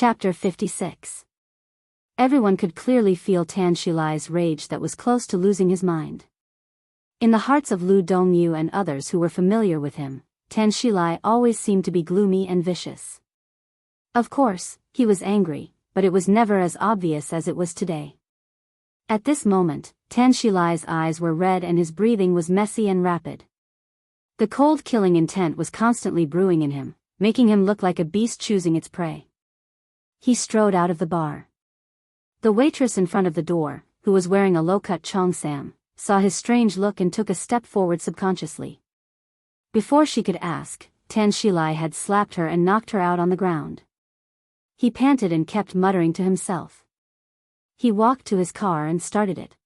Chapter 56. Everyone could clearly feel Tan Shilai's rage that was close to losing his mind. In the hearts of Lu Dongyu and others who were familiar with him, Tan Shilai always seemed to be gloomy and vicious. Of course, he was angry, but it was never as obvious as it was today. At this moment, Tan Shilai's eyes were red and his breathing was messy and rapid. The cold killing intent was constantly brewing in him, making him look like a beast choosing its prey. He strode out of the bar. The waitress in front of the door, who was wearing a low-cut cheongsam, saw his strange look and took a step forward subconsciously. Before she could ask, Tan Shilai had slapped her and knocked her out on the ground. He panted and kept muttering to himself. He walked to his car and started it.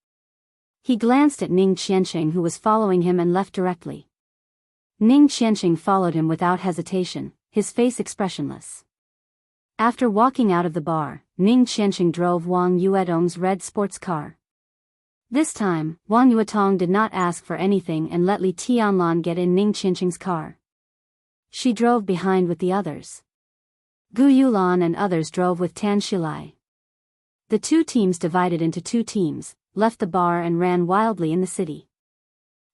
He glanced at Ning Qianqing, who was following him, and left directly. Ning Qianqing followed him without hesitation, his face expressionless. After walking out of the bar, Ning Qianqing drove Wang Yuetong's red sports car. This time, Wang Yuetong did not ask for anything and let Li Tianlan get in Ning Qianqing's car. She drove behind with the others. Gu Yulan and others drove with Tan Shilai. The two teams divided into two teams, left the bar and ran wildly in the city.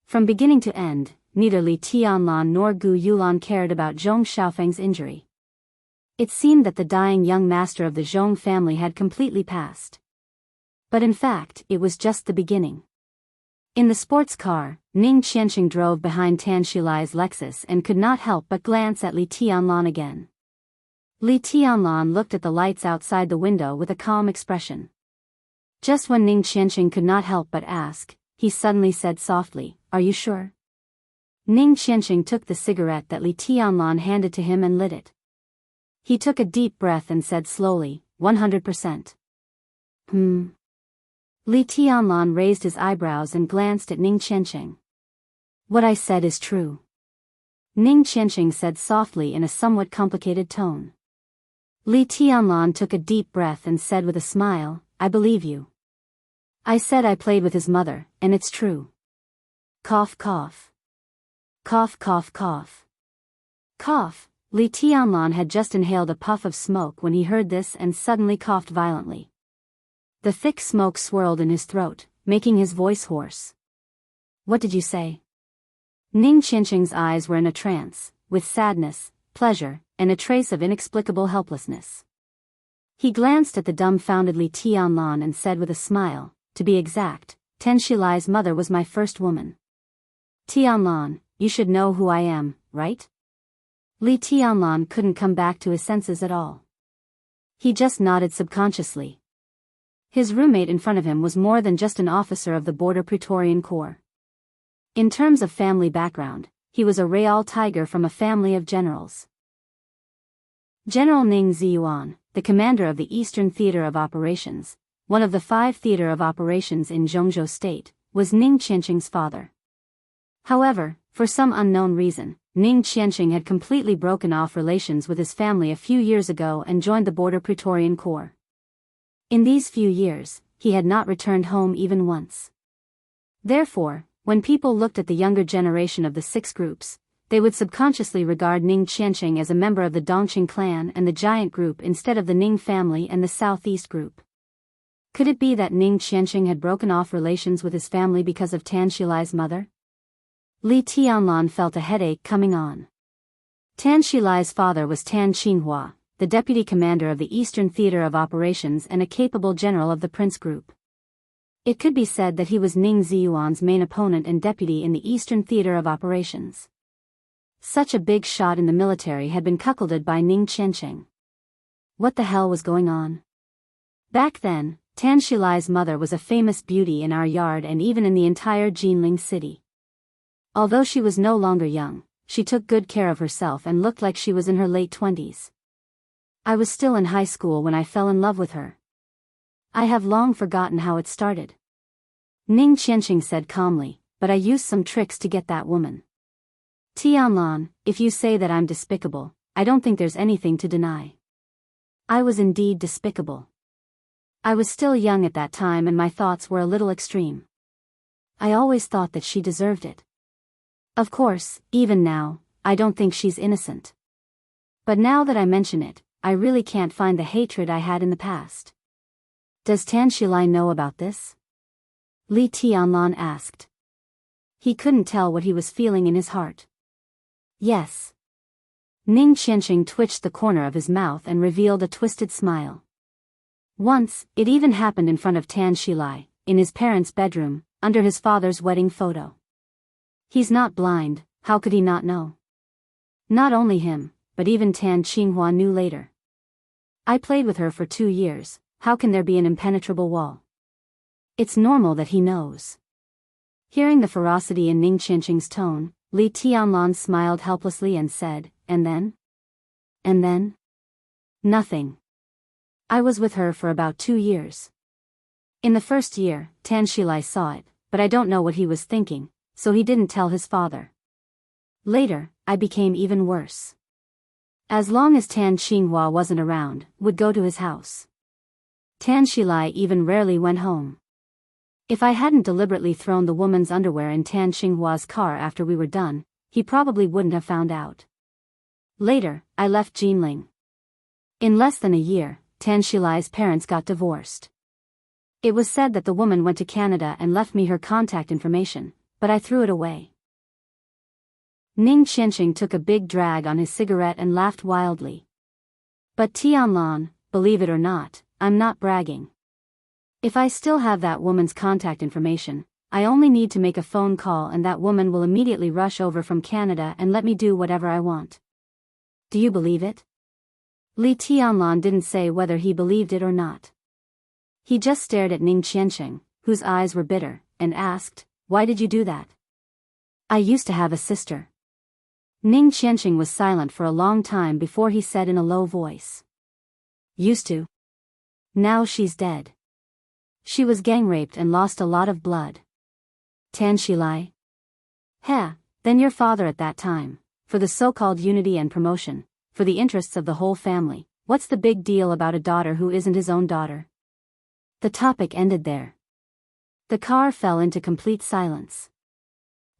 From beginning to end, neither Li Tianlan nor Gu Yulan cared about Zhong Xiaofeng's injury. It seemed that the dying young master of the Zhong family had completely passed. But in fact, it was just the beginning. In the sports car, Ning Qianqing drove behind Tan Shilai's Lexus and could not help but glance at Li Tianlan again. Li Tianlan looked at the lights outside the window with a calm expression. Just when Ning Qianqing could not help but ask, he suddenly said softly, "Are you sure?" Ning Qianqing took the cigarette that Li Tianlan handed to him and lit it. He took a deep breath and said slowly, 100%. Li Tianlan raised his eyebrows and glanced at Ning Qianqing. "What I said is true," Ning Qianqing said softly in a somewhat complicated tone. Li Tianlan took a deep breath and said with a smile, "I believe you. I said I played with his mother, and it's true." Cough cough. Cough cough cough. Cough. Li Tianlan had just inhaled a puff of smoke when he heard this and suddenly coughed violently. The thick smoke swirled in his throat, making his voice hoarse. "What did you say?" Ning Qianqing's eyes were in a trance, with sadness, pleasure, and a trace of inexplicable helplessness. He glanced at the dumbfounded Li Tianlan and said with a smile, "To be exact, Tan Shilai's mother was my first woman." "Tianlan, you should know who I am, right?" Li Tianlan couldn't come back to his senses at all. He just nodded subconsciously. His roommate in front of him was more than just an officer of the Border Praetorian Corps. In terms of family background, he was a Real Tiger from a family of generals. General Ning Ziyuan, the commander of the Eastern Theater of Operations, one of the 5 theater of operations in Zhongzhou State, was Ning Qianqing's father. However, for some unknown reason, Ning Qianqing had completely broken off relations with his family a few years ago and joined the Border Praetorian Corps. In these few years, he had not returned home even once. Therefore, when people looked at the younger generation of the 6 groups, they would subconsciously regard Ning Qianqing as a member of the Dongqing clan and the Giant group instead of the Ning family and the Southeast group. Could it be that Ning Qianqing had broken off relations with his family because of Tan Shilai's mother? Li Tianlan felt a headache coming on. Tan Shilai's father was Tan Qinghua, the deputy commander of the Eastern Theater of Operations and a capable general of the Prince Group. It could be said that he was Ning Ziyuan's main opponent and deputy in the Eastern Theater of Operations. Such a big shot in the military had been cuckolded by Ning Qianqing. What the hell was going on? Back then, Tan Shilai's mother was a famous beauty in our yard and even in the entire Jinling city. Although she was no longer young, she took good care of herself and looked like she was in her late 20s. I was still in high school when I fell in love with her. I have long forgotten how it started. Ning Qianqing said calmly, "But I used some tricks to get that woman." Tianlan, if you say that I'm despicable, I don't think there's anything to deny. I was indeed despicable. I was still young at that time and my thoughts were a little extreme. I always thought that she deserved it. Of course, even now, I don't think she's innocent. But now that I mention it, I really can't find the hatred I had in the past. Does Tan Shilai know about this? Li Tianlan asked. He couldn't tell what he was feeling in his heart. Yes. Ning Qianqing twitched the corner of his mouth and revealed a twisted smile. Once, it even happened in front of Tan Shilai, in his parents' bedroom, under his father's wedding photo. He's not blind, how could he not know? Not only him, but even Tan Qinghua knew later. I played with her for 2 years, how can there be an impenetrable wall? It's normal that he knows. Hearing the ferocity in Ning Qianqing's tone, Li Tianlan smiled helplessly and said, and then? And then? Nothing. I was with her for about 2 years. In the first year, Tan Shilai saw it, but I don't know what he was thinking, so he didn't tell his father. Later, I became even worse. As long as Tan Qinghua wasn't around, would go to his house. Tan Shilai even rarely went home. If I hadn't deliberately thrown the woman's underwear in Tan Qinghua's car after we were done, he probably wouldn't have found out. Later, I left Jinling. In less than a year, Tan Shilai's parents got divorced. It was said that the woman went to Canada and left me her contact information, but I threw it away. Ning Qianqing took a big drag on his cigarette and laughed wildly. But Tianlan, believe it or not, I'm not bragging. If I still have that woman's contact information, I only need to make a phone call and that woman will immediately rush over from Canada and let me do whatever I want. Do you believe it? Li Tianlan didn't say whether he believed it or not. He just stared at Ning Qianqing, whose eyes were bitter, and asked, "Why did you do that?" "I used to have a sister." Ning Qianqing was silent for a long time before he said in a low voice. "Used to? Now she's dead. She was gang-raped and lost a lot of blood." Tan Shilai? "Heh, then your father at that time, for the so-called unity and promotion, for the interests of the whole family, what's the big deal about a daughter who isn't his own daughter?" The topic ended there. The car fell into complete silence.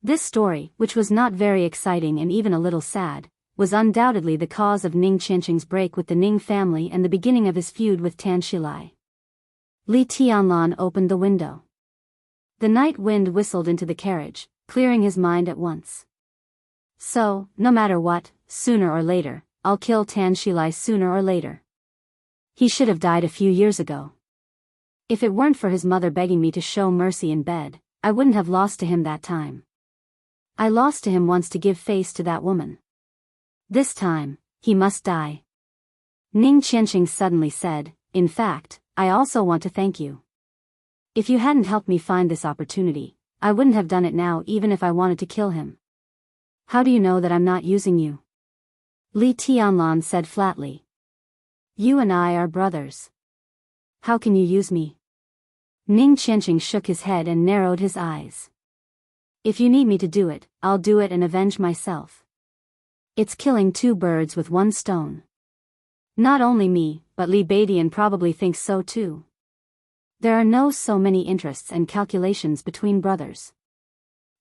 This story, which was not very exciting and even a little sad, was undoubtedly the cause of Ning Qianqing's break with the Ning family and the beginning of his feud with Tan Shilai. Li Tianlan opened the window. The night wind whistled into the carriage, clearing his mind at once. So, no matter what, sooner or later, I'll kill Tan Shilai sooner or later. He should have died a few years ago. If it weren't for his mother begging me to show mercy in bed, I wouldn't have lost to him that time. I lost to him once to give face to that woman. This time, he must die. Ning Qianqing suddenly said, "In fact, I also want to thank you. If you hadn't helped me find this opportunity, I wouldn't have done it now even if I wanted to kill him." "How do you know that I'm not using you?" Li Tianlan said flatly. "You and I are brothers. How can you use me?" Ning Qianqing shook his head and narrowed his eyes. "If you need me to do it, I'll do it and avenge myself. It's killing 2 birds with 1 stone. Not only me, but Li Beidian probably thinks so too. There are no so many interests and calculations between brothers.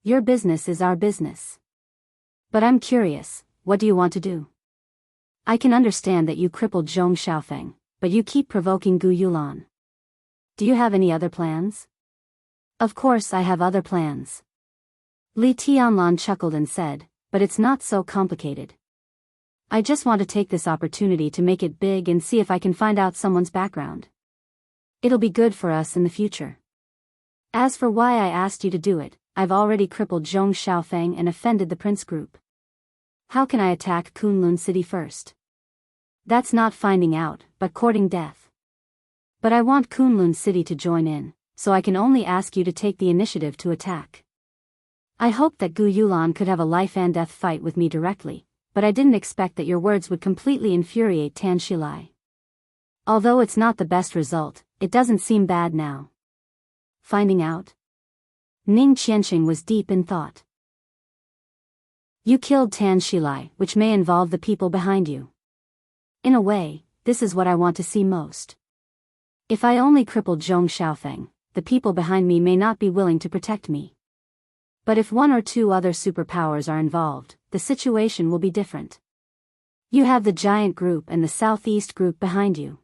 Your business is our business. But I'm curious, what do you want to do? I can understand that you crippled Zhong Xiaofeng, but you keep provoking Gu Yulan. Do you have any other plans?" "Of course I have other plans." Li Tianlan chuckled and said, "But it's not so complicated. I just want to take this opportunity to make it big and see if I can find out someone's background. It'll be good for us in the future. As for why I asked you to do it, I've already crippled Zhong Xiaofeng and offended the Prince Group. How can I attack Kunlun City first? That's not finding out, but courting death. But I want Kunlun City to join in, so I can only ask you to take the initiative to attack. I hoped that Gu Yulan could have a life and death fight with me directly, but I didn't expect that your words would completely infuriate Tan Shilai. Although it's not the best result, it doesn't seem bad now." Finding out? Ning Qianqing was deep in thought. "You killed Tan Shilai, which may involve the people behind you. In a way, this is what I want to see most. If I only crippled Zhong Xiaofeng, the people behind me may not be willing to protect me. But if 1 or 2 other superpowers are involved, the situation will be different. You have the giant group and the southeast group behind you.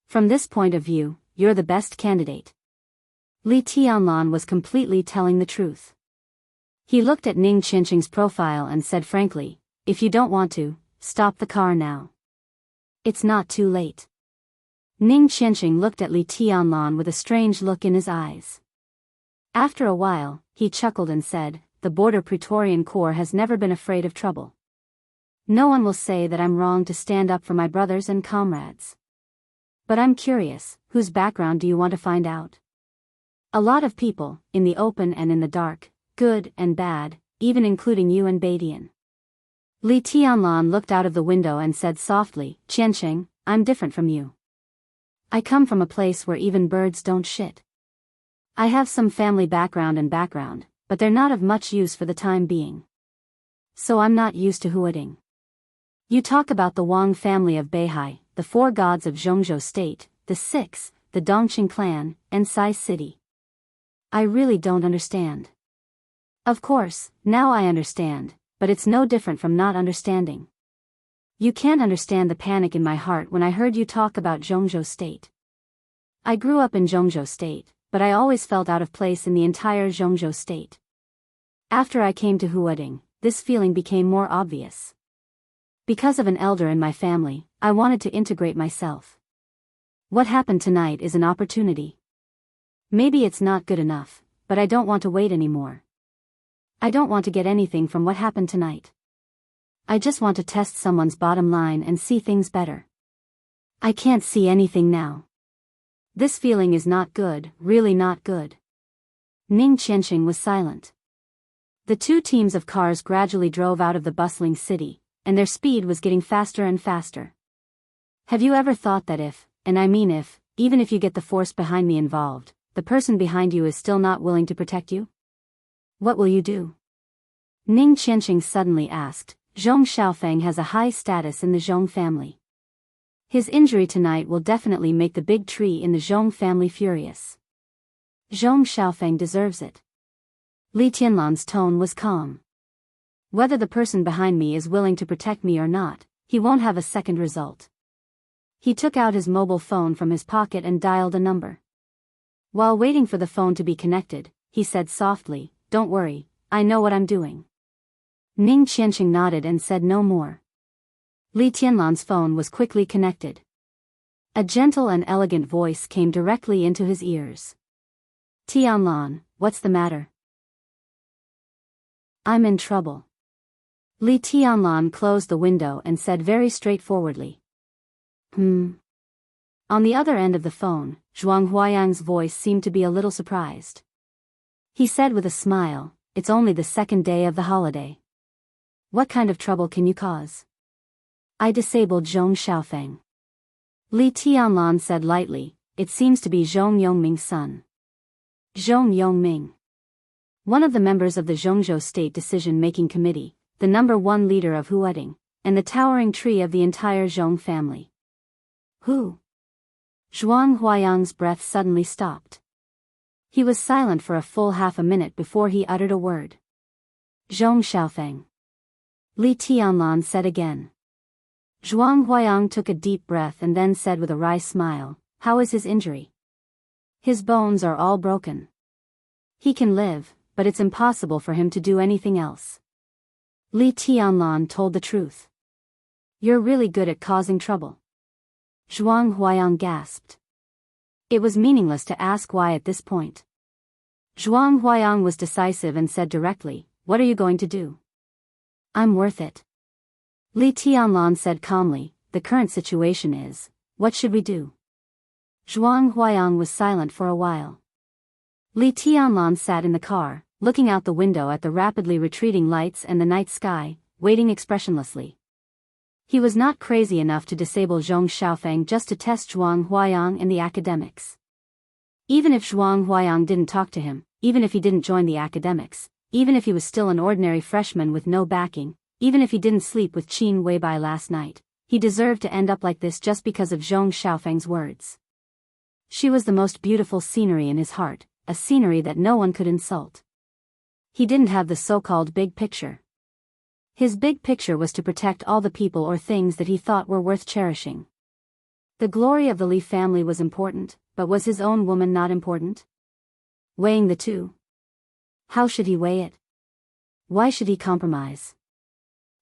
From this point of view, you're the best candidate. Li Tianlan was completely telling the truth. He looked at Ning Qianxing's profile and said frankly, if you don't want to, stop the car now. It's not too late. Ning Qianxing looked at Li Tianlan with a strange look in his eyes. After a while, he chuckled and said, the border Praetorian Corps has never been afraid of trouble. No one will say that I'm wrong to stand up for my brothers and comrades. But I'm curious, whose background do you want to find out? A lot of people, in the open and in the dark, good and bad, even including you and Badian. Li Tianlan looked out of the window and said softly, Qianxing, I'm different from you. I come from a place where even birds don't shit. I have some family background, but they're not of much use for the time being. So I'm not used to hooting. You talk about the Wang family of Beihai, the 4 gods of Zhongzhou State, the 6, the Dongqing clan, and Sai City. I really don't understand. Of course, now I understand, but it's no different from not understanding. You can't understand the panic in my heart when I heard you talk about Zhongzhou State. I grew up in Zhongzhou State, but I always felt out of place in the entire Zhongzhou State. After I came to Huading, this feeling became more obvious. Because of an elder in my family, I wanted to integrate myself. What happened tonight is an opportunity. Maybe it's not good enough, but I don't want to wait anymore. I don't want to get anything from what happened tonight. I just want to test someone's bottom line and see things better. I can't see anything now. This feeling is not good, really not good. Ning Qianxing was silent. The 2 teams of cars gradually drove out of the bustling city, and their speed was getting faster and faster. Have you ever thought that if, and I mean if, even if you get the force behind me involved, the person behind you is still not willing to protect you? What will you do? Ning Qianxing suddenly asked. Zhong Xiaofeng has a high status in the Zhong family. His injury tonight will definitely make the big tree in the Zhong family furious. Zhong Xiaofeng deserves it. Li Tianlan's tone was calm. Whether the person behind me is willing to protect me or not, he won't have a second result. He took out his mobile phone from his pocket and dialed a number. While waiting for the phone to be connected, he said softly, don't worry, I know what I'm doing. Ning Qianxing nodded and said no more. Li Tianlan's phone was quickly connected. A gentle and elegant voice came directly into his ears. Tianlan, what's the matter? I'm in trouble. Li Tianlan closed the window and said very straightforwardly. On the other end of the phone, Zhuang Huayang's voice seemed to be a little surprised. He said with a smile, it's only the 2nd day of the holiday. What kind of trouble can you cause? I disabled Zhong Xiaofeng. Li Tianlan said lightly, it seems to be Zhong Yongming's son. Zhong Yongming. One of the members of the Zhongzhou State Decision-Making Committee, the #1 leader of Huading, and the towering tree of the entire Zhong family. Who? Zhuang Huayang's breath suddenly stopped. He was silent for a full half a minute before he uttered a word. Zhong Xiaofeng. Li Tianlan said again. Zhuang Huayang took a deep breath and then said with a wry smile, how is his injury? His bones are all broken. He can live, but it's impossible for him to do anything else. Li Tianlan told the truth. You're really good at causing trouble. Zhuang Huayang gasped. It was meaningless to ask why at this point. Zhuang Huayang was decisive and said directly, what are you going to do? I'm worth it. Li Tianlan said calmly, the current situation is, what should we do? Zhuang Huayang was silent for a while. Li Tianlan sat in the car, looking out the window at the rapidly retreating lights and the night sky, waiting expressionlessly. He was not crazy enough to disable Zhong Xiaofeng just to test Zhuang Huayang and the academics. Even if Zhuang Huayang didn't talk to him, even if he didn't join the academics, even if he was still an ordinary freshman with no backing, even if he didn't sleep with Qin Weibai last night, he deserved to end up like this just because of Zhong Xiaofeng's words. She was the most beautiful scenery in his heart, a scenery that no one could insult. He didn't have the so-called big picture. His big picture was to protect all the people or things that he thought were worth cherishing. The glory of the Li family was important, but was his own woman not important? Weighing the two. How should he weigh it? Why should he compromise?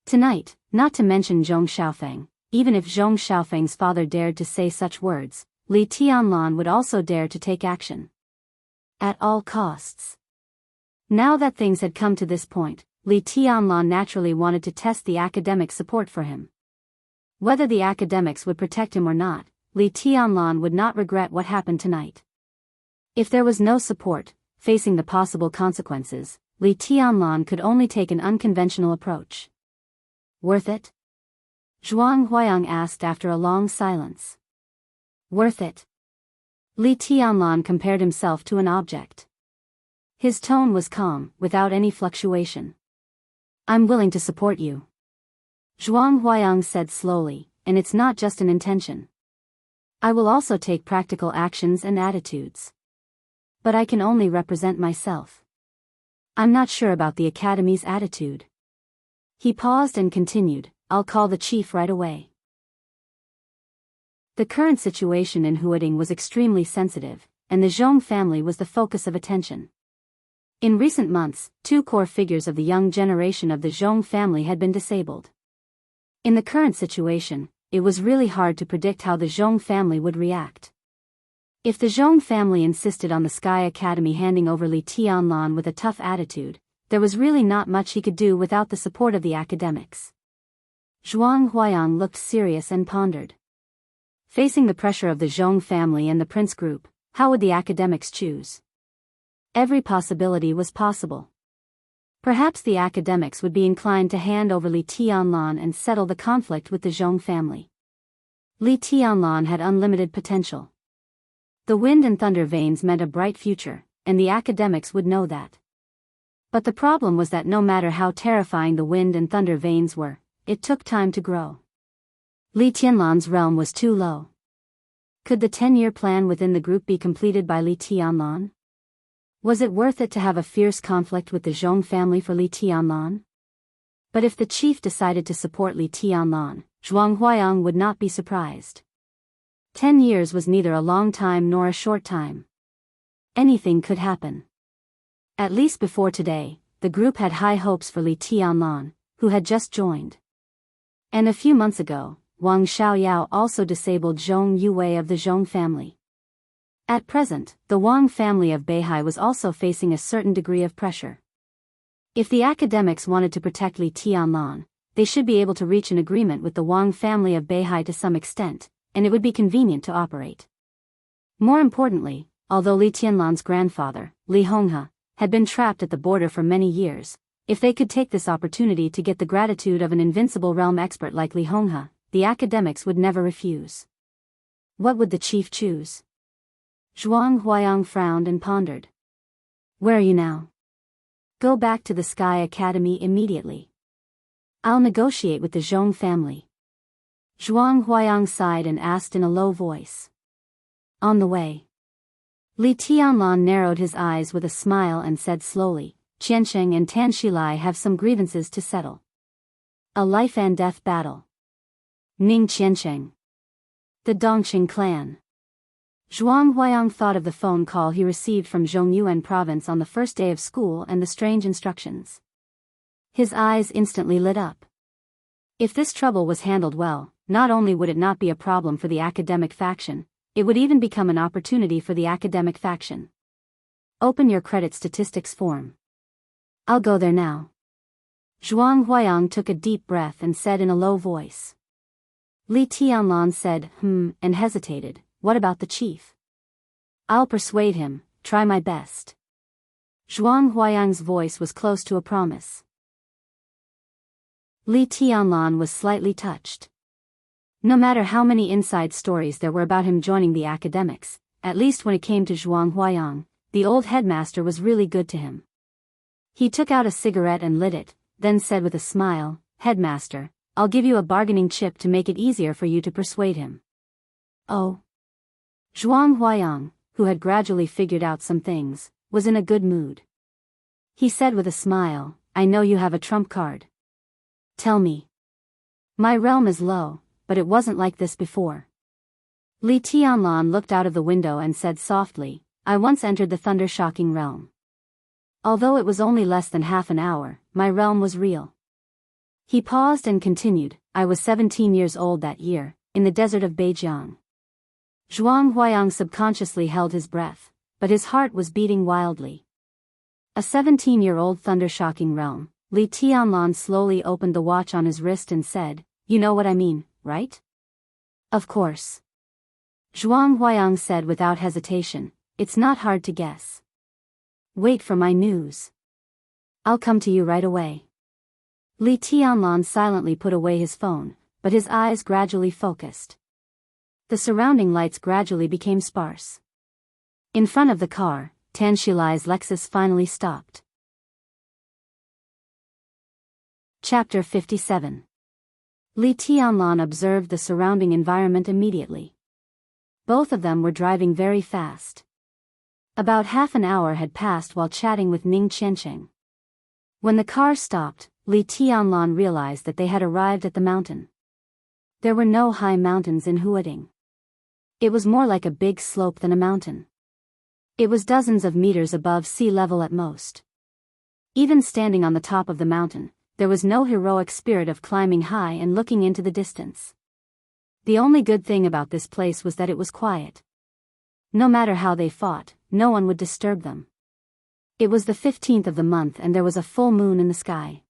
Tonight, not to mention Zhong Xiaofeng, even if Zhong Xiaofeng's father dared to say such words, Li Tianlan would also dare to take action. At all costs. Now that things had come to this point, Li Tianlan naturally wanted to test the academic support for him. Whether the academics would protect him or not, Li Tianlan would not regret what happened tonight. If there was no support, facing the possible consequences, Li Tianlan could only take an unconventional approach. Worth it? Zhuang Huayang asked after a long silence. Worth it? Li Tianlan compared himself to an object. His tone was calm, without any fluctuation. I'm willing to support you. Zhuang Huayang said slowly, and it's not just an intention. I will also take practical actions and attitudes. But I can only represent myself. I'm not sure about the Academy's attitude. He paused and continued, I'll call the chief right away. The current situation in Huading was extremely sensitive, and the Zhong family was the focus of attention. In recent months, two core figures of the young generation of the Zhong family had been disabled. In the current situation, it was really hard to predict how the Zhong family would react. If the Zhong family insisted on the Sky Academy handing over Li Tianlan with a tough attitude, there was really not much he could do without the support of the academics. Zhuang Huayang looked serious and pondered. Facing the pressure of the Zhong family and the Prince group, how would the academics choose? Every possibility was possible. Perhaps the academics would be inclined to hand over Li Tianlan and settle the conflict with the Zhong family. Li Tianlan had unlimited potential. The wind and thunder veins meant a bright future, and the academics would know that. But the problem was that no matter how terrifying the wind and thunder veins were, it took time to grow. Li Tianlan's realm was too low. Could the 10-year plan within the group be completed by Li Tianlan? Was it worth it to have a fierce conflict with the Zhong family for Li Tianlan? But if the chief decided to support Li Tianlan, Zhuang Huayang would not be surprised. 10 years was neither a long time nor a short time. Anything could happen. At least before today, the group had high hopes for Li Tianlan, who had just joined. And a few months ago, Wang Xiaoyao also disabled Zhong Yue of the Zhong family. At present, the Wang family of Beihai was also facing a certain degree of pressure. If the academics wanted to protect Li Tianlan, they should be able to reach an agreement with the Wang family of Beihai to some extent, and it would be convenient to operate. More importantly, although Li Tianlan's grandfather, Li Honghe, had been trapped at the border for many years, if they could take this opportunity to get the gratitude of an invincible realm expert like Li Honghe, the academics would never refuse. What would the chief choose? Zhuang Huayang frowned and pondered. Where are you now? Go back to the Sky Academy immediately. I'll negotiate with the Zhong family. Zhuang Huayang sighed and asked in a low voice. On the way. Li Tianlan narrowed his eyes with a smile and said slowly, Qiansheng and Tanshilai have some grievances to settle. A life and death battle. Ning Qiansheng. The Dongqing clan. Zhuang Huayang thought of the phone call he received from Zhongyuan province on the first day of school and the strange instructions. His eyes instantly lit up. If this trouble was handled well, not only would it not be a problem for the academic faction, it would even become an opportunity for the academic faction. Open your credit statistics form. I'll go there now. Zhuang Huayang took a deep breath and said in a low voice. Li Tianlan said, and hesitated. What about the chief? I'll persuade him, try my best. Zhuang Huayang's voice was close to a promise. Li Tianlan was slightly touched. No matter how many inside stories there were about him joining the academics, at least when it came to Zhuang Huayang, the old headmaster was really good to him. He took out a cigarette and lit it, then said with a smile, Headmaster, I'll give you a bargaining chip to make it easier for you to persuade him. Oh. Zhuang Huayang, who had gradually figured out some things, was in a good mood. He said with a smile, I know you have a trump card. Tell me. My realm is low, but it wasn't like this before. Li Tianlan looked out of the window and said softly, I once entered the thunder-shocking realm. Although it was only less than half an hour, my realm was real. He paused and continued, I was 17 years old that year, in the desert of Beijiang. Zhuang Huayang subconsciously held his breath, but his heart was beating wildly. A 17-year-old thunder-shocking realm. Li Tianlan slowly opened the watch on his wrist and said, You know what I mean, right? Of course. Zhuang Huayang said without hesitation, It's not hard to guess. Wait for my news. I'll come to you right away. Li Tianlan silently put away his phone, but his eyes gradually focused. The surrounding lights gradually became sparse. In front of the car, Tan Shilai's Lexus finally stopped. Chapter 57. Li Tianlan observed the surrounding environment immediately. Both of them were driving very fast. About half an hour had passed while chatting with Ning Qianqing. When the car stopped, Li Tianlan realized that they had arrived at the mountain. There were no high mountains in Huading. It was more like a big slope than a mountain. It was dozens of meters above sea level at most. Even standing on the top of the mountain, there was no heroic spirit of climbing high and looking into the distance. The only good thing about this place was that it was quiet. No matter how they fought, no one would disturb them. It was the 15th of the month and there was a full moon in the sky.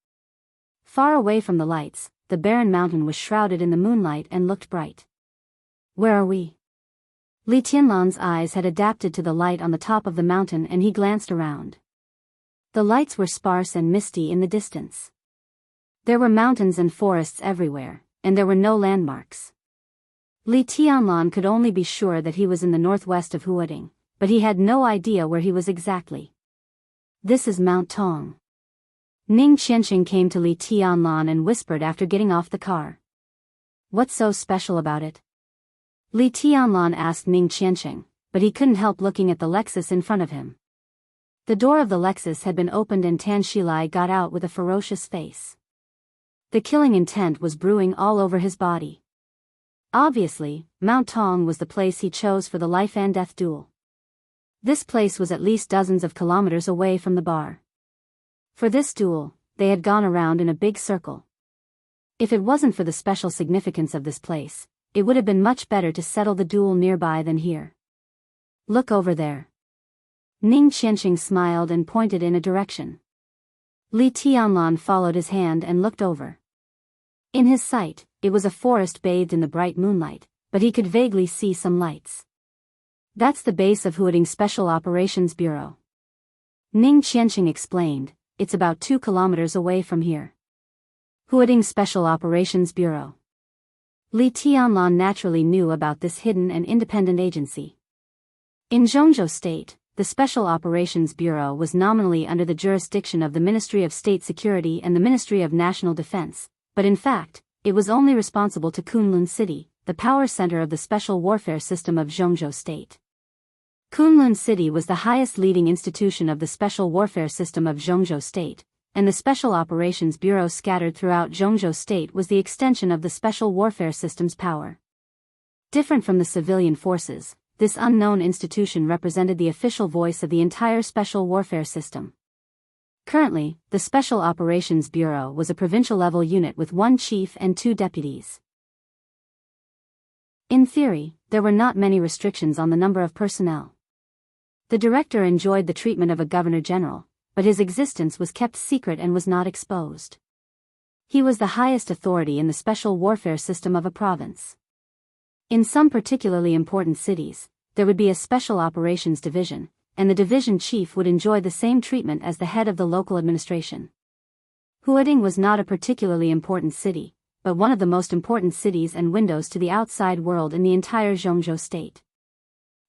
Far away from the lights, the barren mountain was shrouded in the moonlight and looked bright. Where are we? Li Tianlan's eyes had adapted to the light on the top of the mountain and he glanced around. The lights were sparse and misty in the distance. There were mountains and forests everywhere, and there were no landmarks. Li Tianlan could only be sure that he was in the northwest of Huading, but he had no idea where he was exactly. This is Mount Tong. Ning Qianqing came to Li Tianlan and whispered after getting off the car. What's so special about it? Li Tianlan asked Ning Qianqing, but he couldn't help looking at the Lexus in front of him. The door of the Lexus had been opened and Tan Shilai got out with a ferocious face. The killing intent was brewing all over his body. Obviously, Mount Tong was the place he chose for the life and death duel. This place was at least dozens of kilometers away from the bar. For this duel, they had gone around in a big circle. If it wasn't for the special significance of this place, it would have been much better to settle the duel nearby than here. Look over there. Ning Qianqing smiled and pointed in a direction. Li Tianlan followed his hand and looked over. In his sight, it was a forest bathed in the bright moonlight, but he could vaguely see some lights. That's the base of Huading Special Operations Bureau. Ning Qianqing explained, it's about 2 kilometers away from here. Huading Special Operations Bureau. Li Tianlan naturally knew about this hidden and independent agency. In Jianghu State, the Special Operations Bureau was nominally under the jurisdiction of the Ministry of State Security and the Ministry of National Defense, but in fact, it was only responsible to Kunlun City, the power center of the special warfare system of Jianghu State. Kunlun City was the highest leading institution of the special warfare system of Jianghu State, and the Special Operations Bureau scattered throughout Jianghu State was the extension of the special warfare system's power. Different from the civilian forces, this unknown institution represented the official voice of the entire special warfare system. Currently, the Special Operations Bureau was a provincial-level unit with 1 chief and 2 deputies. In theory, there were not many restrictions on the number of personnel. The director enjoyed the treatment of a governor-general, but his existence was kept secret and was not exposed. He was the highest authority in the special warfare system of a province. In some particularly important cities, there would be a special operations division, and the division chief would enjoy the same treatment as the head of the local administration. Huading was not a particularly important city, but one of the most important cities and windows to the outside world in the entire Jianghu State.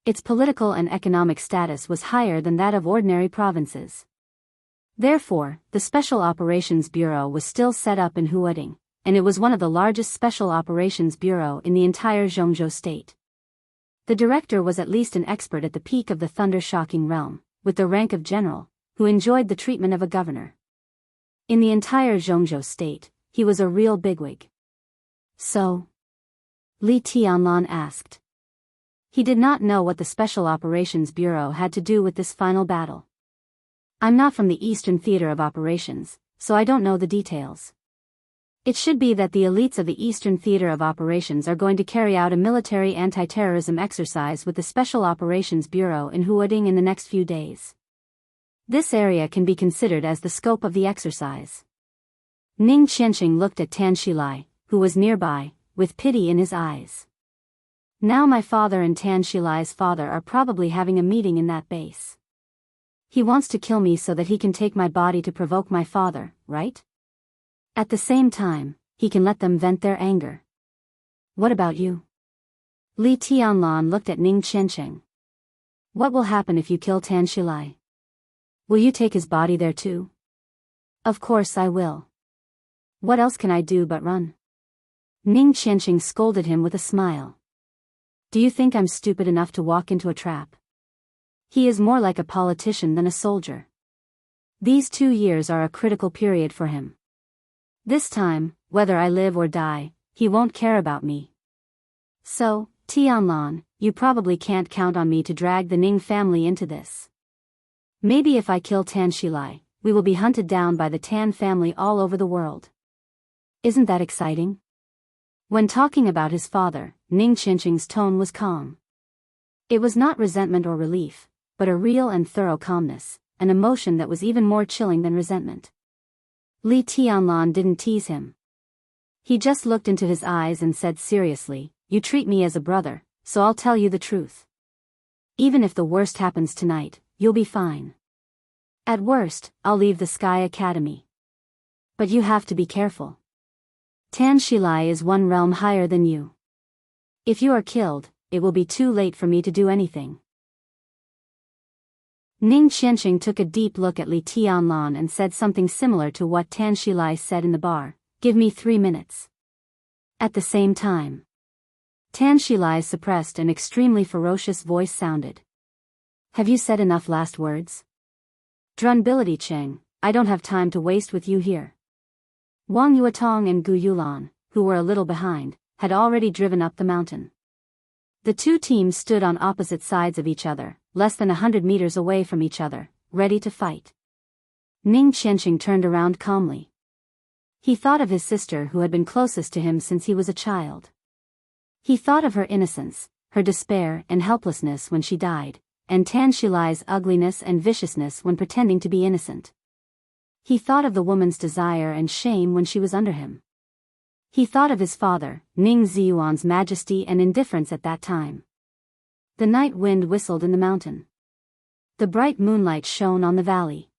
Its political and economic status was higher than that of ordinary provinces. Therefore, the Special Operations Bureau was still set up in Huading, and it was one of the largest Special Operations Bureau in the entire Jianghu State. The director was at least an expert at the peak of the thunder-shocking realm, with the rank of general, who enjoyed the treatment of a governor. In the entire Jianghu State, he was a real bigwig. So? Li Tianlan asked. He did not know what the Special Operations Bureau had to do with this final battle. I'm not from the Eastern Theater of Operations, so I don't know the details. It should be that the elites of the Eastern Theater of Operations are going to carry out a military anti-terrorism exercise with the Special Operations Bureau in Huading in the next few days. This area can be considered as the scope of the exercise. Ning Qianxing looked at Tan Shilai, who was nearby, with pity in his eyes. Now my father and Tan Shilai's father are probably having a meeting in that base. He wants to kill me so that he can take my body to provoke my father, right? At the same time, he can let them vent their anger. What about you? Li Tianlan looked at Ning Qianxing. What will happen if you kill Tan Shilai? Will you take his body there too? Of course I will. What else can I do but run? Ning Qianxing scolded him with a smile. Do you think I'm stupid enough to walk into a trap? He is more like a politician than a soldier. These 2 years are a critical period for him. This time, whether I live or die, he won't care about me. So, Tianlan, you probably can't count on me to drag the Ning family into this. Maybe if I kill Tan Shilai, we will be hunted down by the Tan family all over the world. Isn't that exciting? When talking about his father, Ning Qianxing's tone was calm. It was not resentment or relief, but a real and thorough calmness, an emotion that was even more chilling than resentment. Li Tianlan didn't tease him. He just looked into his eyes and said seriously, "You treat me as a brother, so I'll tell you the truth. Even if the worst happens tonight, you'll be fine. At worst, I'll leave the Sky Academy. But you have to be careful. Tan Shilai is 1 realm higher than you. If you are killed, it will be too late for me to do anything." Ning Qianxing took a deep look at Li Tianlan and said something similar to what Tan Shilai said in the bar, "Give me 3 minutes." At the same time, Tan Shilai's suppressed and extremely ferocious voice sounded. "Have you said enough last words? Drunbility Cheng, I don't have time to waste with you here." Wang Yuatong and Gu Yulan, who were a little behind, had already driven up the mountain. The 2 teams stood on opposite sides of each other, less than 100 meters away from each other, ready to fight. Ning Qianxing turned around calmly. He thought of his sister who had been closest to him since he was a child. He thought of her innocence, her despair and helplessness when she died, and Tan Shilai's ugliness and viciousness when pretending to be innocent. He thought of the woman's desire and shame when she was under him. He thought of his father, Ning Ziyuan's majesty and indifference at that time. The night wind whistled in the mountain. The bright moonlight shone on the valley.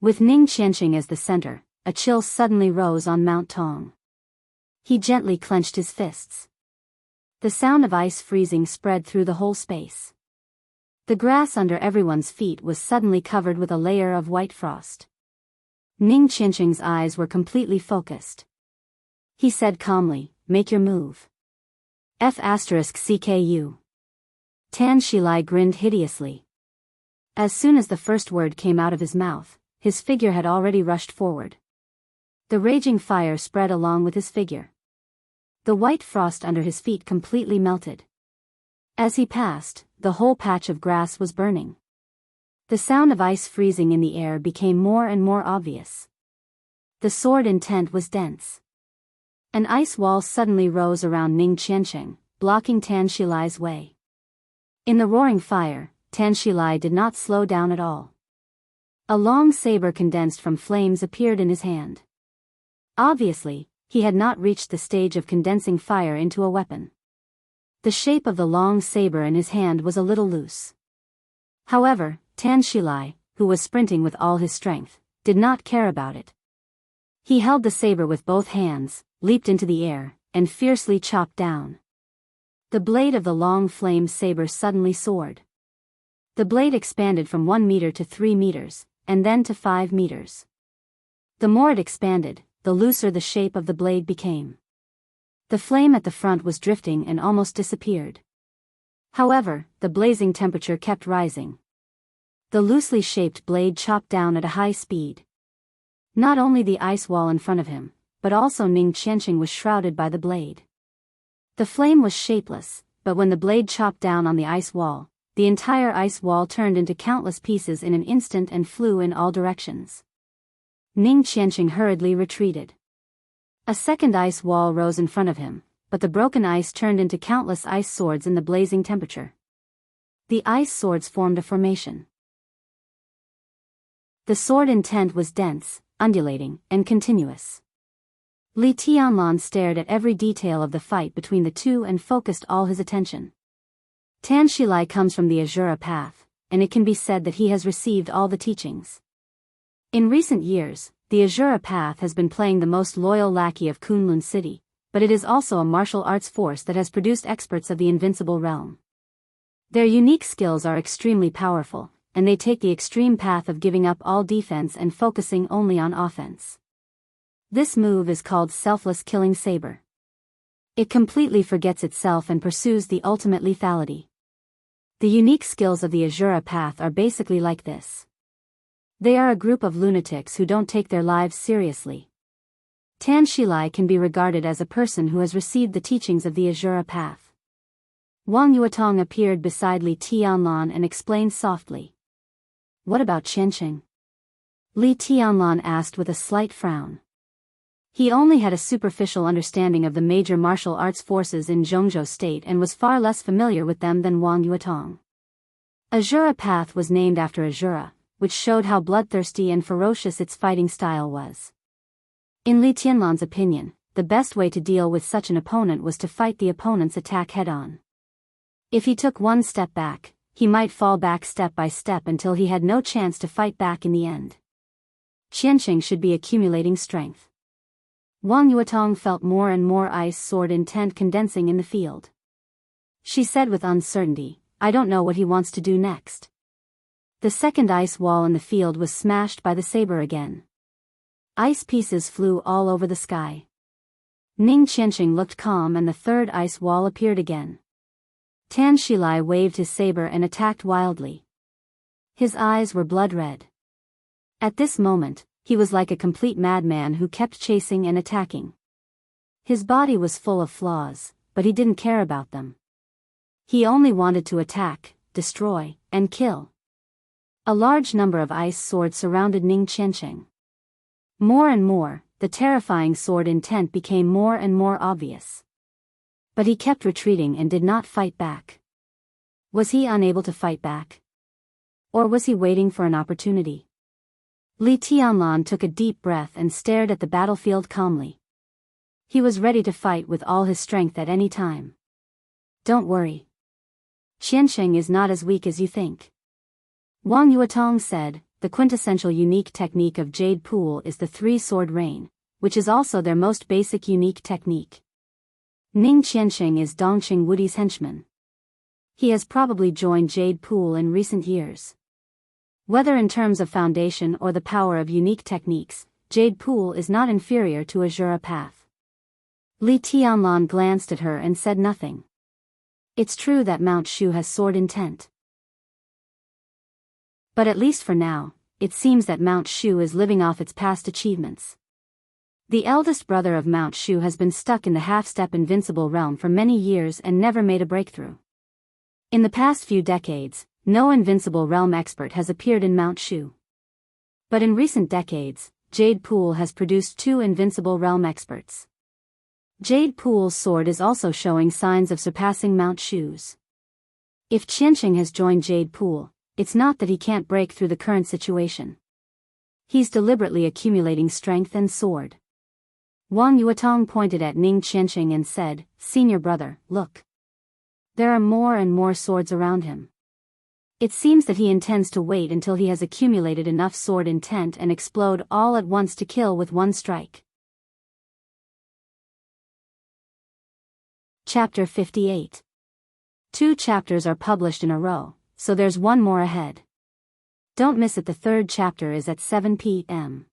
With Ning Qianxing as the center, a chill suddenly rose on Mount Tong. He gently clenched his fists. The sound of ice freezing spread through the whole space. The grass under everyone's feet was suddenly covered with a layer of white frost. Ning Qianxing's eyes were completely focused. He said calmly, "Make your move." F***CKU. Tan Shilai grinned hideously. As soon as the first word came out of his mouth, his figure had already rushed forward. The raging fire spread along with his figure. The white frost under his feet completely melted. As he passed, the whole patch of grass was burning. The sound of ice freezing in the air became more and more obvious. The sword intent was dense. An ice wall suddenly rose around Ning Qianxing, blocking Tan Shilai's way. In the roaring fire, Tan Shilai did not slow down at all. A long saber condensed from flames appeared in his hand. Obviously, he had not reached the stage of condensing fire into a weapon. The shape of the long saber in his hand was a little loose. However, Tan Shilai, who was sprinting with all his strength, did not care about it. He held the saber with both hands, leaped into the air, and fiercely chopped down. The blade of the long flame saber suddenly soared. The blade expanded from 1 meter to 3 meters, and then to 5 meters. The more it expanded, the looser the shape of the blade became. The flame at the front was drifting and almost disappeared. However, the blazing temperature kept rising. The loosely shaped blade chopped down at a high speed. Not only the ice wall in front of him, but also Ning Qianqing was shrouded by the blade. The flame was shapeless, but when the blade chopped down on the ice wall, the entire ice wall turned into countless pieces in an instant and flew in all directions. Ning Qianqing hurriedly retreated. A second ice wall rose in front of him, but the broken ice turned into countless ice swords in the blazing temperature. The ice swords formed a formation. The sword intent was dense, undulating, and continuous. Li Tianlan stared at every detail of the fight between the two and focused all his attention. Tan Shilai comes from the Azura path, and it can be said that he has received all the teachings. In recent years, the Azura path has been playing the most loyal lackey of Kunlun City, but it is also a martial arts force that has produced experts of the invincible realm. Their unique skills are extremely powerful, and they take the extreme path of giving up all defense and focusing only on offense. This move is called Selfless Killing Saber. It completely forgets itself and pursues the ultimate lethality. The unique skills of the Azura path are basically like this. They are a group of lunatics who don't take their lives seriously. Tan Shilai can be regarded as a person who has received the teachings of the Azura path. Wang Yuetong appeared beside Li Tianlan and explained softly. What about Qianqing? Li Tianlan asked with a slight frown. He only had a superficial understanding of the major martial arts forces in Zhongzhou State and was far less familiar with them than Wang Yuetong. Azura path was named after Azura, which showed how bloodthirsty and ferocious its fighting style was. In Li Tianlan's opinion, the best way to deal with such an opponent was to fight the opponent's attack head-on. If he took one step back, he might fall back step by step until he had no chance to fight back in the end. Qianqing should be accumulating strength. Wang Yuetong felt more and more ice sword intent condensing in the field. She said with uncertainty, I don't know what he wants to do next. The second ice wall in the field was smashed by the saber again. Ice pieces flew all over the sky. Ning Qianqing looked calm and the third ice wall appeared again. Tan Shilai waved his saber and attacked wildly. His eyes were blood red. At this moment, he was like a complete madman who kept chasing and attacking. His body was full of flaws, but he didn't care about them. He only wanted to attack, destroy, and kill. A large number of ice swords surrounded Ning Qianqing. More and more, the terrifying sword intent became more and more obvious. But he kept retreating and did not fight back. Was he unable to fight back? Or was he waiting for an opportunity? Li Tianlan took a deep breath and stared at the battlefield calmly. He was ready to fight with all his strength at any time. Don't worry. Qianqing is not as weak as you think. Wang Yuetong said, the quintessential unique technique of Jade Pool is the three-sword rain, which is also their most basic unique technique. Ning Qianqing is Dongqing Wudi's henchman. He has probably joined Jade Pool in recent years. Whether in terms of foundation or the power of unique techniques, Jade Pool is not inferior to Azura Path. Li Tianlan glanced at her and said nothing. It's true that Mount Shu has sword intent. But at least for now, it seems that Mount Shu is living off its past achievements. The eldest brother of Mount Shu has been stuck in the half-step invincible realm for many years and never made a breakthrough. In the past few decades, no invincible realm expert has appeared in Mount Shu. But in recent decades, Jade Pool has produced 2 invincible realm experts. Jade Pool's sword is also showing signs of surpassing Mount Shu's. If Qianqing has joined Jade Pool, it's not that he can't break through the current situation. He's deliberately accumulating strength and sword. Wang Yuetong pointed at Ning Qianqing and said, Senior brother, look. There are more and more swords around him. It seems that he intends to wait until he has accumulated enough sword intent and explode all at once to kill with one strike. Chapter 58. 2 chapters are published in a row, so there's one more ahead. Don't miss it. The 3rd chapter is at 7 p.m.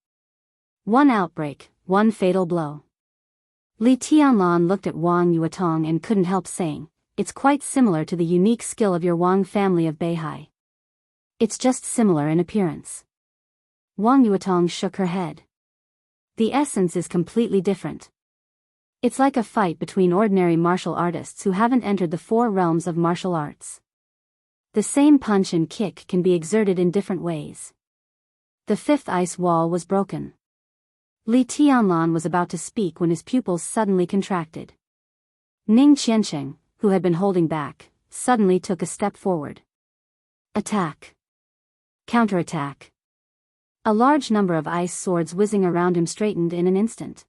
One outbreak, one fatal blow. Li Tianlan looked at Wang Yuetong and couldn't help saying, it's quite similar to the unique skill of your Wang family of Beihai. It's just similar in appearance. Wang Yuetong shook her head. The essence is completely different. It's like a fight between ordinary martial artists who haven't entered the four realms of martial arts. The same punch and kick can be exerted in different ways. The fifth ice wall was broken. Li Tianlan was about to speak when his pupils suddenly contracted. Ning Qianqing, who had been holding back, suddenly took a step forward. Attack. Counterattack. A large number of ice swords whizzing around him straightened in an instant.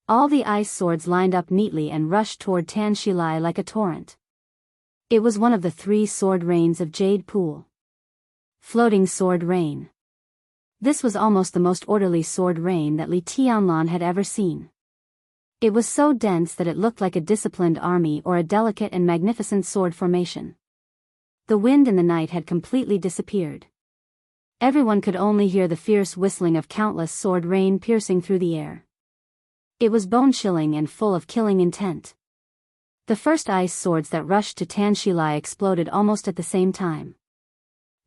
All the ice swords lined up neatly and rushed toward Tan Shilai like a torrent. It was one of the 3 sword rains of Jade Pool. Floating sword rain. This was almost the most orderly sword rain that Li Tianlan had ever seen. It was so dense that it looked like a disciplined army or a delicate and magnificent sword formation. The wind in the night had completely disappeared. Everyone could only hear the fierce whistling of countless sword rain piercing through the air. It was bone-chilling and full of killing intent. The first ice swords that rushed to Tan Shilai exploded almost at the same time.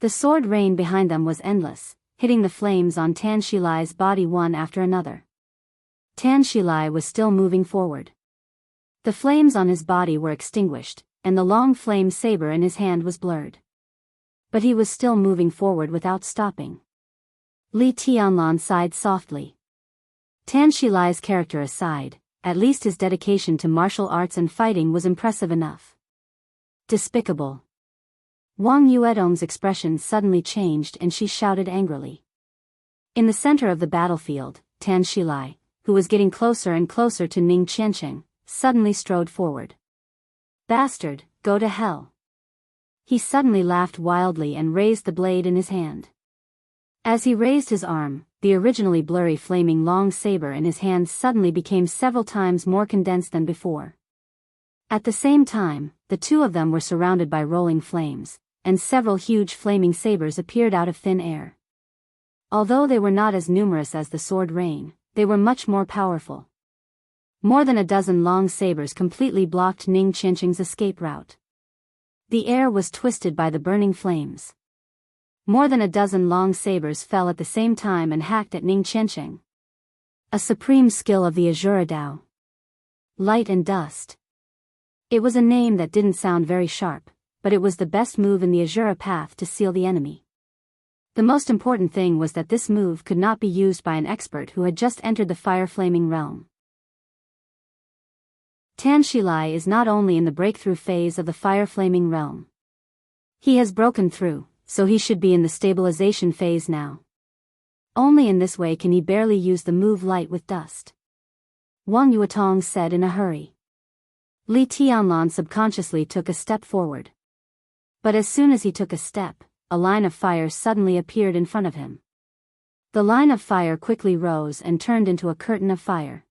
The sword rain behind them was endless, hitting the flames on Tan Shilai's body one after another. Tan Shilai was still moving forward. The flames on his body were extinguished, and the long flame saber in his hand was blurred. But he was still moving forward without stopping. Li Tianlan sighed softly. Tan Shilai's character aside, at least his dedication to martial arts and fighting was impressive enough. Despicable. Wang Yuedong's expression suddenly changed and she shouted angrily. In the center of the battlefield, Tan Shilai, who was getting closer and closer to Ning Qianqing, suddenly strode forward. Bastard, go to hell. He suddenly laughed wildly and raised the blade in his hand. As he raised his arm, the originally blurry flaming long saber in his hand suddenly became several times more condensed than before. At the same time, the two of them were surrounded by rolling flames, and several huge flaming sabers appeared out of thin air. Although they were not as numerous as the sword rain, they were much more powerful. More than a dozen long sabers completely blocked Ning Qianqing's escape route. The air was twisted by the burning flames. More than a dozen long sabers fell at the same time and hacked at Ning Qianqing. A supreme skill of the Azura Dao. Light and dust. It was a name that didn't sound very sharp, but it was the best move in the Azura path to seal the enemy. The most important thing was that this move could not be used by an expert who had just entered the fire-flaming realm. Tan Shilai is not only in the breakthrough phase of the fire-flaming realm. He has broken through, so he should be in the stabilization phase now. Only in this way can he barely use the move light with dust. Wang Yuetong said in a hurry. Li Tianlan subconsciously took a step forward. But as soon as he took a step, a line of fire suddenly appeared in front of him. The line of fire quickly rose and turned into a curtain of fire.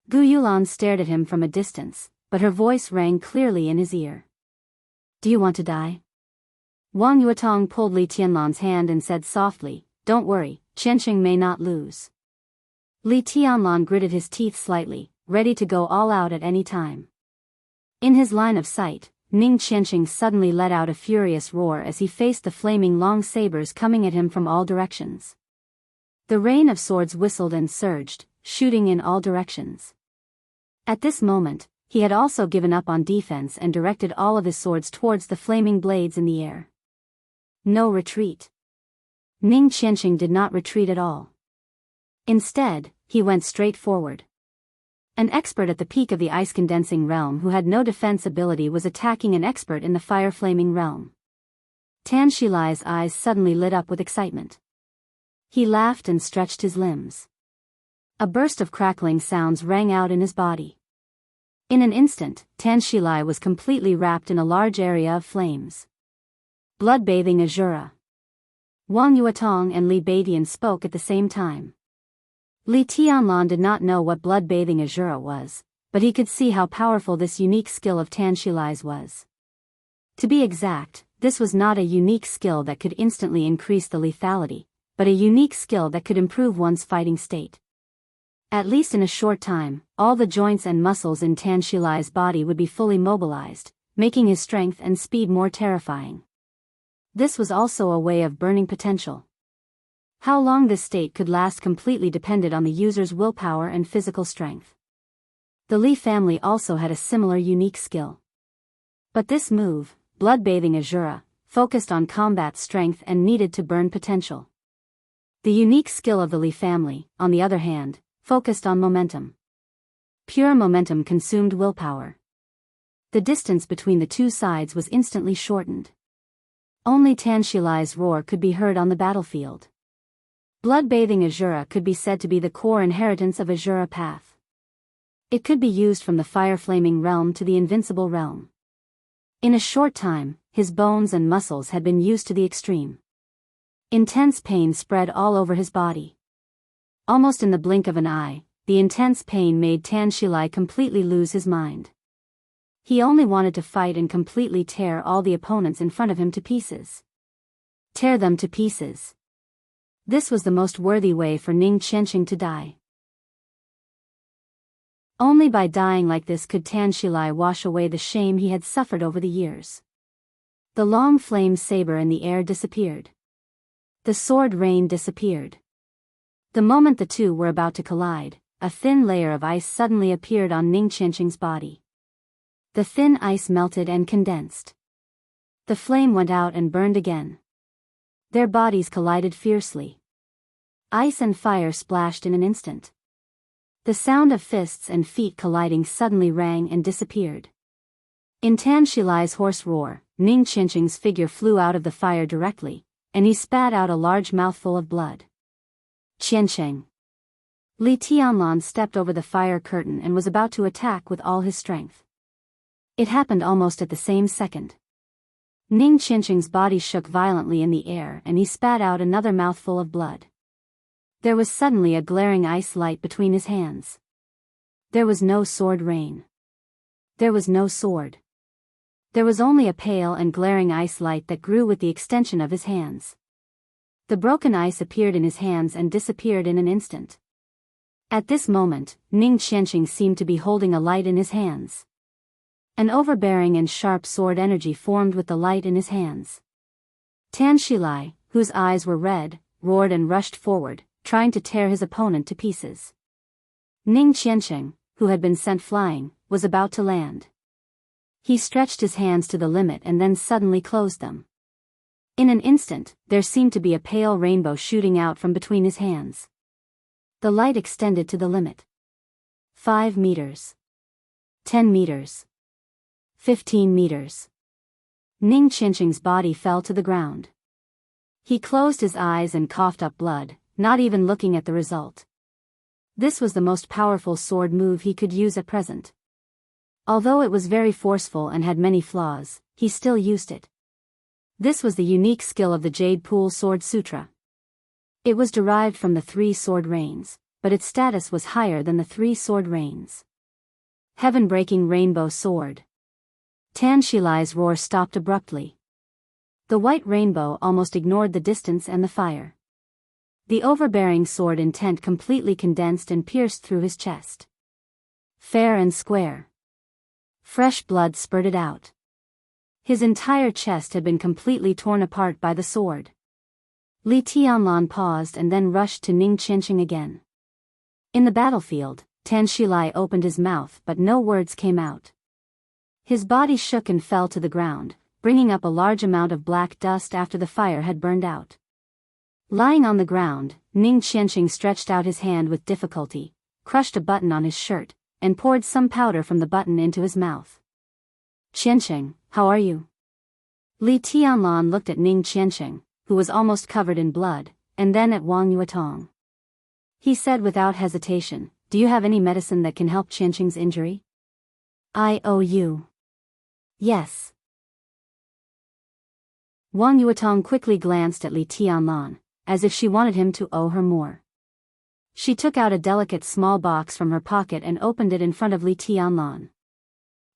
Gu Yulan stared at him from a distance, but her voice rang clearly in his ear. Do you want to die? Wang Yuetong pulled Li Tianlan's hand and said softly, Don't worry, Qianqing may not lose. Li Tianlan gritted his teeth slightly, ready to go all out at any time. In his line of sight, Ning Qianqing suddenly let out a furious roar as he faced the flaming long sabers coming at him from all directions. The rain of swords whistled and surged, shooting in all directions. At this moment, he had also given up on defense and directed all of his swords towards the flaming blades in the air. No retreat. Ning Qianqing did not retreat at all. Instead, he went straight forward. An expert at the peak of the ice-condensing realm who had no defense ability was attacking an expert in the fire-flaming realm. Tan Shilai's eyes suddenly lit up with excitement. He laughed and stretched his limbs. A burst of crackling sounds rang out in his body. In an instant, Tan Shilai was completely wrapped in a large area of flames. Blood-bathing Azura. Wang Yuetong and Li Beidian spoke at the same time. Li Tianlan did not know what blood-bathing Azura was, but he could see how powerful this unique skill of Tan Shilai's was. To be exact, this was not a unique skill that could instantly increase the lethality, but a unique skill that could improve one's fighting state. At least in a short time, all the joints and muscles in Tan Shilai's body would be fully mobilized, making his strength and speed more terrifying. This was also a way of burning potential. How long this state could last completely depended on the user's willpower and physical strength. The Li family also had a similar unique skill. But this move, Blood-Bathing Azura, focused on combat strength and needed to burn potential. The unique skill of the Li family, on the other hand, focused on momentum. Pure momentum consumed willpower. The distance between the two sides was instantly shortened. Only Tanshilai's roar could be heard on the battlefield. Blood-Bathing Azura could be said to be the core inheritance of Azura Path. It could be used from the fire-flaming realm to the invincible realm. In a short time, his bones and muscles had been used to the extreme. Intense pain spread all over his body. Almost in the blink of an eye, the intense pain made Tanshilai completely lose his mind. He only wanted to fight and completely tear all the opponents in front of him to pieces. Tear them to pieces. This was the most worthy way for Ning Qianqing to die. Only by dying like this could Tanshilai wash away the shame he had suffered over the years. The long flame saber in the air disappeared. The sword rain disappeared. The moment the two were about to collide, a thin layer of ice suddenly appeared on Ning Qianqing's body. The thin ice melted and condensed. The flame went out and burned again. Their bodies collided fiercely. Ice and fire splashed in an instant. The sound of fists and feet colliding suddenly rang and disappeared. In Tanshilai's hoarse roar, Ning Qianqing's figure flew out of the fire directly, and he spat out a large mouthful of blood. Qianqing. Li Tianlan stepped over the fire curtain and was about to attack with all his strength. It happened almost at the same second. Ning Qianqing's body shook violently in the air and he spat out another mouthful of blood. There was suddenly a glaring ice light between his hands. There was no sword rain. There was no sword. There was only a pale and glaring ice light that grew with the extension of his hands. The broken ice appeared in his hands and disappeared in an instant. At this moment, Ning Qianqing seemed to be holding a light in his hands. An overbearing and sharp sword energy formed with the light in his hands. Tanshilai, whose eyes were red, roared and rushed forward, trying to tear his opponent to pieces. Ning Qianqing, who had been sent flying, was about to land. He stretched his hands to the limit and then suddenly closed them. In an instant, there seemed to be a pale rainbow shooting out from between his hands. The light extended to the limit. 5 meters. 10 meters. 15 meters. Ning Qianqing's body fell to the ground. He closed his eyes and coughed up blood, not even looking at the result. This was the most powerful sword move he could use at present. Although it was very forceful and had many flaws, he still used it. This was the unique skill of the Jade Pool Sword Sutra. It was derived from the 3 sword rains, but its status was higher than the 3 sword rains. Heaven-breaking rainbow sword. Tanshilai's roar stopped abruptly. The white rainbow almost ignored the distance and the fire. The overbearing sword intent completely condensed and pierced through his chest. Fair and square. Fresh blood spurted out. His entire chest had been completely torn apart by the sword. Li Tianlan paused and then rushed to Ning Qianqing again. In the battlefield, Tanshilai opened his mouth but no words came out. His body shook and fell to the ground, bringing up a large amount of black dust after the fire had burned out. Lying on the ground, Ning Qianqing stretched out his hand with difficulty, crushed a button on his shirt, and poured some powder from the button into his mouth. Qianqing, how are you? Li Tianlan looked at Ning Qianqing, who was almost covered in blood, and then at Wang Yuetong. He said without hesitation, do you have any medicine that can help Qianqing's injury? I owe you. Yes. Wang Yuetong quickly glanced at Li Tianlan, as if she wanted him to owe her more. She took out a delicate small box from her pocket and opened it in front of Li Tianlan.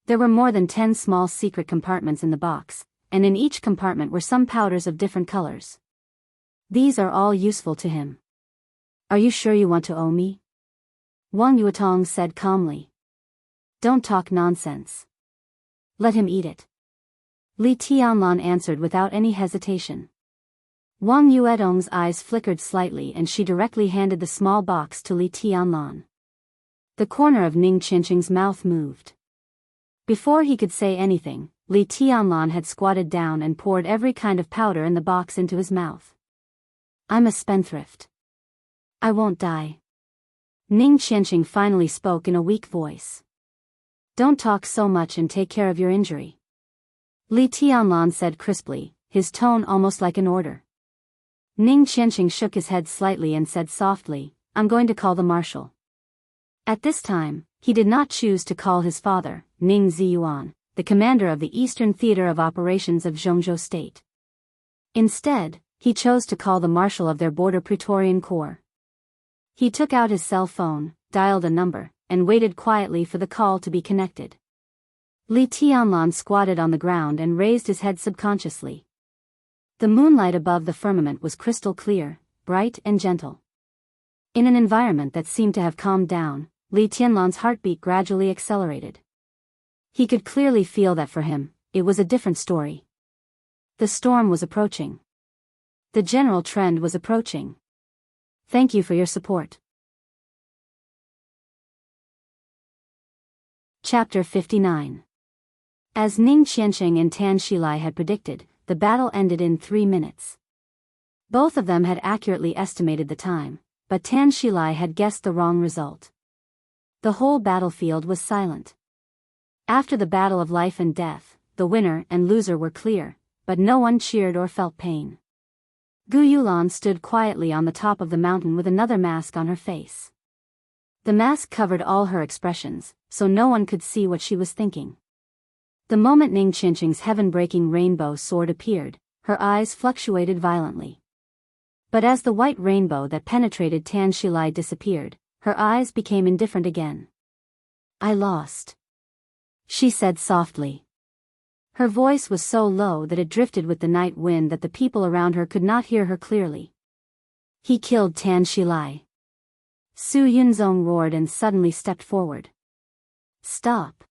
There were more than 10 small secret compartments in the box, and in each compartment were some powders of different colors. These are all useful to him. Are you sure you want to owe me? Wang Yuetong said calmly. Don't talk nonsense. Let him eat it. Li Tianlan answered without any hesitation. Wang Yuedong's eyes flickered slightly and she directly handed the small box to Li Tianlan. The corner of Ning Qinqing's mouth moved. Before he could say anything, Li Tianlan had squatted down and poured every kind of powder in the box into his mouth. I'm a spendthrift. I won't die. Ning Qinqing finally spoke in a weak voice. Don't talk so much and take care of your injury. Li Tianlan said crisply, his tone almost like an order. Ning Qinqing shook his head slightly and said softly, I'm going to call the marshal. At this time, he did not choose to call his father, Ning Ziyuan, the commander of the Eastern Theater of Operations of Zhongzhou State. Instead, he chose to call the marshal of their border Praetorian Corps. He took out his cell phone, dialed a number, and waited quietly for the call to be connected. Li Tianlan squatted on the ground and raised his head subconsciously. The moonlight above the firmament was crystal clear, bright and gentle. In an environment that seemed to have calmed down, Li Tianlan's heartbeat gradually accelerated. He could clearly feel that for him, it was a different story. The storm was approaching. The general trend was approaching. Thank you for your support. Chapter 59. As Ning Qianqing and Tan Shilai had predicted, the battle ended in 3 minutes. Both of them had accurately estimated the time, but Tan Shilai had guessed the wrong result. The whole battlefield was silent. After the battle of life and death, the winner and loser were clear, but no one cheered or felt pain. Gu Yulan stood quietly on the top of the mountain with another mask on her face. The mask covered all her expressions, so no one could see what she was thinking. The moment Ning Qinqing's heaven-breaking rainbow sword appeared, her eyes fluctuated violently. But as the white rainbow that penetrated Tan Shilai disappeared, her eyes became indifferent again. I lost, she said softly. Her voice was so low that it drifted with the night wind that the people around her could not hear her clearly. He killed Tan Shilai. Su Yunzong roared and suddenly stepped forward. Stop.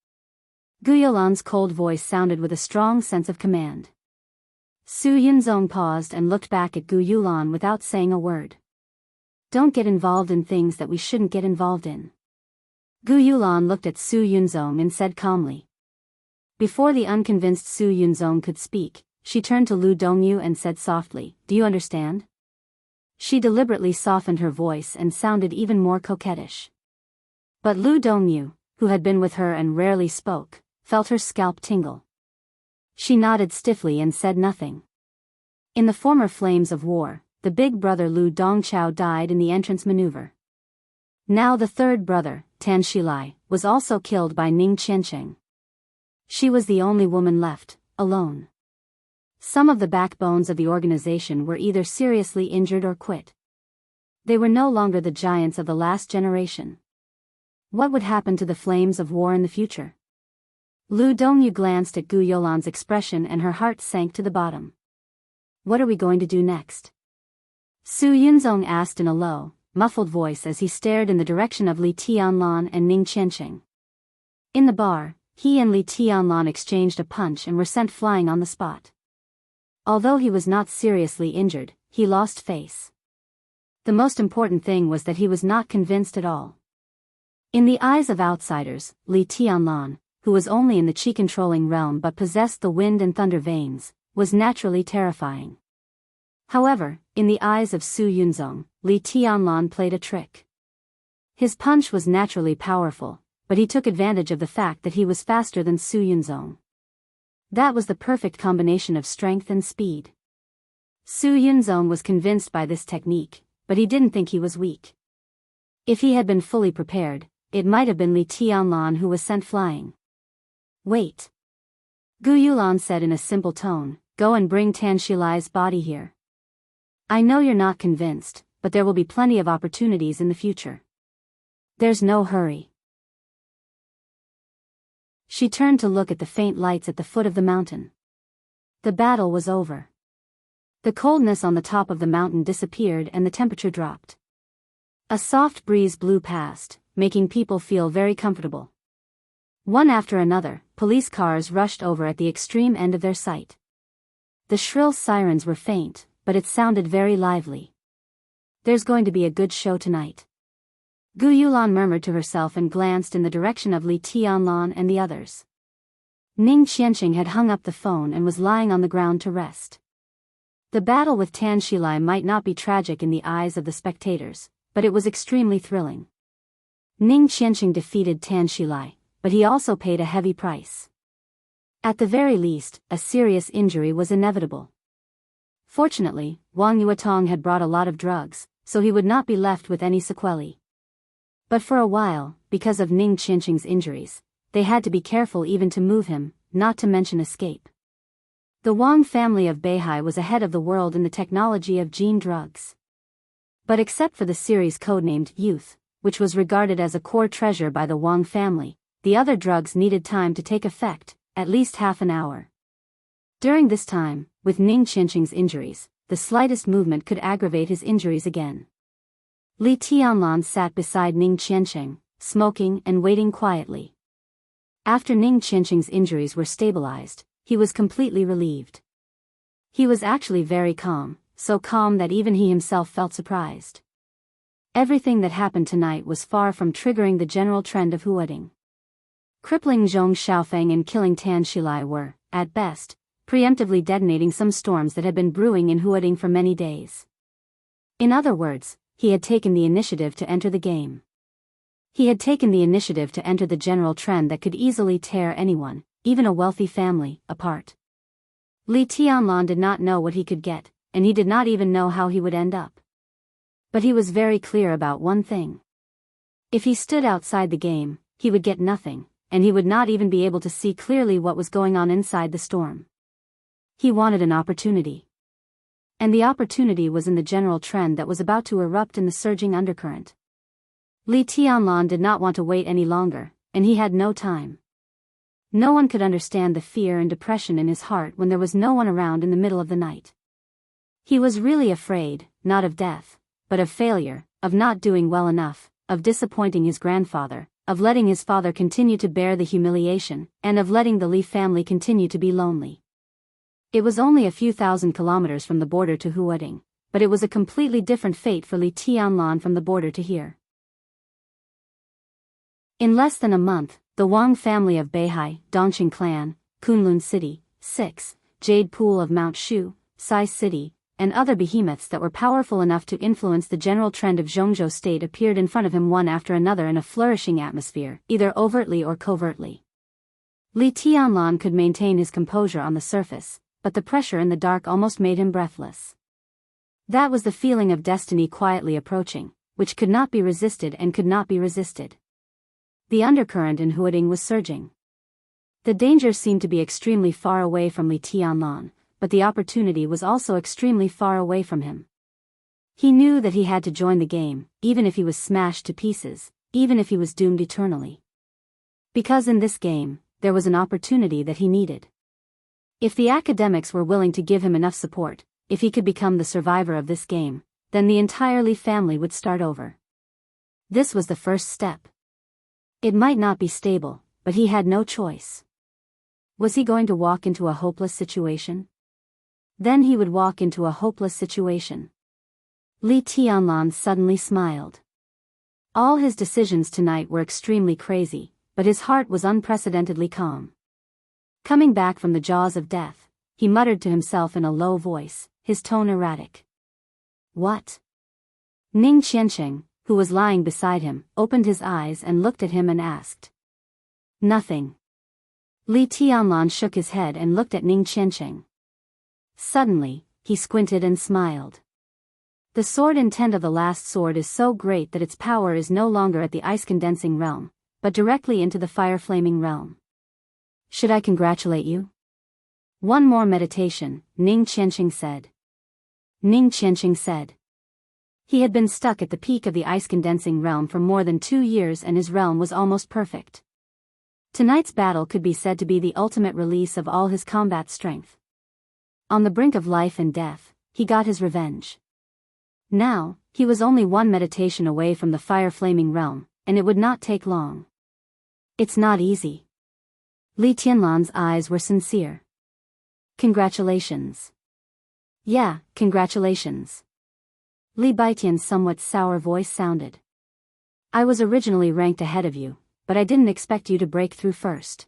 Gu Yulan's cold voice sounded with a strong sense of command. Su Yunzong paused and looked back at Gu Yulan without saying a word. Don't get involved in things that we shouldn't get involved in. Gu Yulan looked at Su Yunzong and said calmly. Before the unconvinced Su Yunzong could speak, she turned to Lu Dongyu and said softly, Do you understand? She deliberately softened her voice and sounded even more coquettish. But Lu Dongyu, who had been with her and rarely spoke, felt her scalp tingle. She nodded stiffly and said nothing. In the former flames of war, the big brother Lu Dongchao died in the entrance maneuver. Now the third brother, Tan Shilai, was also killed by Ning Qianqing. She was the only woman left, alone. Some of the backbones of the organization were either seriously injured or quit. They were no longer the giants of the last generation. What would happen to the flames of war in the future? Lu Dongyu glanced at Gu Yulan's expression and her heart sank to the bottom. What are we going to do next? Su Yunzong asked in a low, muffled voice as he stared in the direction of Li Tianlan and Ning Qianqing. In the bar, he and Li Tianlan exchanged a punch and were sent flying on the spot. Although he was not seriously injured, he lost face. The most important thing was that he was not convinced at all. In the eyes of outsiders, Li Tianlan, who was only in the chi-controlling realm but possessed the wind and thunder veins, was naturally terrifying. However, in the eyes of Su Yunzong, Li Tianlan played a trick. His punch was naturally powerful, but he took advantage of the fact that he was faster than Su Yunzong. That was the perfect combination of strength and speed. Su Yunzong was convinced by this technique, but he didn't think he was weak. If he had been fully prepared, it might have been Li Tianlan who was sent flying. Wait. Gu Yulan said in a simple tone, Go and bring Tan Shilai's body here. I know you're not convinced, but there will be plenty of opportunities in the future. There's no hurry. She turned to look at the faint lights at the foot of the mountain. The battle was over. The coldness on the top of the mountain disappeared and the temperature dropped. A soft breeze blew past, making people feel very comfortable. One after another, police cars rushed over at the extreme end of their sight. The shrill sirens were faint, but it sounded very lively. There's going to be a good show tonight. Gu Yulan murmured to herself and glanced in the direction of Li Tianlan and the others. Ning Qianqing had hung up the phone and was lying on the ground to rest. The battle with Tan Shilai might not be tragic in the eyes of the spectators, but it was extremely thrilling. Ning Qianqing defeated Tan Shilai, but he also paid a heavy price. At the very least, a serious injury was inevitable. Fortunately, Wang Yuetong had brought a lot of drugs, so he would not be left with any sequelae. But for a while, because of Ning Qianqing's injuries, they had to be careful even to move him, not to mention escape. The Wang family of Beihai was ahead of the world in the technology of gene drugs. But except for the series codenamed Youth, which was regarded as a core treasure by the Wang family, the other drugs needed time to take effect, at least half an hour. During this time, with Ning Qianqing's injuries, the slightest movement could aggravate his injuries again. Li Tianlan sat beside Ning Qianqing, smoking and waiting quietly. After Ning Qianqing's injuries were stabilized, he was completely relieved. He was actually very calm, so calm that even he himself felt surprised. Everything that happened tonight was far from triggering the general trend of Huading. Crippling Zhong Xiaofeng and killing Tan Shilai were, at best, preemptively detonating some storms that had been brewing in Huading for many days. In other words, he had taken the initiative to enter the game. He had taken the initiative to enter the general trend that could easily tear anyone, even a wealthy family, apart. Li Tianlan did not know what he could get, and he did not even know how he would end up. But he was very clear about one thing. If he stood outside the game, he would get nothing, and he would not even be able to see clearly what was going on inside the storm. He wanted an opportunity. And the opportunity was in the general trend that was about to erupt in the surging undercurrent. Li Tianlan did not want to wait any longer, and he had no time. No one could understand the fear and depression in his heart when there was no one around in the middle of the night. He was really afraid, not of death, but of failure, of not doing well enough, of disappointing his grandfather, of letting his father continue to bear the humiliation, and of letting the Li family continue to be lonely. It was only a few thousand kilometers from the border to Huading, but it was a completely different fate for Li Tianlan from the border to here. In less than a month, the Wang family of Beihai, Dongqing clan, Kunlun City, 6, Jade Pool of Mount Shu, Sai City, and other behemoths that were powerful enough to influence the general trend of Zhongzhou state appeared in front of him one after another in a flourishing atmosphere, either overtly or covertly. Li Tianlan could maintain his composure on the surface, but the pressure in the dark almost made him breathless. That was the feeling of destiny quietly approaching, which could not be resisted and could not be resisted. The undercurrent in Huading was surging. The danger seemed to be extremely far away from Li Tianlan, but the opportunity was also extremely far away from him. He knew that he had to join the game, even if he was smashed to pieces, even if he was doomed eternally. Because in this game, there was an opportunity that he needed. If the academics were willing to give him enough support, if he could become the survivor of this game, then the entire Li family would start over. This was the first step. It might not be stable, but he had no choice. Was he going to walk into a hopeless situation? Then he would walk into a hopeless situation. Li Tianlan suddenly smiled. All his decisions tonight were extremely crazy, but his heart was unprecedentedly calm. Coming back from the jaws of death, he muttered to himself in a low voice, his tone erratic. What? Ning Qianqing, who was lying beside him, opened his eyes and looked at him and asked. Nothing. Li Tianlan shook his head and looked at Ning Qianqing. Suddenly, he squinted and smiled. The sword intent of the last sword is so great that its power is no longer at the ice-condensing realm, but directly into the fire-flaming realm. Should I congratulate you? One more meditation, Ning Qianqing said. Ning Qianqing said. He had been stuck at the peak of the ice-condensing realm for more than 2 years and his realm was almost perfect. Tonight's battle could be said to be the ultimate release of all his combat strength. On the brink of life and death, he got his revenge. Now, he was only one meditation away from the fire-flaming realm, and it would not take long. It's not easy. Li Tianlan's eyes were sincere. Congratulations. Yeah, congratulations. Li Baitian's somewhat sour voice sounded. I was originally ranked ahead of you, but I didn't expect you to break through first.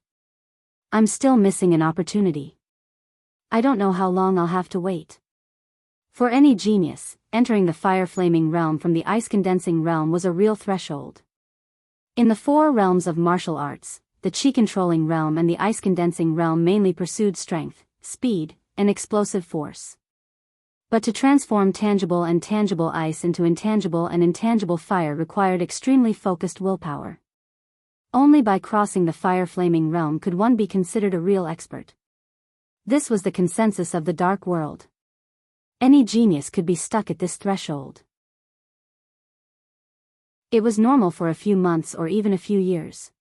I'm still missing an opportunity. I don't know how long I'll have to wait. For any genius, entering the fire-flaming realm from the ice-condensing realm was a real threshold. In the four realms of martial arts, the chi-controlling realm and the ice-condensing realm mainly pursued strength, speed, and explosive force. But to transform tangible and tangible ice into intangible and intangible fire required extremely focused willpower. Only by crossing the fire-flaming realm could one be considered a real expert. This was the consensus of the dark world. Any genius could be stuck at this threshold. It was normal for a few months or even a few years.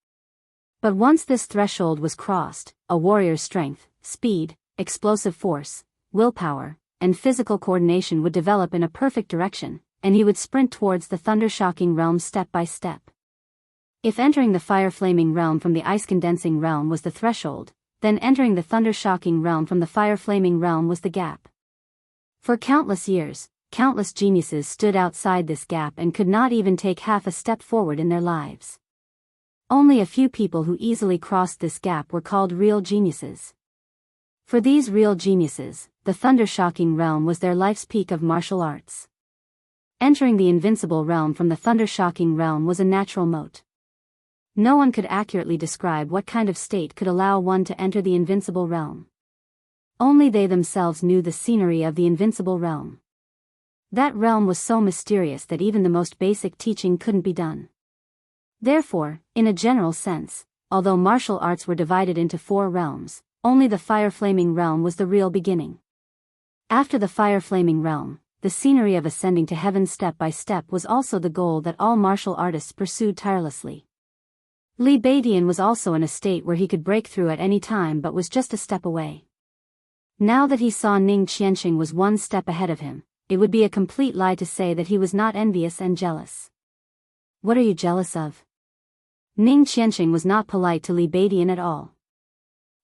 But once this threshold was crossed, a warrior's strength, speed, explosive force, willpower, and physical coordination would develop in a perfect direction, and he would sprint towards the thunder-shocking realm step by step. If entering the fire-flaming realm from the ice-condensing realm was the threshold, then entering the thunder-shocking realm from the fire-flaming realm was the gap. For countless years, countless geniuses stood outside this gap and could not even take half a step forward in their lives. Only a few people who easily crossed this gap were called real geniuses. For these real geniuses, the thunder-shocking realm was their life's peak of martial arts. Entering the invincible realm from the thunder-shocking realm was a natural moat. No one could accurately describe what kind of state could allow one to enter the invincible realm. Only they themselves knew the scenery of the invincible realm. That realm was so mysterious that even the most basic teaching couldn't be done. Therefore, in a general sense, although martial arts were divided into four realms, only the fire-flaming realm was the real beginning. After the fire-flaming realm, the scenery of ascending to heaven step by step was also the goal that all martial artists pursued tirelessly. Li Baidian was also in a state where he could break through at any time but was just a step away. Now that he saw Ning Qianxing was one step ahead of him, it would be a complete lie to say that he was not envious and jealous. What are you jealous of? Ning Qianxing was not polite to Li Baidian at all.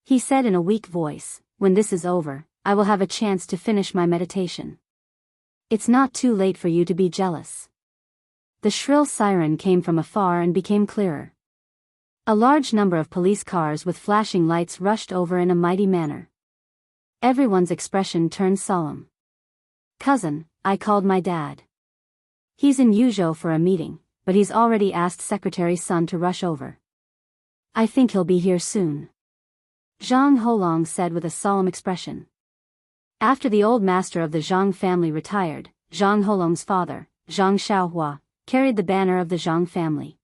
He said in a weak voice, when this is over, I will have a chance to finish my meditation. It's not too late for you to be jealous. The shrill siren came from afar and became clearer. A large number of police cars with flashing lights rushed over in a mighty manner. Everyone's expression turned solemn. Cousin, I called my dad. He's in Yuzhou for a meeting, but he's already asked Secretary Sun to rush over. I think he'll be here soon. Zhang Holong said with a solemn expression. After the old master of the Zhang family retired, Zhang Holong's father, Zhang Xiaohua, carried the banner of the Zhang family.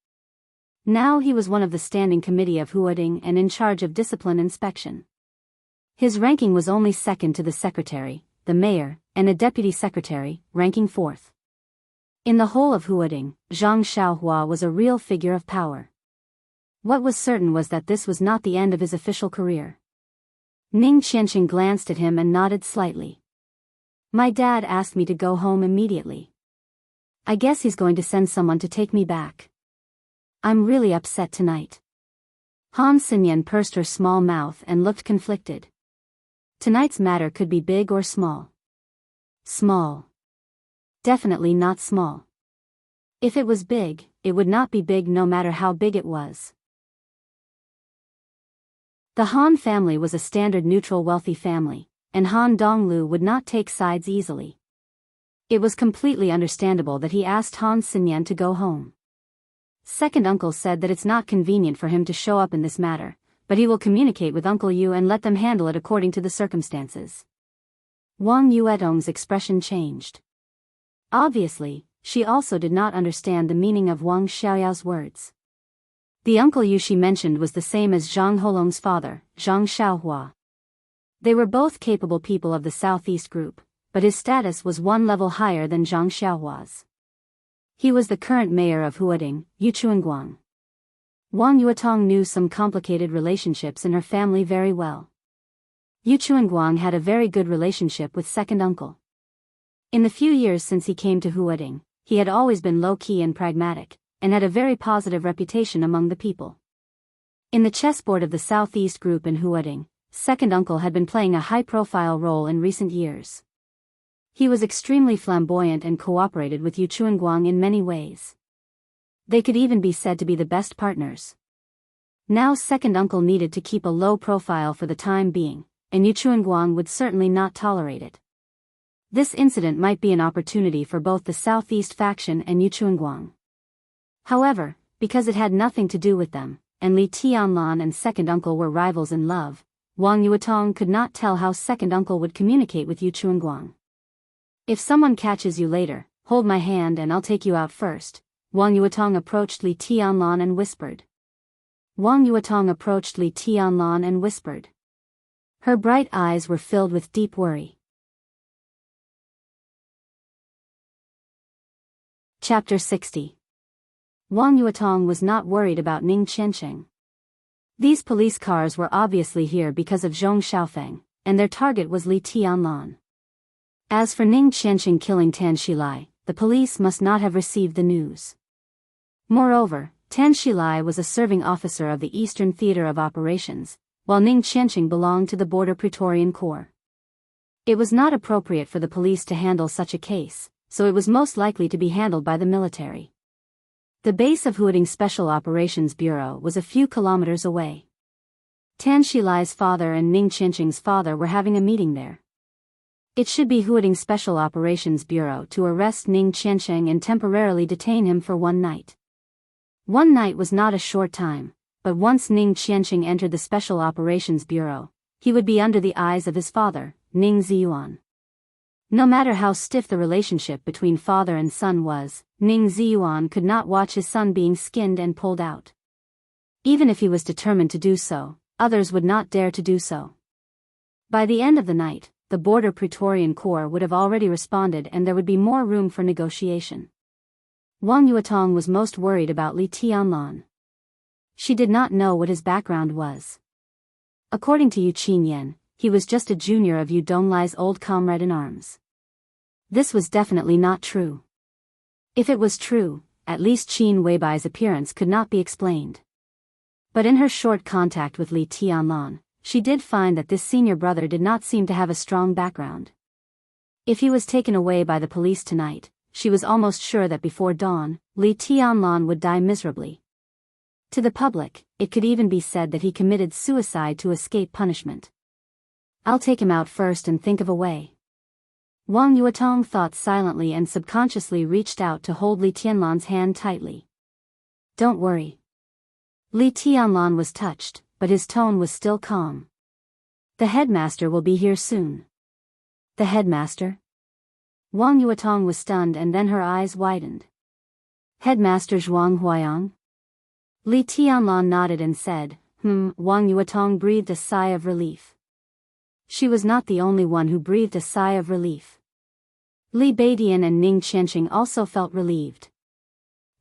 Now he was one of the standing committee of Huading and in charge of discipline inspection. His ranking was only second to the secretary, the mayor, and a deputy secretary, ranking fourth. In the whole of Huading, Zhang Xiaohua was a real figure of power. What was certain was that this was not the end of his official career. Ning Qianxing glanced at him and nodded slightly. My dad asked me to go home immediately. I guess he's going to send someone to take me back. I'm really upset tonight. Han Xinyan pursed her small mouth and looked conflicted. Tonight's matter could be big or small. Small. Definitely not small. If it was big, it would not be big no matter how big it was. The Han family was a standard neutral wealthy family, and Han Donglu would not take sides easily. It was completely understandable that he asked Han Xinyan to go home. Second uncle said that it's not convenient for him to show up in this matter, but he will communicate with Uncle Yu and let them handle it according to the circumstances. Wang Yuedong's expression changed. Obviously, she also did not understand the meaning of Wang Xiaoyao's words. The Uncle Yu she mentioned was the same as Zhang Holong's father, Zhang Xiaohua. They were both capable people of the Southeast Group, but his status was one level higher than Zhang Xiaohua's. He was the current mayor of Huading, Yu Chuanguang. Wang Yuetong knew some complicated relationships in her family very well. Yu Chuanguang had a very good relationship with second uncle. In the few years since he came to Huading, he had always been low-key and pragmatic, and had a very positive reputation among the people. In the chessboard of the Southeast Group in Huading, second uncle had been playing a high-profile role in recent years. He was extremely flamboyant and cooperated with Yu Chuanguang in many ways. They could even be said to be the best partners. Now second uncle needed to keep a low profile for the time being, and Yu Chuanguang would certainly not tolerate it. This incident might be an opportunity for both the Southeast faction and Yu Chuanguang. However, because it had nothing to do with them, and Li Tianlan and second uncle were rivals in love, Wang Yuetong could not tell how second uncle would communicate with Yu Chuanguang. If someone catches you later, hold my hand and I'll take you out first. Wang Yuetong approached Li Tianlan and whispered. Wang Yuetong approached Li Tianlan and whispered. Her bright eyes were filled with deep worry. Chapter 60. Wang Yuetong was not worried about Ning Qianqing. These police cars were obviously here because of Zhong Xiaofeng, and their target was Li Tianlan. As for Ning Qianqing killing Tan Shilai, the police must not have received the news. Moreover, Tan Shilai was a serving officer of the Eastern Theater of Operations, while Ning Qianqing belonged to the Border Praetorian Corps. It was not appropriate for the police to handle such a case, so it was most likely to be handled by the military. The base of Huading Special Operations Bureau was a few kilometers away. Tan Shilai's father and Ning Qianqing's father were having a meeting there. It should be Huading Special Operations Bureau to arrest Ning Qianqing and temporarily detain him for one night. One night was not a short time, but once Ning Qianqing entered the Special Operations Bureau, he would be under the eyes of his father, Ning Ziyuan. No matter how stiff the relationship between father and son was, Ning Ziyuan could not watch his son being skinned and pulled out. Even if he was determined to do so, others would not dare to do so. By the end of the night, the Border Praetorian Corps would have already responded and there would be more room for negotiation. Wang Yuetong was most worried about Li Tianlan. She did not know what his background was. According to Yu Qinyan, he was just a junior of Yu Donglai's old comrade in arms. This was definitely not true. If it was true, at least Qin Weibai's appearance could not be explained. But in her short contact with Li Tianlan, she did find that this senior brother did not seem to have a strong background. If he was taken away by the police tonight, she was almost sure that before dawn, Li Tianlan would die miserably. To the public, it could even be said that he committed suicide to escape punishment. I'll take him out first and think of a way. Wang Yuetong thought silently and subconsciously reached out to hold Li Tianlan's hand tightly. Don't worry. Li Tianlan was touched, but his tone was still calm. The headmaster will be here soon. The headmaster? Wang Yuetong was stunned and then her eyes widened. Headmaster Zhuang Huayang? Li Tianlan nodded and said, Wang Yuetong breathed a sigh of relief. She was not the only one who breathed a sigh of relief. Li Beidian and Ning Qianqing also felt relieved.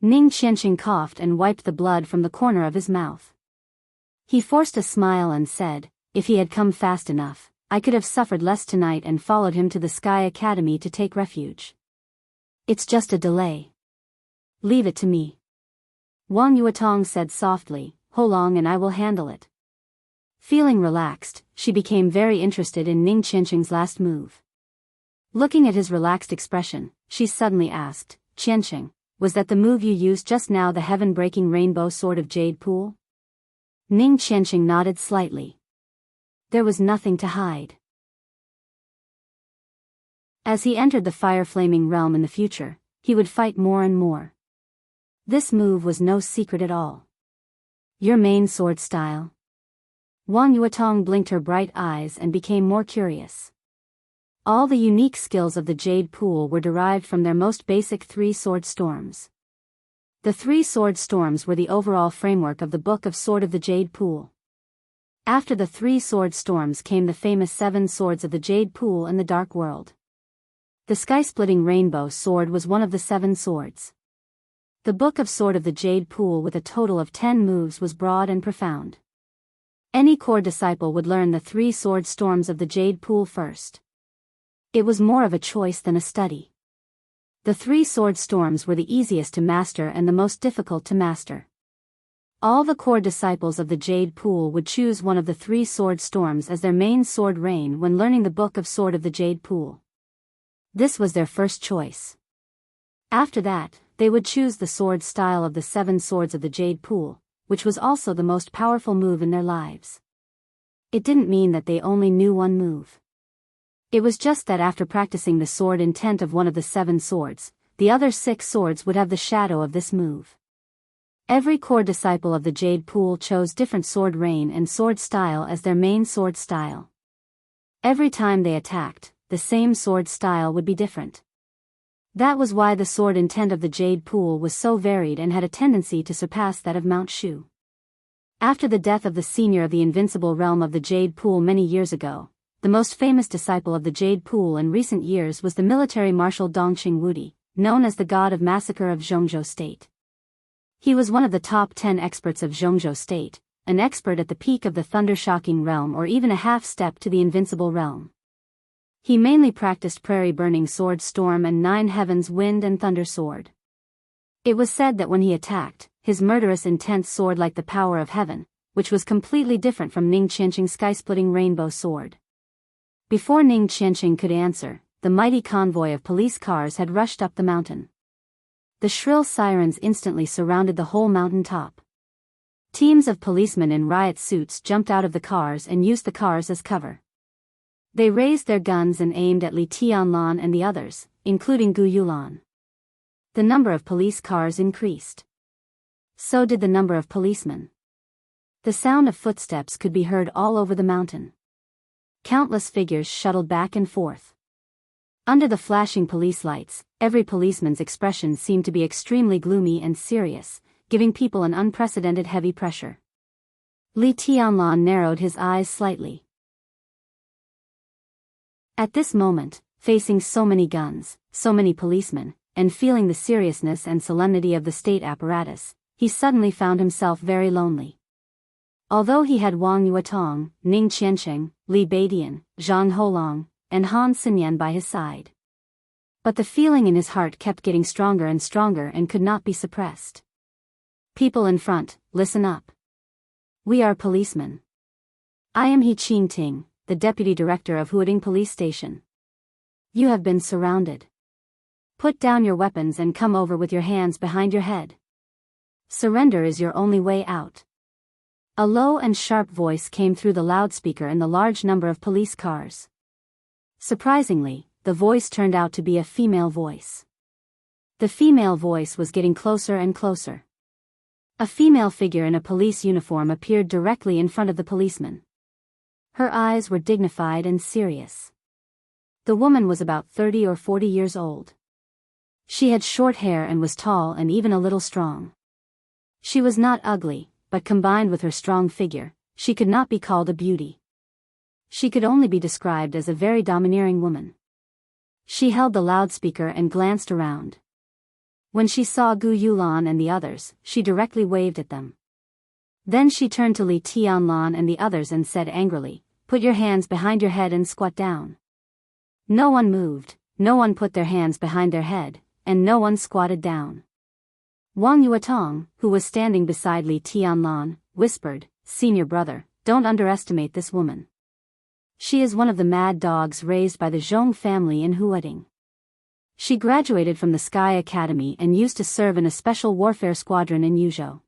Ning Qianqing coughed and wiped the blood from the corner of his mouth. He forced a smile and said, if he had come fast enough, I could have suffered less tonight and followed him to the Sky Academy to take refuge. It's just a delay. Leave it to me. Wang Yuetong said softly, Hold on and I will handle it. Feeling relaxed, she became very interested in Ning Qianqing's last move. Looking at his relaxed expression, she suddenly asked, Qianqing, was that the move you used just now, the heaven-breaking rainbow sword of Jade Pool? Ning Qianqing nodded slightly. There was nothing to hide. As he entered the fire-flaming realm in the future, he would fight more and more. This move was no secret at all. Your main sword style? Wang Yuetong blinked her bright eyes and became more curious. All the unique skills of the Jade Pool were derived from their most basic 3 sword storms. The 3 sword storms were the overall framework of the Book of Sword of the Jade Pool. After the 3 sword storms came the famous 7 swords of the Jade Pool and the Dark World. The sky-splitting rainbow sword was one of the 7 swords. The Book of Sword of the Jade Pool with a total of 10 moves was broad and profound. Any core disciple would learn the 3 sword storms of the Jade Pool first. It was more of a choice than a study. The 3 sword storms were the easiest to master and the most difficult to master. All the core disciples of the Jade Pool would choose one of the 3 sword storms as their main sword rain when learning the Book of Sword of the Jade Pool. This was their first choice. After that, they would choose the sword style of the 7 swords of the Jade Pool, which was also the most powerful move in their lives. It didn't mean that they only knew one move. It was just that after practicing the sword intent of one of the 7 swords, the other 6 swords would have the shadow of this move. Every core disciple of the Jade Pool chose different sword reign and sword style as their main sword style. Every time they attacked, the same sword style would be different. That was why the sword intent of the Jade Pool was so varied and had a tendency to surpass that of Mount Shu. After the death of the senior of the invincible realm of the Jade Pool many years ago, the most famous disciple of the Jade Pool in recent years was the military marshal Dongqing Wudi, known as the god of massacre of Jianghu State. He was one of the top 10 experts of Jianghu State, an expert at the peak of the thunder-shocking realm or even a half-step to the invincible realm. He mainly practiced prairie-burning sword storm and 9 heavens wind and thunder sword. It was said that when he attacked, his murderous intense sword like the power of heaven, which was completely different from Ning Qianqing's sky-splitting rainbow sword. Before Ning Qianqing could answer, the mighty convoy of police cars had rushed up the mountain. The shrill sirens instantly surrounded the whole mountain top. Teams of policemen in riot suits jumped out of the cars and used the cars as cover. They raised their guns and aimed at Li Tianlan and the others, including Gu Yulan. The number of police cars increased. So did the number of policemen. The sound of footsteps could be heard all over the mountain. Countless figures shuttled back and forth. Under the flashing police lights, every policeman's expression seemed to be extremely gloomy and serious, giving people an unprecedented heavy pressure. Li Tianlan narrowed his eyes slightly. At this moment, facing so many guns, so many policemen, and feeling the seriousness and solemnity of the state apparatus, he suddenly found himself very lonely. Although he had Wang Yuetong, Ning Qianqing, Li Beidian, Zhang Holong, and Han Xinyan by his side. But the feeling in his heart kept getting stronger and stronger and could not be suppressed. People in front, listen up. We are policemen. I am He Qingting, the deputy director of Huading Police Station. You have been surrounded. Put down your weapons and come over with your hands behind your head. Surrender is your only way out. A low and sharp voice came through the loudspeaker in the large number of police cars. Surprisingly, the voice turned out to be a female voice. The female voice was getting closer and closer. A female figure in a police uniform appeared directly in front of the policeman. Her eyes were dignified and serious. The woman was about 30 or 40 years old. She had short hair and was tall and even a little strong. She was not ugly, but combined with her strong figure, she could not be called a beauty. She could only be described as a very domineering woman. She held the loudspeaker and glanced around. When she saw Gu Yulan and the others, she directly waved at them. Then she turned to Li Tianlan and the others and said angrily, "Put your hands behind your head and squat down." No one moved, no one put their hands behind their head, and no one squatted down. Wang Yuetong, who was standing beside Li Tianlan, whispered, "Senior brother, don't underestimate this woman. She is one of the mad dogs raised by the Zhong family in Huading. She graduated from the Sky Academy and used to serve in a special warfare squadron in Yuzhou.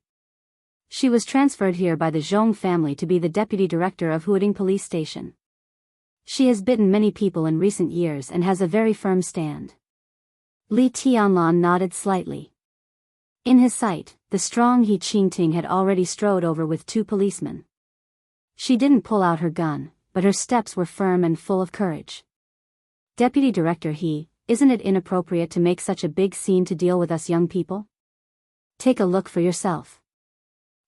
She was transferred here by the Zhong family to be the deputy director of Huading Police Station. She has bitten many people in recent years and has a very firm stand." Li Tianlan nodded slightly. In his sight, the strong He Qingting had already strode over with 2 policemen. She didn't pull out her gun, but her steps were firm and full of courage. "Deputy Director He, isn't it inappropriate to make such a big scene to deal with us young people? Take a look for yourself.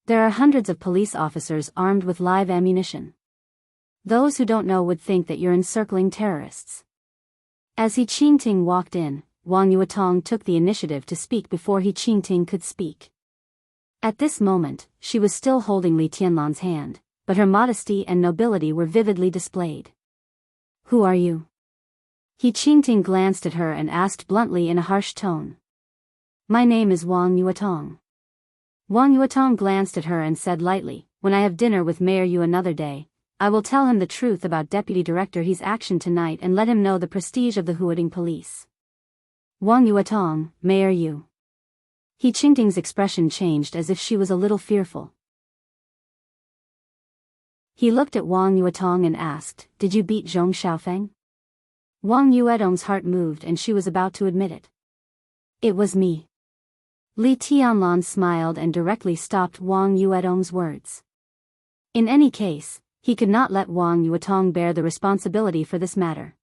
There are hundreds of police officers armed with live ammunition. Those who don't know would think that you're encircling terrorists." As He Qingting walked in, Wang Yuetong took the initiative to speak before He Qingting could speak. At this moment, she was still holding Li Tianlan's hand, but her modesty and nobility were vividly displayed. "Who are you?" He Qingting glanced at her and asked bluntly in a harsh tone. "My name is Wang Yuetong." Wang Yuetong glanced at her and said lightly, "When I have dinner with Mayor Yu another day, I will tell him the truth about Deputy Director He's action tonight and let him know the prestige of the Huading police. Wang Yuetong, Mayor Yu. He Qingting's expression changed as if she was a little fearful. He looked at Wang Yuetong and asked, "Did you beat Zhong Xiaofeng?" Wang Yuetong's heart moved and she was about to admit it. "It was me." Li Tianlan smiled and directly stopped Wang Yuetong's words. In any case, he could not let Wang Yuetong bear the responsibility for this matter.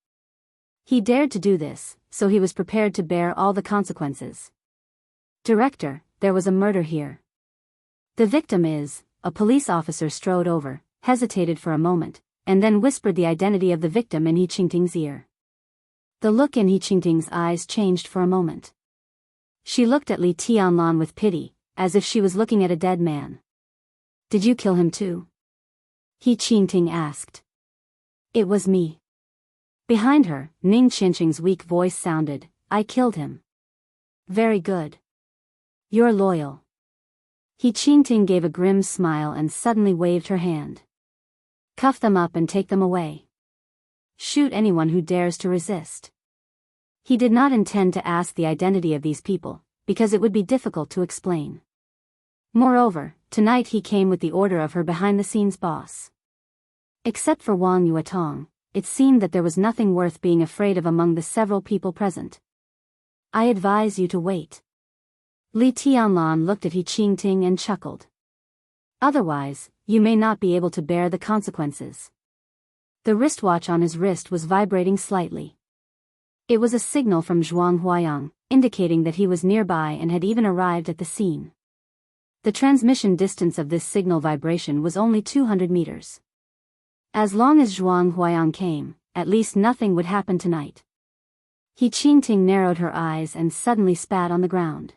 He dared to do this, so he was prepared to bear all the consequences. "Director, there was a murder here. The victim is..." A police officer strode over, hesitated for a moment, and then whispered the identity of the victim in He Qingting's ear. The look in He Qingting's eyes changed for a moment. She looked at Li Tianlan with pity, as if she was looking at a dead man. "Did you kill him too?" He Qingting asked. "It was me." Behind her, Ning Qianqing's weak voice sounded, "I killed him." "Very good. You're loyal." He Qingting gave a grim smile and suddenly waved her hand. "Cuff them up and take them away. Shoot anyone who dares to resist." He did not intend to ask the identity of these people, because it would be difficult to explain. Moreover, tonight he came with the order of her behind-the-scenes boss. Except for Wang Yuetong, it seemed that there was nothing worth being afraid of among the several people present. "I advise you to wait." Li Tianlan looked at He Qingting and chuckled. "Otherwise, you may not be able to bear the consequences." The wristwatch on his wrist was vibrating slightly. It was a signal from Zhuang Huayang, indicating that he was nearby and had even arrived at the scene. The transmission distance of this signal vibration was only 200 meters. As long as Zhuang Huayang came, at least nothing would happen tonight. He Qingting narrowed her eyes and suddenly spat on the ground.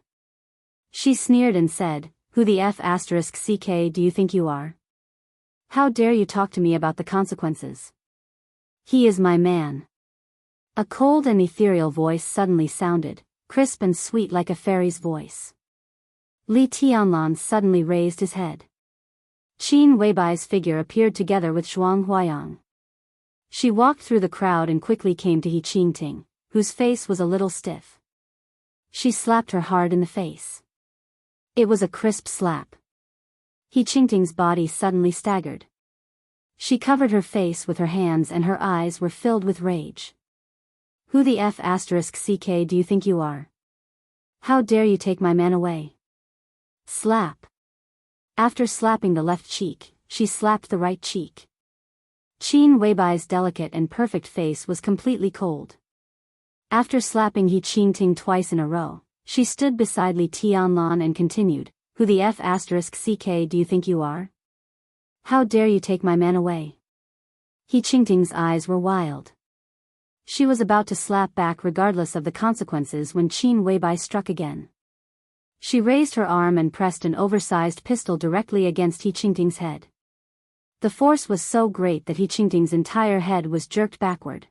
She sneered and said, "Who the F***ck do you think you are? How dare you talk to me about the consequences? He is my man." A cold and ethereal voice suddenly sounded, crisp and sweet like a fairy's voice. Li Tianlan suddenly raised his head. Qin Weibai's figure appeared together with Zhuang Huayang. She walked through the crowd and quickly came to He Qingting, whose face was a little stiff. She slapped her hard in the face. It was a crisp slap. He Qingting's body suddenly staggered. She covered her face with her hands and her eyes were filled with rage. "Who the F***ck do you think you are? How dare you take my man away?" Slap. After slapping the left cheek, she slapped the right cheek. Qin Weibai's delicate and perfect face was completely cold. After slapping He Qingting twice in a row, she stood beside Li Tianlan and continued, "Who the F***ck do you think you are? How dare you take my man away?" He Qingting's eyes were wild. She was about to slap back regardless of the consequences when Qin Weibai struck again. She raised her arm and pressed an oversized pistol directly against He Qingting's head. The force was so great that He Qingting's entire head was jerked backward.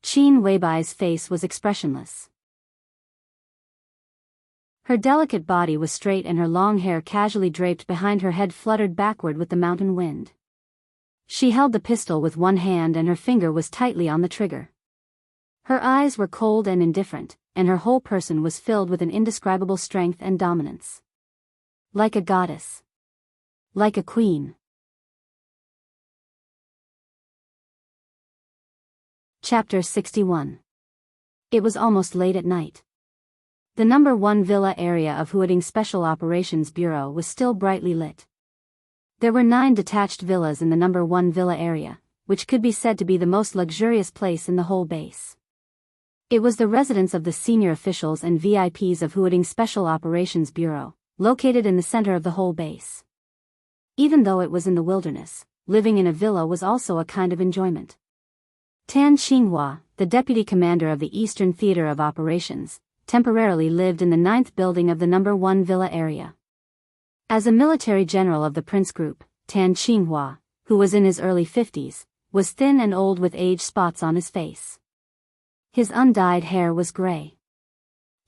Qin Weibai's face was expressionless. Her delicate body was straight and her long hair casually draped behind her head fluttered backward with the mountain wind. She held the pistol with one hand and her finger was tightly on the trigger. Her eyes were cold and indifferent, and her whole person was filled with an indescribable strength and dominance. Like a goddess. Like a queen. Chapter 61. It was almost late at night. The No. 1 Villa area of Huading Special Operations Bureau was still brightly lit. There were 9 detached villas in the No. 1 Villa area, which could be said to be the most luxurious place in the whole base. It was the residence of the senior officials and VIPs of Huading Special Operations Bureau, located in the center of the whole base. Even though it was in the wilderness, living in a villa was also a kind of enjoyment. Tan Qinghua, the deputy commander of the Eastern Theater of Operations, temporarily lived in the 9th building of the No. 1 Villa area. As a military general of the Prince Group, Tan Qinghua, who was in his early 50s, was thin and old with age spots on his face. His undyed hair was gray.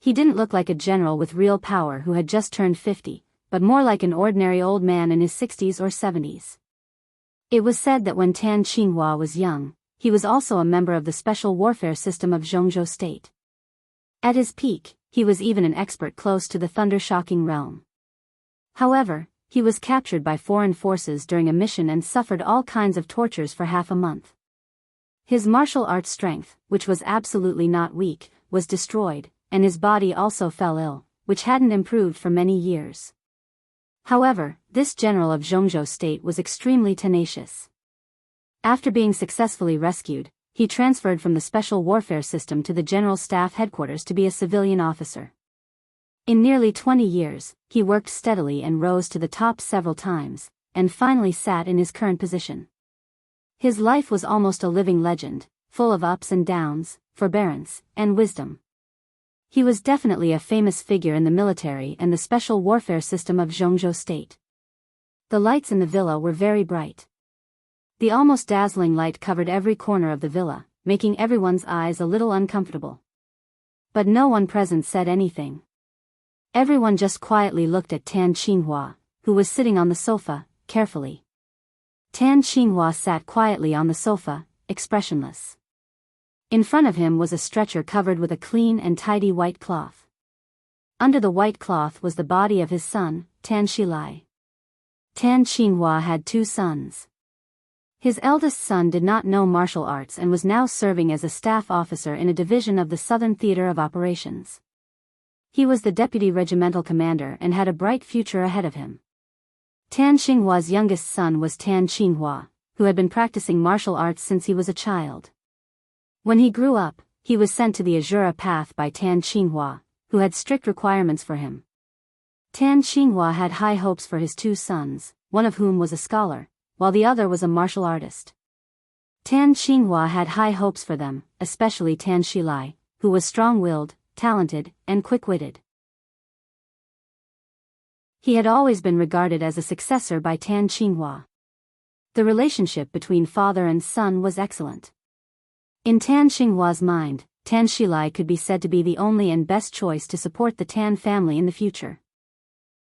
He didn't look like a general with real power who had just turned 50, but more like an ordinary old man in his 60s or 70s. It was said that when Tan Qinghua was young, he was also a member of the special warfare system of Jianghu state. At his peak, he was even an expert close to the thunder-shocking realm. However, he was captured by foreign forces during a mission and suffered all kinds of tortures for half a month. His martial arts strength, which was absolutely not weak, was destroyed, and his body also fell ill, which hadn't improved for many years. However, this general of Jianghu state was extremely tenacious. After being successfully rescued, he transferred from the special warfare system to the General Staff headquarters to be a civilian officer. In nearly 20 years, he worked steadily and rose to the top several times, and finally sat in his current position. His life was almost a living legend, full of ups and downs, forbearance, and wisdom. He was definitely a famous figure in the military and the special warfare system of Jianghu state. The lights in the villa were very bright. The almost dazzling light covered every corner of the villa, making everyone's eyes a little uncomfortable. But no one present said anything. Everyone just quietly looked at Tan Qinghua, who was sitting on the sofa, carefully. Tan Qinghua sat quietly on the sofa, expressionless. In front of him was a stretcher covered with a clean and tidy white cloth. Under the white cloth was the body of his son, Tan Shilai. Tan Qinghua had 2 sons. His eldest son did not know martial arts and was now serving as a staff officer in a division of the Southern Theater of Operations. He was the deputy regimental commander and had a bright future ahead of him. Tan Xinghua's youngest son was Tan Qinghua, who had been practicing martial arts since he was a child. When he grew up, he was sent to the Azura path by Tan Qinghua, who had strict requirements for him. Tan Qinghua had high hopes for his 2 sons, one of whom was a scholar, while the other was a martial artist. Tan Qinghua had high hopes for them, especially Tan Shilai, who was strong-willed, talented, and quick-witted. He had always been regarded as a successor by Tan Qinghua. The relationship between father and son was excellent. In Tan Qinghua's mind, Tan Shilai could be said to be the only and best choice to support the Tan family in the future.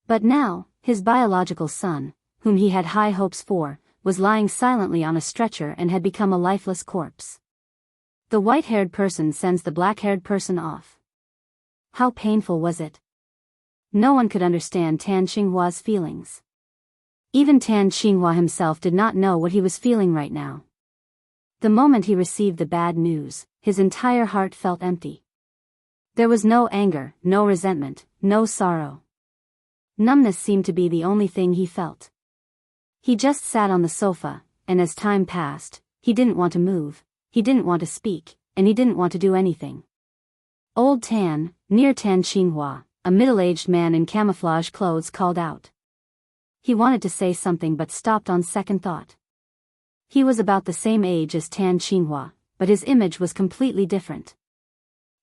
But now, his biological son, whom he had high hopes for, was lying silently on a stretcher and had become a lifeless corpse. The white-haired person sends the black-haired person off. How painful was it? No one could understand Tan Qinghua's feelings. Even Tan Qinghua himself did not know what he was feeling right now. The moment he received the bad news, his entire heart felt empty. There was no anger, no resentment, no sorrow. Numbness seemed to be the only thing he felt. He just sat on the sofa, and as time passed, he didn't want to move, he didn't want to speak, and he didn't want to do anything. Old Tan, near Tan Qinghua, a middle-aged man in camouflage clothes, called out. He wanted to say something but stopped on second thought. He was about the same age as Tan Qinghua, but his image was completely different.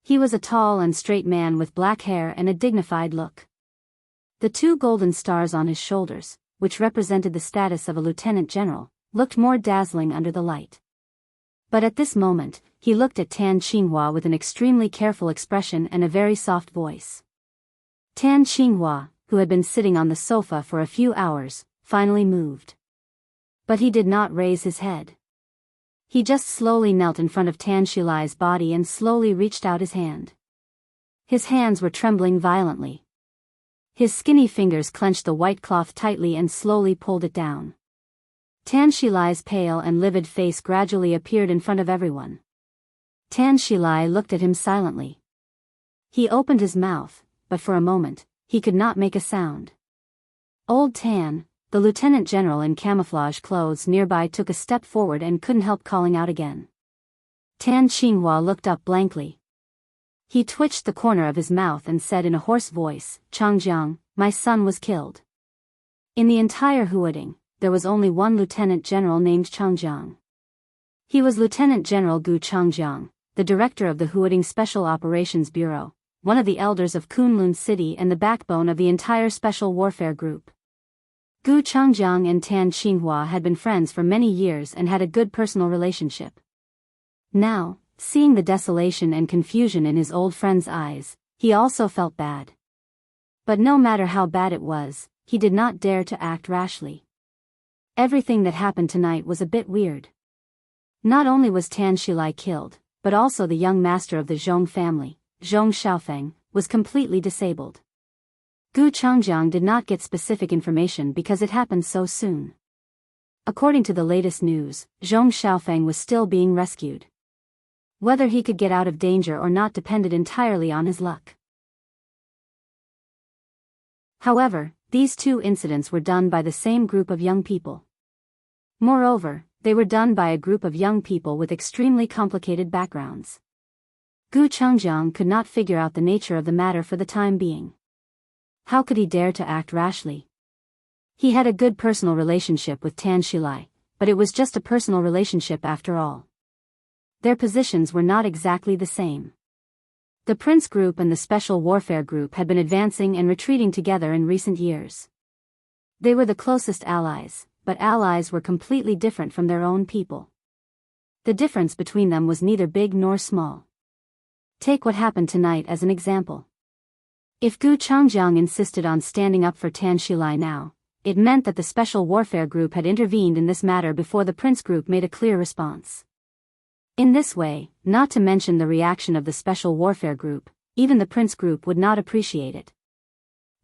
He was a tall and straight man with black hair and a dignified look. The 2 golden stars on his shoulders, which represented the status of a lieutenant general, looked more dazzling under the light. But at this moment, he looked at Tan Qinghua with an extremely careful expression and a very soft voice. Tan Qinghua, who had been sitting on the sofa for a few hours, finally moved. But he did not raise his head. He just slowly knelt in front of Tan Shilai's body and slowly reached out his hand. His hands were trembling violently. His skinny fingers clenched the white cloth tightly and slowly pulled it down. Tan Shilai's pale and livid face gradually appeared in front of everyone. Tan Shilai looked at him silently. He opened his mouth, but for a moment, he could not make a sound. Old Tan, the lieutenant general in camouflage clothes nearby, took a step forward and couldn't help calling out again. Tan Qinghua looked up blankly. He twitched the corner of his mouth and said in a hoarse voice, "Changjiang, my son was killed." In the entire Huading, there was only one lieutenant general named Changjiang. He was Lieutenant General Gu Changjiang, the director of the Huading Special Operations Bureau, one of the elders of Kunlun City and the backbone of the entire Special Warfare Group. Gu Changjiang and Tan Qinghua had been friends for many years and had a good personal relationship. Now, seeing the desolation and confusion in his old friend's eyes, he also felt bad. But no matter how bad it was, he did not dare to act rashly. Everything that happened tonight was a bit weird. Not only was Tan Xilai killed, but also the young master of the Zhong family, Zhong Xiaofeng, was completely disabled. Gu Changjiang did not get specific information because it happened so soon. According to the latest news, Zhong Xiaofeng was still being rescued. Whether he could get out of danger or not depended entirely on his luck. However, these two incidents were done by the same group of young people. Moreover, they were done by a group of young people with extremely complicated backgrounds. Gu Changjiang could not figure out the nature of the matter for the time being. How could he dare to act rashly? He had a good personal relationship with Tan Xilai, but it was just a personal relationship after all. Their positions were not exactly the same. The Prince Group and the Special Warfare Group had been advancing and retreating together in recent years. They were the closest allies, but allies were completely different from their own people. The difference between them was neither big nor small. Take what happened tonight as an example. If Gu Changjiang insisted on standing up for Tan Xilai now, it meant that the Special Warfare Group had intervened in this matter before the Prince Group made a clear response. In this way, not to mention the reaction of the Special Warfare Group, even the Prince Group would not appreciate it.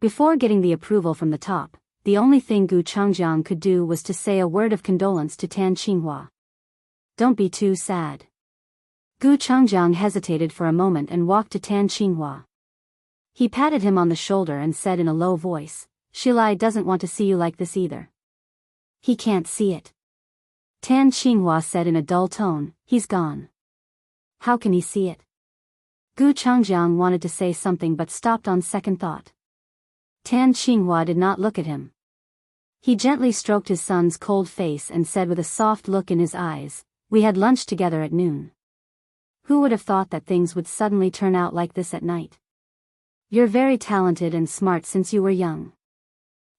Before getting the approval from the top, the only thing Gu Changjiang could do was to say a word of condolence to Tan Qinghua. Don't be too sad. Gu Changjiang hesitated for a moment and walked to Tan Qinghua. He patted him on the shoulder and said in a low voice, Xilai doesn't want to see you like this either. He can't see it. Tan Qinghua said in a dull tone, he's gone. How can he see it? Gu Changjiang wanted to say something but stopped on second thought. Tan Qinghua did not look at him. He gently stroked his son's cold face and said with a soft look in his eyes, we had lunch together at noon. Who would have thought that things would suddenly turn out like this at night? You're very talented and smart since you were young.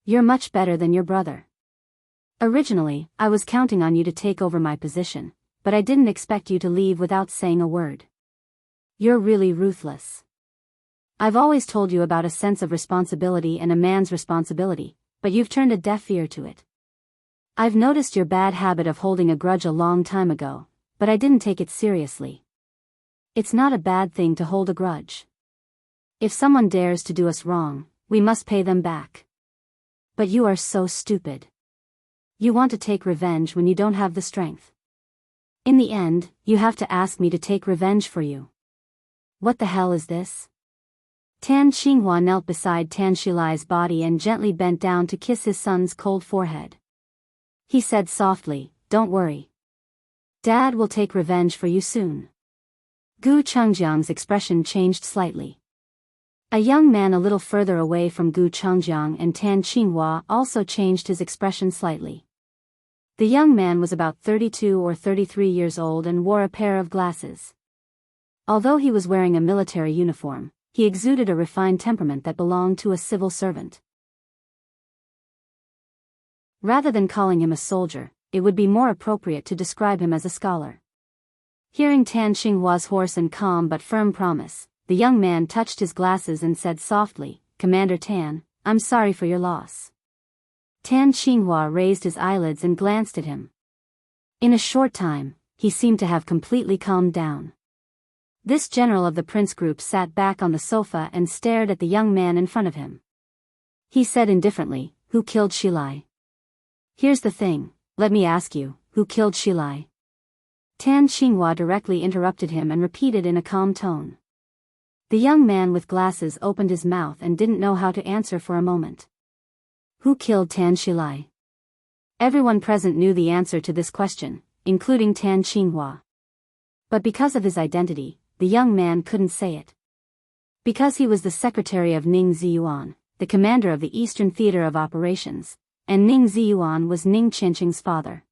You're much better than your brother. Originally, I was counting on you to take over my position, but I didn't expect you to leave without saying a word. You're really ruthless. I've always told you about a sense of responsibility and a man's responsibility, but you've turned a deaf ear to it. I've noticed your bad habit of holding a grudge a long time ago, but I didn't take it seriously. It's not a bad thing to hold a grudge. If someone dares to do us wrong, we must pay them back. But you are so stupid. You want to take revenge when you don't have the strength. In the end, you have to ask me to take revenge for you. What the hell is this? Tan Qinghua knelt beside Tan Xilai's body and gently bent down to kiss his son's cold forehead. He said softly, don't worry. Dad will take revenge for you soon. Gu Changjiang's expression changed slightly. A young man a little further away from Gu Changjiang and Tan Qinghua also changed his expression slightly. The young man was about 32 or 33 years old and wore a pair of glasses. Although he was wearing a military uniform, he exuded a refined temperament that belonged to a civil servant. Rather than calling him a soldier, it would be more appropriate to describe him as a scholar. Hearing Tan Qinghua's hoarse and calm but firm promise, the young man touched his glasses and said softly, Commander Tan, I'm sorry for your loss. Tan Qinghua raised his eyelids and glanced at him. In a short time, he seemed to have completely calmed down. This general of the Prince Group sat back on the sofa and stared at the young man in front of him. He said indifferently, who killed Xilai? Here's the thing, let me ask you, who killed Xilai? Tan Qinghua directly interrupted him and repeated in a calm tone. The young man with glasses opened his mouth and didn't know how to answer for a moment. Who killed Tan Xilai? Everyone present knew the answer to this question, including Tan Qinghua. But because of his identity, the young man couldn't say it. Because he was the secretary of Ning Ziyuan, the commander of the Eastern Theater of Operations, and Ning Ziyuan was Ning Qianqing's father.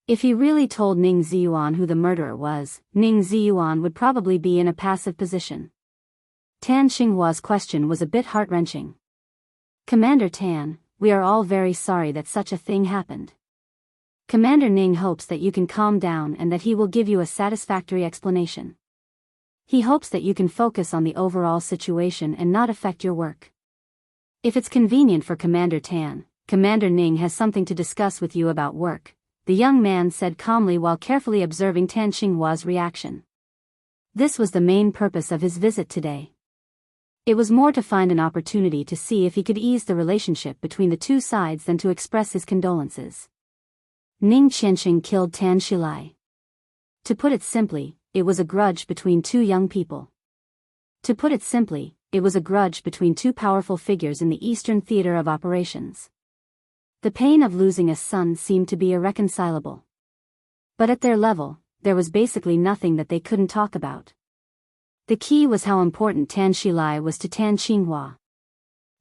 If he really told Ning Ziyuan who the murderer was, Ning Ziyuan would probably be in a passive position. Tan Qinghua's question was a bit heart-wrenching. Commander Tan, we are all very sorry that such a thing happened. Commander Ning hopes that you can calm down and that he will give you a satisfactory explanation. He hopes that you can focus on the overall situation and not affect your work. If it's convenient for Commander Tan, Commander Ning has something to discuss with you about work, the young man said calmly while carefully observing Tan Xinghua's reaction. This was the main purpose of his visit today. It was more to find an opportunity to see if he could ease the relationship between the two sides than to express his condolences. Ning Qianxing killed Tan Xilai. To put it simply, it was a grudge between two young people. To put it simply, it was a grudge between two powerful figures in the Eastern theater of operations. The pain of losing a son seemed to be irreconcilable. But at their level, there was basically nothing that they couldn't talk about. The key was how important Tan Xilai was to Tan Xinghua.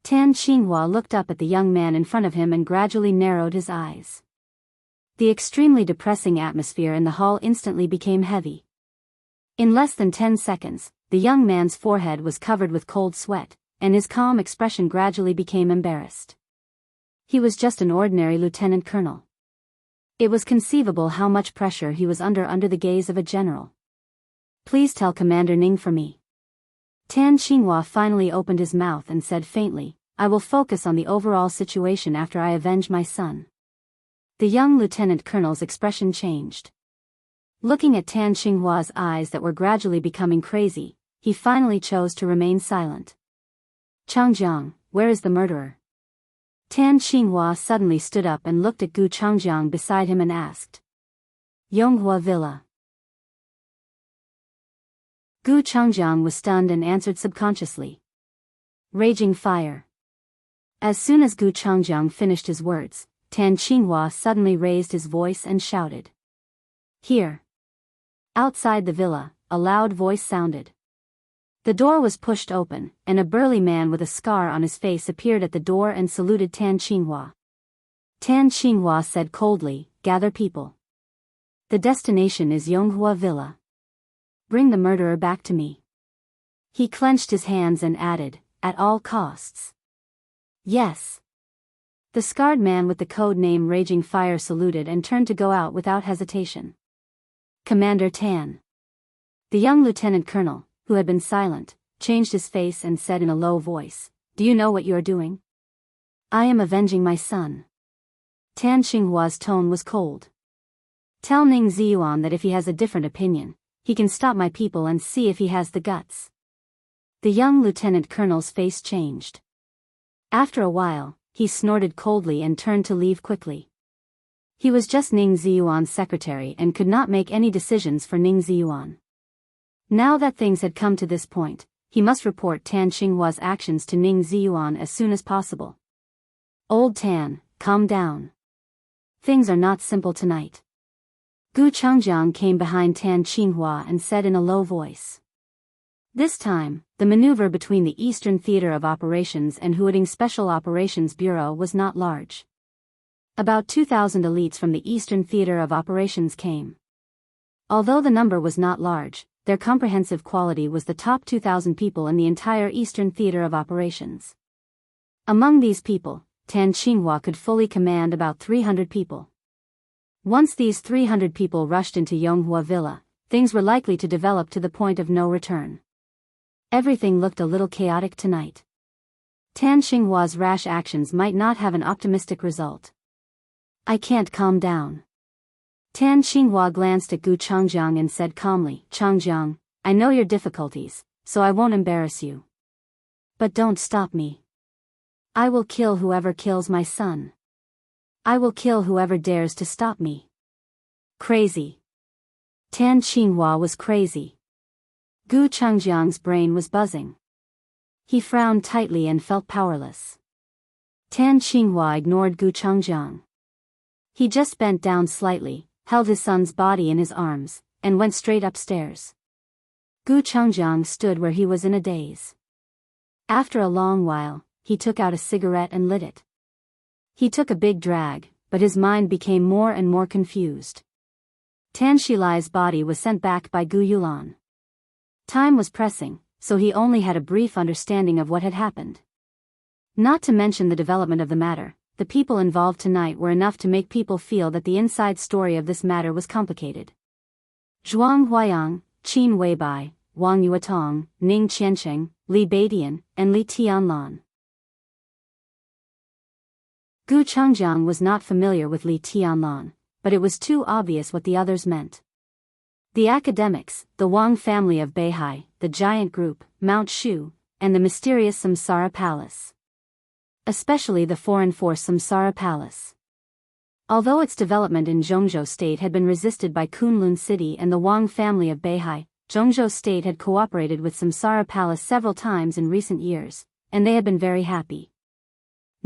Tan Xinghua looked up at the young man in front of him and gradually narrowed his eyes. The extremely depressing atmosphere in the hall instantly became heavy. In less than 10 seconds, the young man's forehead was covered with cold sweat, and his calm expression gradually became embarrassed. He was just an ordinary lieutenant colonel. It was conceivable how much pressure he was under the gaze of a general. Please tell Commander Ning for me. Tan Xinghua finally opened his mouth and said faintly, I will focus on the overall situation after I avenge my son. The young lieutenant colonel's expression changed. Looking at Tan Xinghua's eyes that were gradually becoming crazy, he finally chose to remain silent. Changjiang, where is the murderer? Tan Xinghua suddenly stood up and looked at Gu Changjiang beside him and asked. Yonghua Villa. Gu Changjiang was stunned and answered subconsciously. Raging fire. As soon as Gu Changjiang finished his words, Tan Xinghua suddenly raised his voice and shouted. Here. Outside the villa, a loud voice sounded. The door was pushed open, and a burly man with a scar on his face appeared at the door and saluted Tan Xinghua. Tan Xinghua said coldly, gather people. The destination is Yonghua Villa. Bring the murderer back to me. He clenched his hands and added, at all costs. Yes. The scarred man with the code name Raging Fire saluted and turned to go out without hesitation. Commander Tan. The young lieutenant colonel, who had been silent, changed his face and said in a low voice, do you know what you are doing? I am avenging my son. Tan Xinghua's tone was cold. Tell Ning Ziyuan that if he has a different opinion, he can stop my people and see if he has the guts. The young lieutenant colonel's face changed. After a while, he snorted coldly and turned to leave quickly. He was just Ning Ziyuan's secretary and could not make any decisions for Ning Ziyuan. Now that things had come to this point, he must report Tan Xinghua's actions to Ning Ziyuan as soon as possible. Old Tan, calm down. Things are not simple tonight. Gu Changjiang came behind Tan Xinghua and said in a low voice. This time, the maneuver between the Eastern Theater of Operations and Huading Special Operations Bureau was not large. About 2,000 elites from the Eastern Theater of Operations came. Although the number was not large, their comprehensive quality was the top 2,000 people in the entire Eastern Theater of Operations. Among these people, Tan Xinghua could fully command about 300 people. Once these 300 people rushed into Yonghua Villa, things were likely to develop to the point of no return. Everything looked a little chaotic tonight. Tan Xinghua's rash actions might not have an optimistic result. I can't calm down. Tan Xinghua glanced at Gu Changjiang and said calmly, Changjiang, I know your difficulties, so I won't embarrass you. But don't stop me. I will kill whoever kills my son. I will kill whoever dares to stop me. Crazy. Tan Xinghua was crazy. Gu Changjiang's brain was buzzing. He frowned tightly and felt powerless. Tan Xinghua ignored Gu Changjiang. He just bent down slightly, held his son's body in his arms, and went straight upstairs. Gu Changjiang stood where he was in a daze. After a long while, he took out a cigarette and lit it. He took a big drag, but his mind became more and more confused. Tan Xilai's body was sent back by Gu Yulan. Time was pressing, so he only had a brief understanding of what had happened. Not to mention the development of the matter, the people involved tonight were enough to make people feel that the inside story of this matter was complicated. Zhuang Huayang, Qin Weibai, Wang Yuatong, Ning Qianxing, Li Beidian, and Li Tianlan. Gu Chengjiang was not familiar with Li Tianlan, but it was too obvious what the others meant. The academics, the Wang family of Beihai, the giant group, Mount Shu, and the mysterious Samsara Palace. Especially the foreign force Samsara Palace. Although its development in Jianghu State had been resisted by Kunlun City and the Wang family of Beihai, Jianghu State had cooperated with Samsara Palace several times in recent years, and they had been very happy.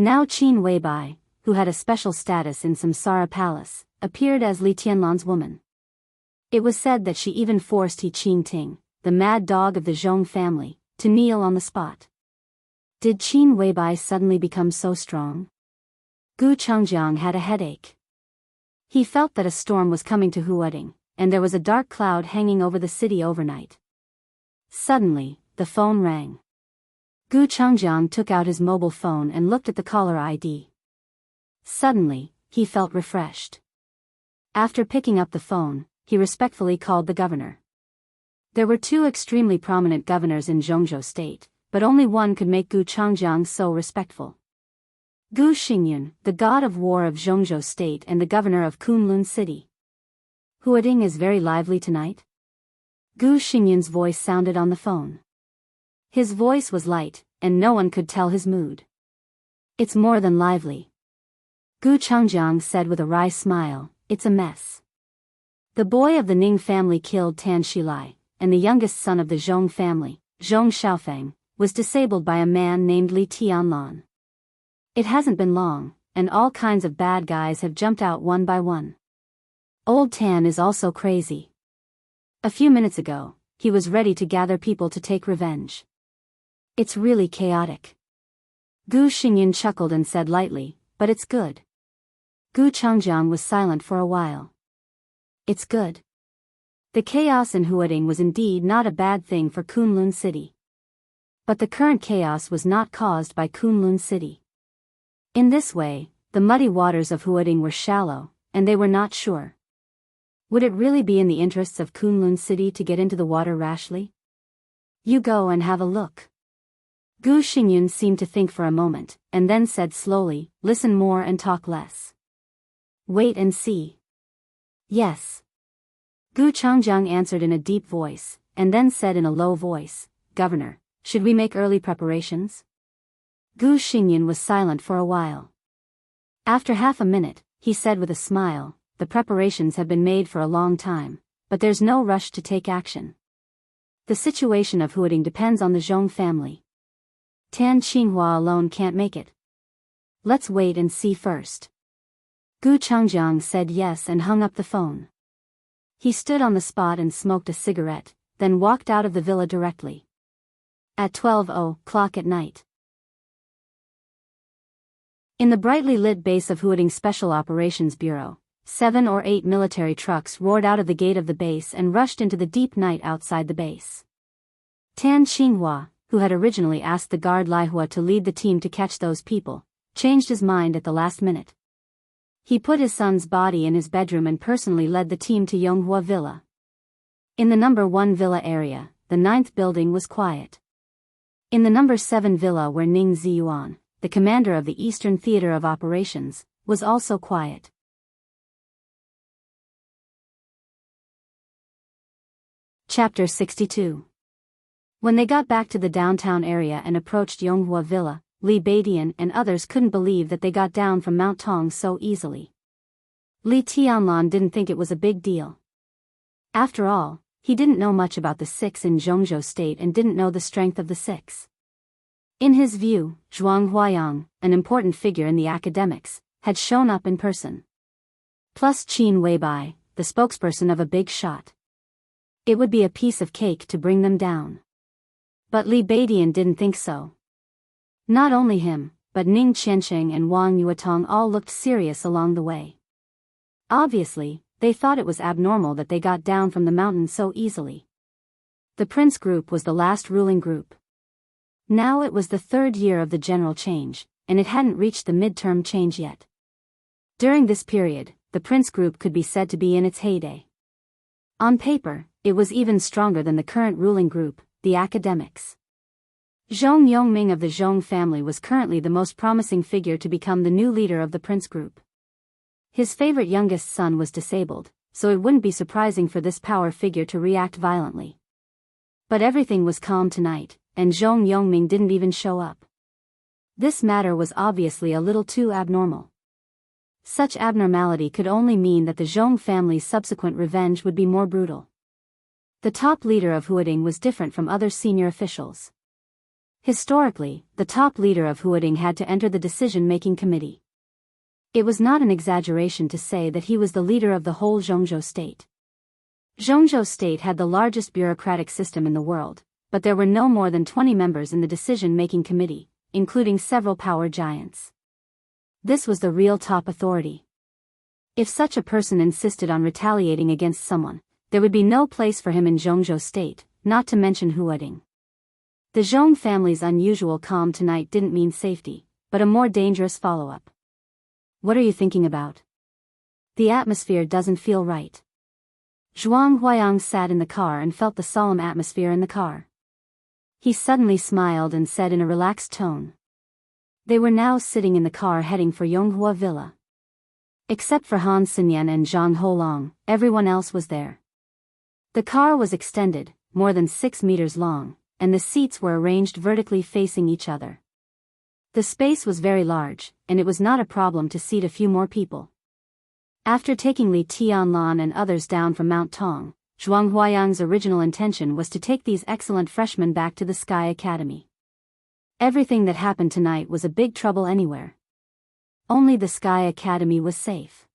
Now Qin Weibai, who had a special status in Samsara Palace, appeared as Li Tianlan's woman. It was said that she even forced He Qingting, the mad dog of the Zhong family, to kneel on the spot. Did Qin Weibai suddenly become so strong? Gu Chengjiang had a headache. He felt that a storm was coming to Huading, and there was a dark cloud hanging over the city overnight. Suddenly, the phone rang. Gu Chengjiang took out his mobile phone and looked at the caller ID. Suddenly, he felt refreshed. After picking up the phone, he respectfully called the governor. There were two extremely prominent governors in Jianghu State, but only one could make Gu Chengjiang so respectful. Gu Xingyun, the god of war of Jianghu State and the governor of Kunlun City. Huading is very lively tonight? Gu Xingyun's voice sounded on the phone. His voice was light, and no one could tell his mood. It's more than lively. Gu Chengjiang said with a wry smile, it's a mess. The boy of the Ning family killed Tan Shilai, and the youngest son of the Zhong family, Zhong Xiaofeng, was disabled by a man named Li Tianlan. It hasn't been long, and all kinds of bad guys have jumped out one by one. Old Tan is also crazy. A few minutes ago, he was ready to gather people to take revenge. It's really chaotic. Gu Xingyun chuckled and said lightly, but it's good. Gu Chengjiang was silent for a while. It's good. The chaos in Huading was indeed not a bad thing for Kunlun City. But the current chaos was not caused by Kunlun City. In this way, the muddy waters of Huading were shallow, and they were not sure. Would it really be in the interests of Kunlun City to get into the water rashly? You go and have a look. Gu Xingyun seemed to think for a moment, and then said slowly, listen more and talk less. Wait and see. Yes. Gu Chengjiang answered in a deep voice, and then said in a low voice, Governor, should we make early preparations? Gu Xingyun was silent for a while. After half a minute, he said with a smile, the preparations have been made for a long time, but there's no rush to take action. The situation of Huading depends on the Zhong family. Tan Qinghua alone can't make it. Let's wait and see first. Gu Chengjiang said yes and hung up the phone. He stood on the spot and smoked a cigarette, then walked out of the villa directly. At 12:00 at night. In the brightly lit base of Huading Special Operations Bureau, 7 or 8 military trucks roared out of the gate of the base and rushed into the deep night outside the base. Tan Qinghua, who had originally asked the guard Laihua to lead the team to catch those people, changed his mind at the last minute. He put his son's body in his bedroom and personally led the team to Yonghua Villa. In the number 1 villa area, the 9th building was quiet. In the number 7 villa where Ning Ziyuan, the commander of the Eastern Theater of Operations, was also quiet. Chapter 62. When they got back to the downtown area and approached Yonghua Villa, Li Beidian and others couldn't believe that they got down from Mount Tong so easily. Li Tianlan didn't think it was a big deal. After all, he didn't know much about the Six in Jianghu State and didn't know the strength of the Six. In his view, Zhuang Huayang, an important figure in the academics, had shown up in person. Plus Qin Weibai, the spokesperson of a big shot. It would be a piece of cake to bring them down. But Li Beidian didn't think so. Not only him, but Ning Qianxing and Wang Yuetong all looked serious along the way. Obviously, they thought it was abnormal that they got down from the mountain so easily. The Prince Group was the last ruling group. Now it was the 3rd year of the general change, and it hadn't reached the midterm change yet. During this period, the Prince Group could be said to be in its heyday. On paper, it was even stronger than the current ruling group, the academics. Zhong Yongming of the Zhong family was currently the most promising figure to become the new leader of the prince group. His favorite youngest son was disabled, so it wouldn't be surprising for this power figure to react violently. But everything was calm tonight, and Zhong Yongming didn't even show up. This matter was obviously a little too abnormal. Such abnormality could only mean that the Zhong family's subsequent revenge would be more brutal. The top leader of Huading was different from other senior officials. Historically, the top leader of Huading had to enter the decision-making committee. It was not an exaggeration to say that he was the leader of the whole Zhongzhou state. Zhongzhou state had the largest bureaucratic system in the world, but there were no more than 20 members in the decision-making committee, including several power giants. This was the real top authority. If such a person insisted on retaliating against someone, there would be no place for him in Zhongzhou state, not to mention Huading. The Zhong family's unusual calm tonight didn't mean safety, but a more dangerous follow-up. What are you thinking about? The atmosphere doesn't feel right. Zhuang Huayang sat in the car and felt the solemn atmosphere in the car. He suddenly smiled and said in a relaxed tone. They were now sitting in the car heading for Yonghua Villa. Except for Han Xinyan and Zhang Holong, everyone else was there. The car was extended, more than 6 meters long, and the seats were arranged vertically facing each other. The space was very large, and it was not a problem to seat a few more people. After taking Li Tianlan and others down from Mount Tong, Zhuang Huayang's original intention was to take these excellent freshmen back to the Sky Academy. Everything that happened tonight was a big trouble anywhere. Only the Sky Academy was safe.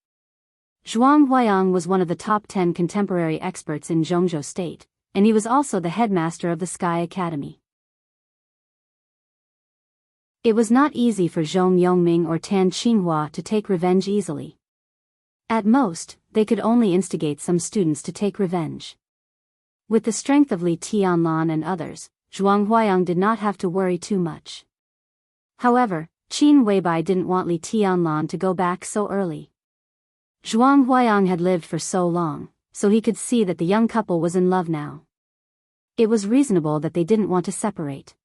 Zhuang Huayang was one of the top 10 contemporary experts in Zhongzhou State, and he was also the headmaster of the Sky Academy. It was not easy for Zhong Yongming or Tan Qinghua to take revenge easily. At most, they could only instigate some students to take revenge. With the strength of Li Tianlan and others, Zhuang Huayang did not have to worry too much. However, Qin Weibai didn't want Li Tianlan to go back so early. Zhuang Huayang had lived for so long, so he could see that the young couple was in love now. It was reasonable that they didn't want to separate.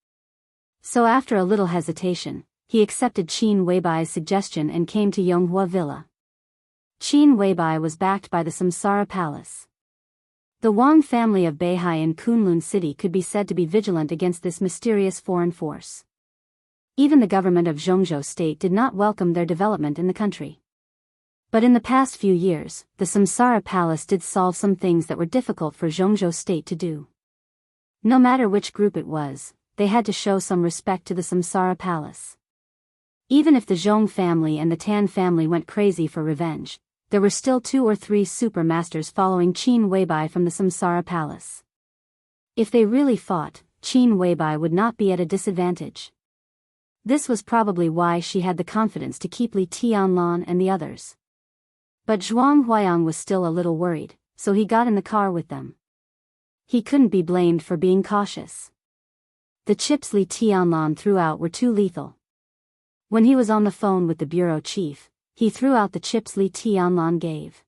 So after a little hesitation, he accepted Qin Weibai's suggestion and came to Yonghua Villa. Qin Weibai was backed by the Samsara Palace. The Wang family of Beihai in Kunlun City could be said to be vigilant against this mysterious foreign force. Even the government of Zhongzhou State did not welcome their development in the country. But in the past few years, the Samsara Palace did solve some things that were difficult for Zhongzhou State to do. No matter which group it was, they had to show some respect to the Samsara Palace. Even if the Zhong family and the Tan family went crazy for revenge, there were still 2 or 3 super masters following Qin Weibai from the Samsara Palace. If they really fought, Qin Weibai would not be at a disadvantage. This was probably why she had the confidence to keep Li Tianlan and the others. But Zhuang Huayang was still a little worried, so he got in the car with them. He couldn't be blamed for being cautious. The chips Li Tianlan threw out were too lethal. When he was on the phone with the bureau chief, he threw out the chips Li Tianlan gave.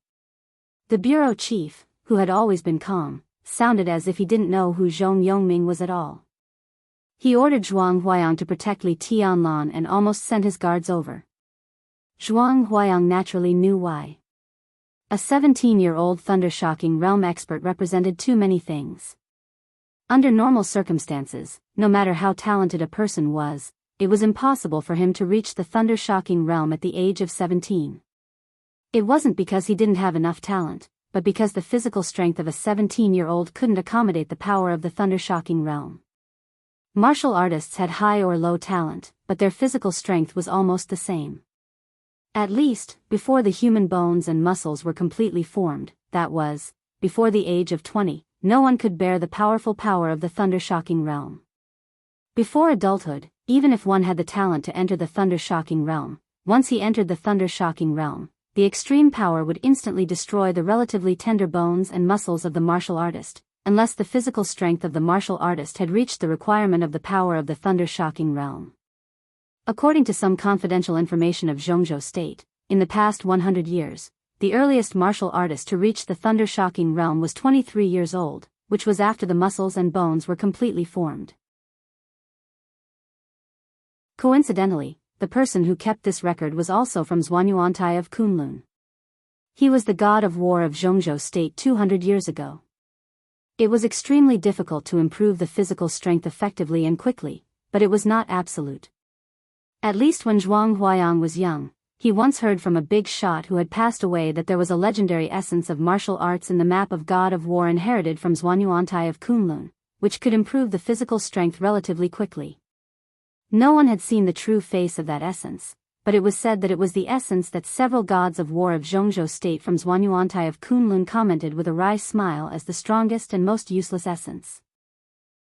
The bureau chief, who had always been calm, sounded as if he didn't know who Zhong Yongming was at all. He ordered Zhuang Huayang to protect Li Tianlan and almost sent his guards over. Zhuang Huayang naturally knew why. A 17-year-old thunder-shocking realm expert represented too many things. Under normal circumstances, no matter how talented a person was, it was impossible for him to reach the thunder-shocking realm at the age of 17. It wasn't because he didn't have enough talent, but because the physical strength of a 17-year-old couldn't accommodate the power of the thunder-shocking realm. Martial artists had high or low talent, but their physical strength was almost the same. At least, before the human bones and muscles were completely formed, that was, before the age of 20, no one could bear the powerful power of the thunder-shocking realm. Before adulthood, even if one had the talent to enter the thunder-shocking realm, once he entered the thunder-shocking realm, the extreme power would instantly destroy the relatively tender bones and muscles of the martial artist, unless the physical strength of the martial artist had reached the requirement of the power of the thunder-shocking realm. According to some confidential information of Zhongzhou State, in the past 100 years, the earliest martial artist to reach the thunder-shocking realm was 23 years old, which was after the muscles and bones were completely formed. Coincidentally, the person who kept this record was also from Zhuanyuantai of Kunlun. He was the god of war of Jianghu state 200 years ago. It was extremely difficult to improve the physical strength effectively and quickly, but it was not absolute. At least when Zhuang Huayang was young, he once heard from a big shot who had passed away that there was a legendary essence of martial arts in the map of god of war inherited from Zhuanyuantai of Kunlun, which could improve the physical strength relatively quickly. No one had seen the true face of that essence, but it was said that it was the essence that several gods of war of Jianghu state from Zhuanyuantai of Kunlun commented with a wry smile as the strongest and most useless essence.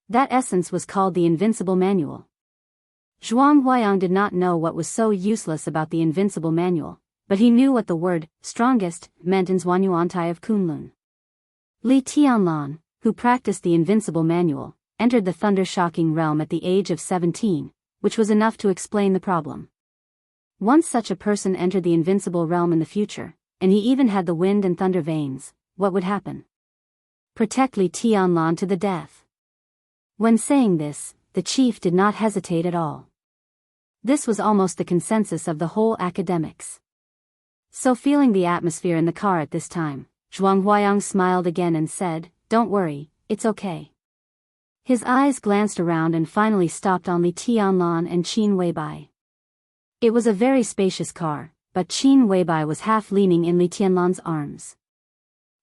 That essence was called the Invincible Manual. Zhuang Huayang did not know what was so useless about the Invincible Manual, but he knew what the word strongest meant in Zhuanyuantai of Kunlun. Li Tianlan, who practiced the Invincible Manual, entered the thunder-shocking realm at the age of 17, which was enough to explain the problem. Once such a person entered the invincible realm in the future, and he even had the wind and thunder veins, what would happen? Protect Li Tianlan to the death. When saying this, the chief did not hesitate at all. This was almost the consensus of the whole academics. So feeling the atmosphere in the car at this time, Zhuang Huayang smiled again and said, "Don't worry, it's okay." His eyes glanced around and finally stopped on Li Tianlan and Qin Weibai. It was a very spacious car, but Qin Weibai was half leaning in Li Tianlan's arms.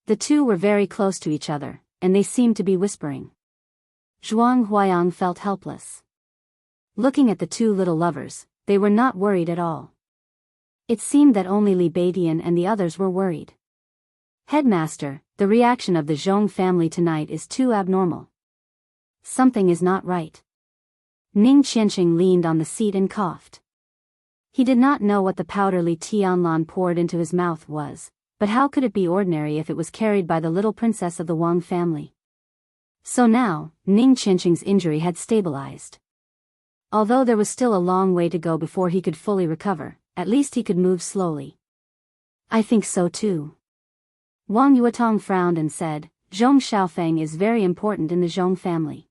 The two were very close to each other, and they seemed to be whispering. Zhuang Huayang felt helpless. Looking at the two little lovers, they were not worried at all. It seemed that only Li Beidian and the others were worried. "Headmaster, the reaction of the Zhong family tonight is too abnormal. Something is not right." Ning Qianxing leaned on the seat and coughed. He did not know what the powder Li Tianlan poured into his mouth was, but how could it be ordinary if it was carried by the little princess of the Wang family? So now, Ning Qianxing's injury had stabilized. Although there was still a long way to go before he could fully recover, at least he could move slowly. "I think so too." Wang Yuetong frowned and said, "Zhong Xiaofeng is very important in the Zhong family.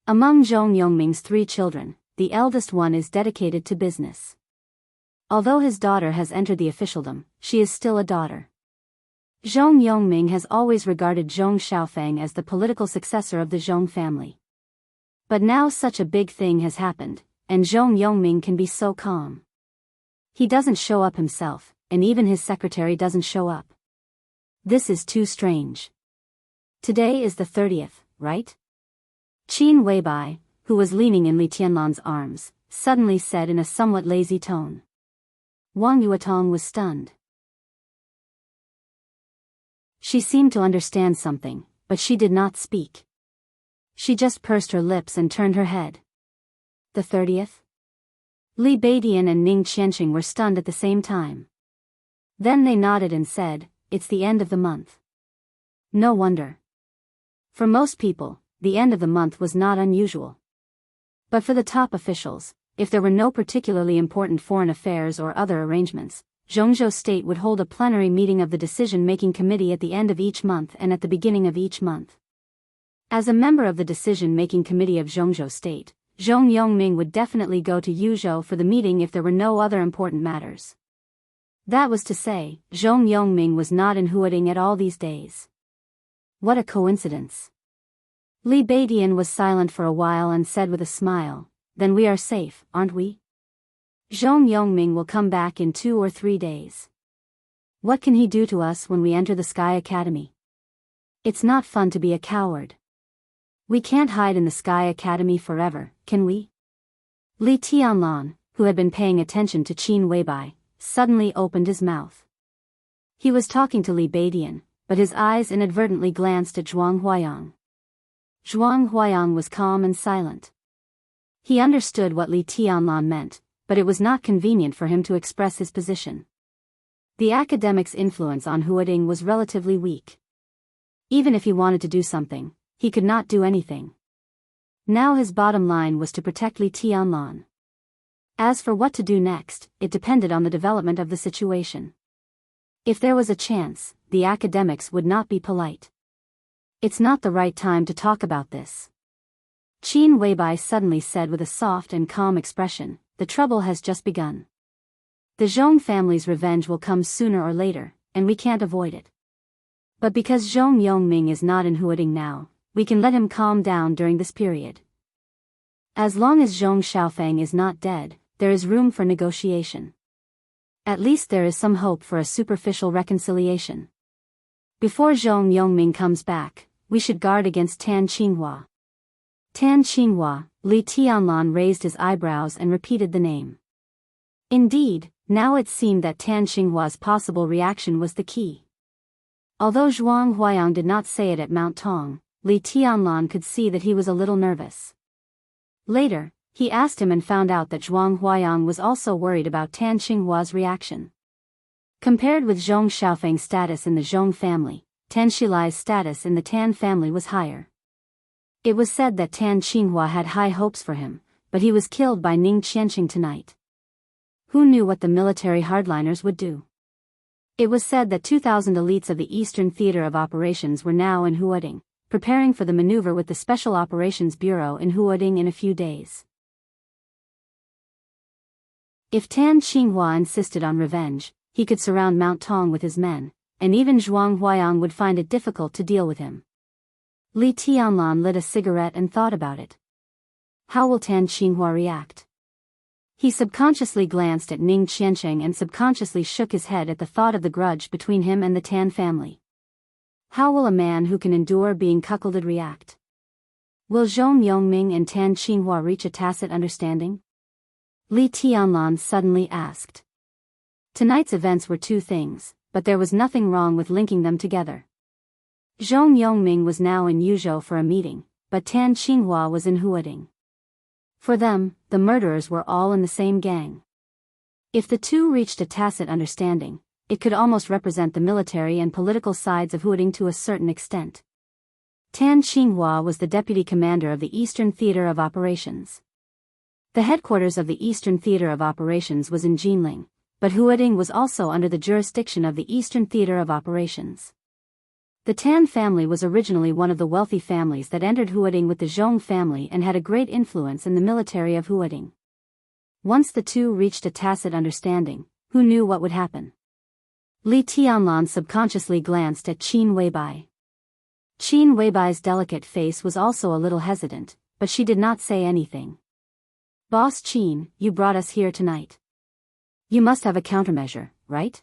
Among Zhong Yongming's 3 children, the eldest one is dedicated to business. Although his daughter has entered the officialdom, she is still a daughter. Zhong Yongming has always regarded Zhong Xiaofeng as the political successor of the Zhong family. But now such a big thing has happened, and Zhong Yongming can be so calm. He doesn't show up himself, and even his secretary doesn't show up. This is too strange. Today is the 30th, right?" Qin Weibai, who was leaning in Li Tianlan's arms, suddenly said in a somewhat lazy tone. Wang Yuetong was stunned. She seemed to understand something, but she did not speak. She just pursed her lips and turned her head. "The 30th? Li Beidian and Ning Qianxing were stunned at the same time. Then they nodded and said, "It's the end of the month." No wonder. For most people, the end of the month was not unusual. But for the top officials, if there were no particularly important foreign affairs or other arrangements, Zhongzhou State would hold a plenary meeting of the decision-making committee at the end of each month and at the beginning of each month. As a member of the decision-making committee of Zhongzhou State, Zhong Yongming would definitely go to Yuzhou for the meeting if there were no other important matters. That was to say, Zhong Yongming was not in Huading at all these days. What a coincidence. Li Beidian was silent for a while and said with a smile, "Then we are safe, aren't we? Zhong Yongming will come back in 2 or 3 days. What can he do to us when we enter the Sky Academy? It's not fun to be a coward. We can't hide in the Sky Academy forever, can we?" Li Tianlan, who had been paying attention to Qin Weibai, suddenly opened his mouth. He was talking to Li Beidian, but his eyes inadvertently glanced at Zhuang Huayang. Zhuang Huayang was calm and silent. He understood what Li Tianlan meant, but it was not convenient for him to express his position. The academic's influence on Huading was relatively weak. Even if he wanted to do something, he could not do anything. Now his bottom line was to protect Li Tianlan. As for what to do next, it depended on the development of the situation. If there was a chance, the academics would not be polite. "It's not the right time to talk about this," Qin Weibai suddenly said with a soft and calm expression. the trouble has just begun. The Zhong family's revenge will come sooner or later, and we can't avoid it. But because Zhong Yongming is not in Huading now, we can let him calm down during this period. As long as Zhong Xiaofeng is not dead, there is room for negotiation. At least there is some hope for a superficial reconciliation. Before Zhong Yongming comes back, we should guard against Tan Qinghua. Tan Qinghua, Li Tianlan raised his eyebrows and repeated the name. Indeed, now it seemed that Tan Qinghua's possible reaction was the key. Although Zhuang Huayang did not say it at Mount Tong, Li Tianlan could see that he was a little nervous. Later, he asked him and found out that Zhuang Huayang was also worried about Tan Qinghua's reaction. Compared with Zhong Xiaofeng's status in the Zhong family, Tan Xilai's status in the Tan family was higher. It was said that Tan Qinghua had high hopes for him, but he was killed by Ning Qianxia tonight. Who knew what the military hardliners would do? It was said that 2,000 elites of the Eastern Theater of Operations were now in Huading, preparing for the maneuver with the Special Operations Bureau in Huading in a few days. If Tan Qinghua insisted on revenge, he could surround Mount Tong with his men, and even Zhuang Huayang would find it difficult to deal with him. Li Tianlan lit a cigarette and thought about it. How will Tan Qinghua react? He subconsciously glanced at Ning Qianxia and subconsciously shook his head at the thought of the grudge between him and the Tan family. How will a man who can endure being cuckolded react? Will Zhong Yongming and Tan Qinghua reach a tacit understanding? Li Tianlan suddenly asked. Tonight's events were two things, but there was nothing wrong with linking them together. Zhong Yongming was now in Yuzhou for a meeting, but Tan Qinghua was in Huading. For them, the murderers were all in the same gang. If the two reached a tacit understanding, it could almost represent the military and political sides of Huading to a certain extent. Tan Qinghua was the deputy commander of the Eastern Theater of Operations. The headquarters of the Eastern Theater of Operations was in Jinling, but Huading was also under the jurisdiction of the Eastern Theater of Operations. The Tan family was originally one of the wealthy families that entered Huading with the Zhong family and had a great influence in the military of Huading. Once the two reached a tacit understanding, who knew what would happen? Li Tianlan subconsciously glanced at Qin Weibai. Qin Weibai's delicate face was also a little hesitant, but she did not say anything. Boss Qin, you brought us here tonight. You must have a countermeasure, right?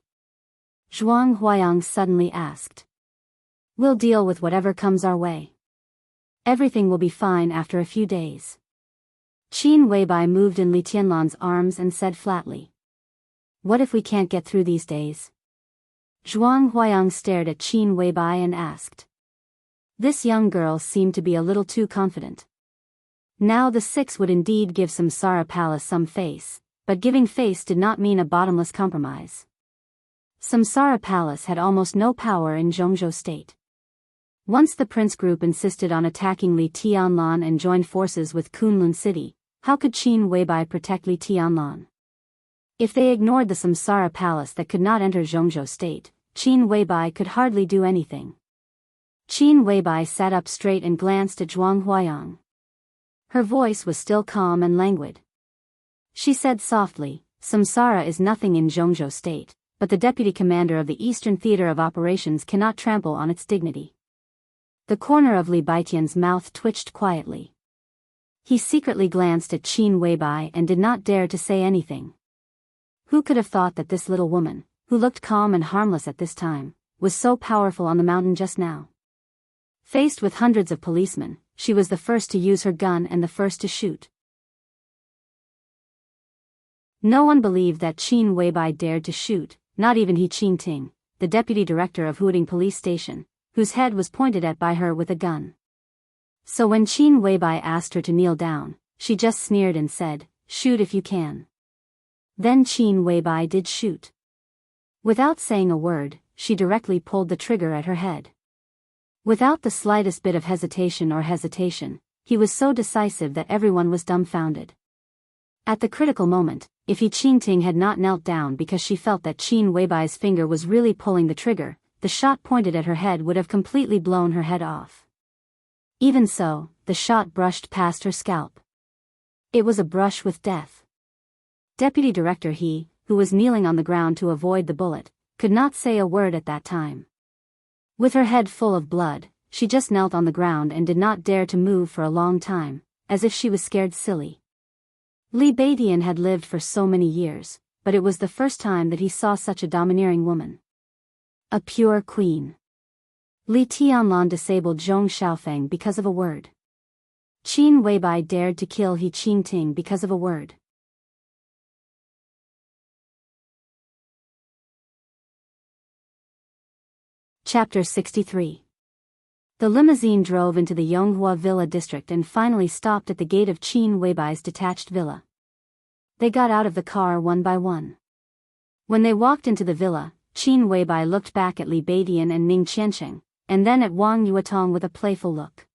Zhuang Huayang suddenly asked. We'll deal with whatever comes our way. Everything will be fine after a few days. Qin Weibai moved in Li Tianlan's arms and said flatly. What if we can't get through these days? Zhuang Huayang stared at Qin Weibai and asked. This young girl seemed to be a little too confident. Now the six would indeed give Samsara Palace some face, but giving face did not mean a bottomless compromise. Samsara Palace had almost no power in Zhongzhou state. Once the prince group insisted on attacking Li Tianlan and joined forces with Kunlun City, how could Qin Weibai protect Li Tianlan? If they ignored the Samsara Palace that could not enter Zhongzhou state, Qin Weibai could hardly do anything. Qin Weibai sat up straight and glanced at Zhuang Huayang. Her voice was still calm and languid. She said softly, Samsara is nothing in Zhongzhou state, but the deputy commander of the Eastern Theater of Operations cannot trample on its dignity. The corner of Li Baitian's mouth twitched quietly. He secretly glanced at Qin Weibai and did not dare to say anything. Who could have thought that this little woman, who looked calm and harmless at this time, was so powerful on the mountain just now? Faced with hundreds of policemen, she was the first to use her gun and the first to shoot. No one believed that Qin Weibai dared to shoot, not even He Qingting, the deputy director of Huading Police Station, whose head was pointed at by her with a gun. So when Qin Weibai asked her to kneel down, she just sneered and said, shoot if you can. Then Qin Weibai did shoot. Without saying a word, she directly pulled the trigger at her head. Without the slightest bit of hesitation, he was so decisive that everyone was dumbfounded. At the critical moment, if He Qingting had not knelt down because she felt that Qin Weibai's finger was really pulling the trigger, the shot pointed at her head would have completely blown her head off. Even so, the shot brushed past her scalp. It was a brush with death. Deputy Director He, who was kneeling on the ground to avoid the bullet, could not say a word at that time. With her head full of blood, she just knelt on the ground and did not dare to move for a long time, as if she was scared silly. Li Beidian had lived for so many years, but it was the first time that he saw such a domineering woman. A pure queen. Li Tianlan disabled Zhong Xiaofeng because of a word. Qin Weibai dared to kill He Qingting because of a word. Chapter 63. The limousine drove into the Yonghua Villa district and finally stopped at the gate of Qin Weibai's detached villa. They got out of the car one by one. When they walked into the villa, Qin Weibai looked back at Li Beidian and Ning Qianxia, and then at Wang Yuetong with a playful look.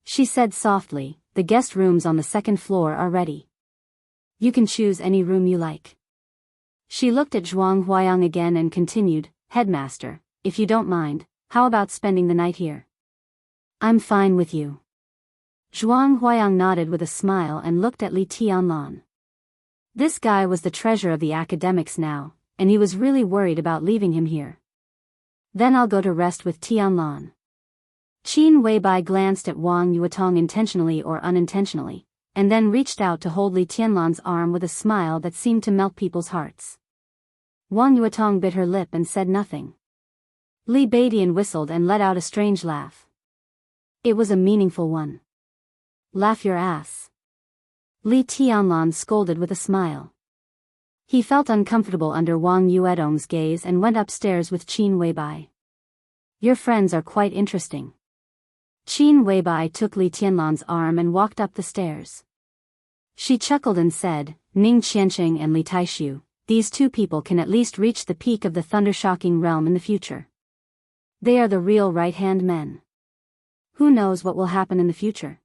She said softly, "The guest rooms on the second floor are ready. You can choose any room you like." She looked at Zhuang Huayang again and continued, "Headmaster, if you don't mind, how about spending the night here?" "I'm fine with you." Zhuang Huayang nodded with a smile and looked at Li Tianlan. This guy was the treasure of the academics now, and he was really worried about leaving him here. "Then I'll go to rest with Tianlan." Qin Weibai glanced at Wang Yuetong intentionally or unintentionally, and then reached out to hold Li Tianlan's arm with a smile that seemed to melt people's hearts. Wang Yuetong bit her lip and said nothing. Li Beidian whistled and let out a strange laugh. It was a meaningful one. "Laugh your ass." Li Tianlan scolded with a smile. He felt uncomfortable under Wang Yuetong's gaze and went upstairs with Qin Weibai. "Your friends are quite interesting." Qin Weibai took Li Tianlan's arm and walked up the stairs. She chuckled and said, "Ning Qianxia and Li Taishu, these two people can at least reach the peak of the thundershocking realm in the future. They are the real right-hand men. Who knows what will happen in the future?"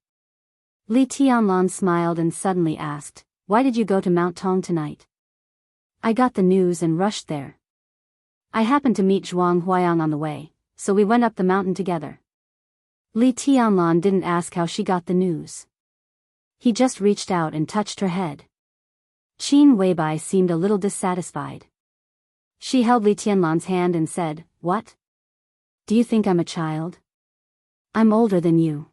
Li Tianlan smiled and suddenly asked, "Why did you go to Mount Tong tonight?" "I got the news and rushed there. I happened to meet Zhuang Huayang on the way, so we went up the mountain together." Li Tianlan didn't ask how she got the news. He just reached out and touched her head. Qin Weibai seemed a little dissatisfied. She held Li Tianlan's hand and said, "What? Do you think I'm a child? I'm older than you.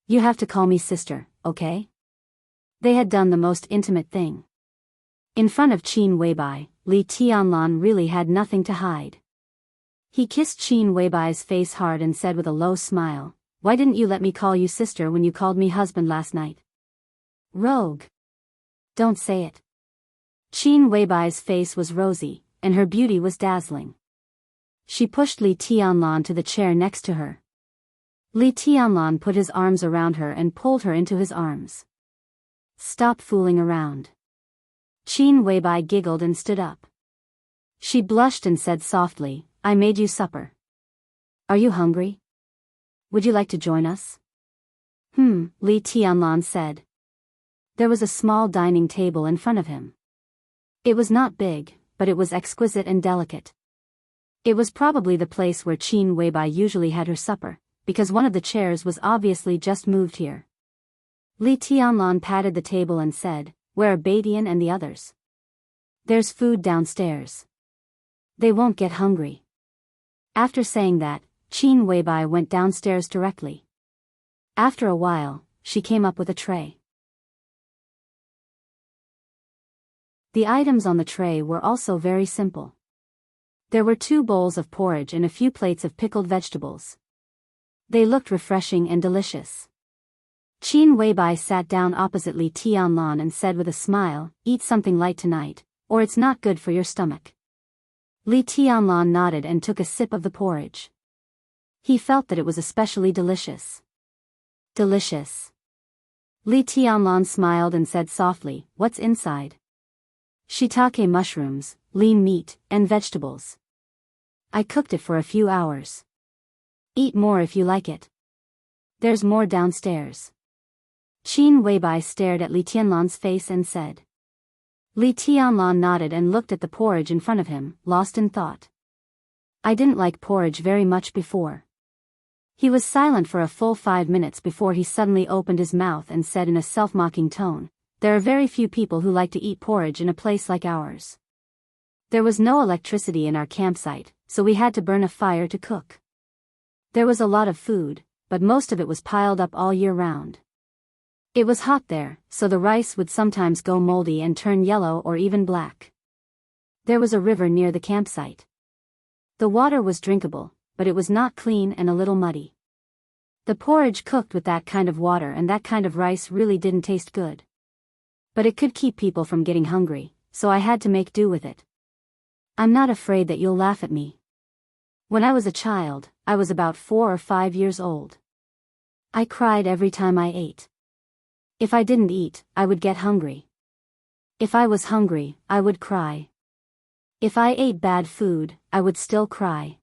You have to call me sister, okay?" They had done the most intimate thing. In front of Qin Weibai, Li Tianlan really had nothing to hide. He kissed Qin Weibai's face hard and said with a low smile, "Why didn't you let me call you sister when you called me husband last night?" "Rogue. Don't say it." Qin Weibai's face was rosy, and her beauty was dazzling. She pushed Li Tianlan to the chair next to her. Li Tianlan put his arms around her and pulled her into his arms. "Stop fooling around." Qin Weibai giggled and stood up. She blushed and said softly, "I made you supper. Are you hungry? Would you like to join us?" Li Tianlan said. There was a small dining table in front of him. It was not big, but it was exquisite and delicate. It was probably the place where Qin Weibai usually had her supper, because one of the chairs was obviously just moved here. Li Tianlan patted the table and said, "Where are Beidian and the others?" "There's food downstairs. They won't get hungry." After saying that, Qin Weibai went downstairs directly. After a while, she came up with a tray. The items on the tray were also very simple. There were 2 bowls of porridge and a few plates of pickled vegetables. They looked refreshing and delicious. Qin Weibai sat down opposite Li Tianlan and said with a smile, "Eat something light tonight, or it's not good for your stomach." Li Tianlan nodded and took a sip of the porridge. He felt that it was especially delicious. "Delicious." Li Tianlan smiled and said softly, "What's inside?" "Shiitake mushrooms, lean meat, and vegetables. I cooked it for a few hours. Eat more if you like it. There's more downstairs." Qin Weibai stared at Li Tianlan's face and said. Li Tianlan nodded and looked at the porridge in front of him, lost in thought. "I didn't like porridge very much before." He was silent for a full 5 minutes before he suddenly opened his mouth and said in a self-mocking tone, there are very few people who like to eat porridge in a place like ours. There was no electricity in our campsite, so we had to burn a fire to cook. There was a lot of food, but most of it was piled up all year round. It was hot there, so the rice would sometimes go moldy and turn yellow or even black. There was a river near the campsite. The water was drinkable, but it was not clean and a little muddy. The porridge cooked with that kind of water and that kind of rice really didn't taste good. But it could keep people from getting hungry, so I had to make do with it. I'm not afraid that you'll laugh at me. When I was a child, I was about 4 or 5 years old. I cried every time I ate. If I didn't eat, I would get hungry. If I was hungry, I would cry. If I ate bad food, I would still cry.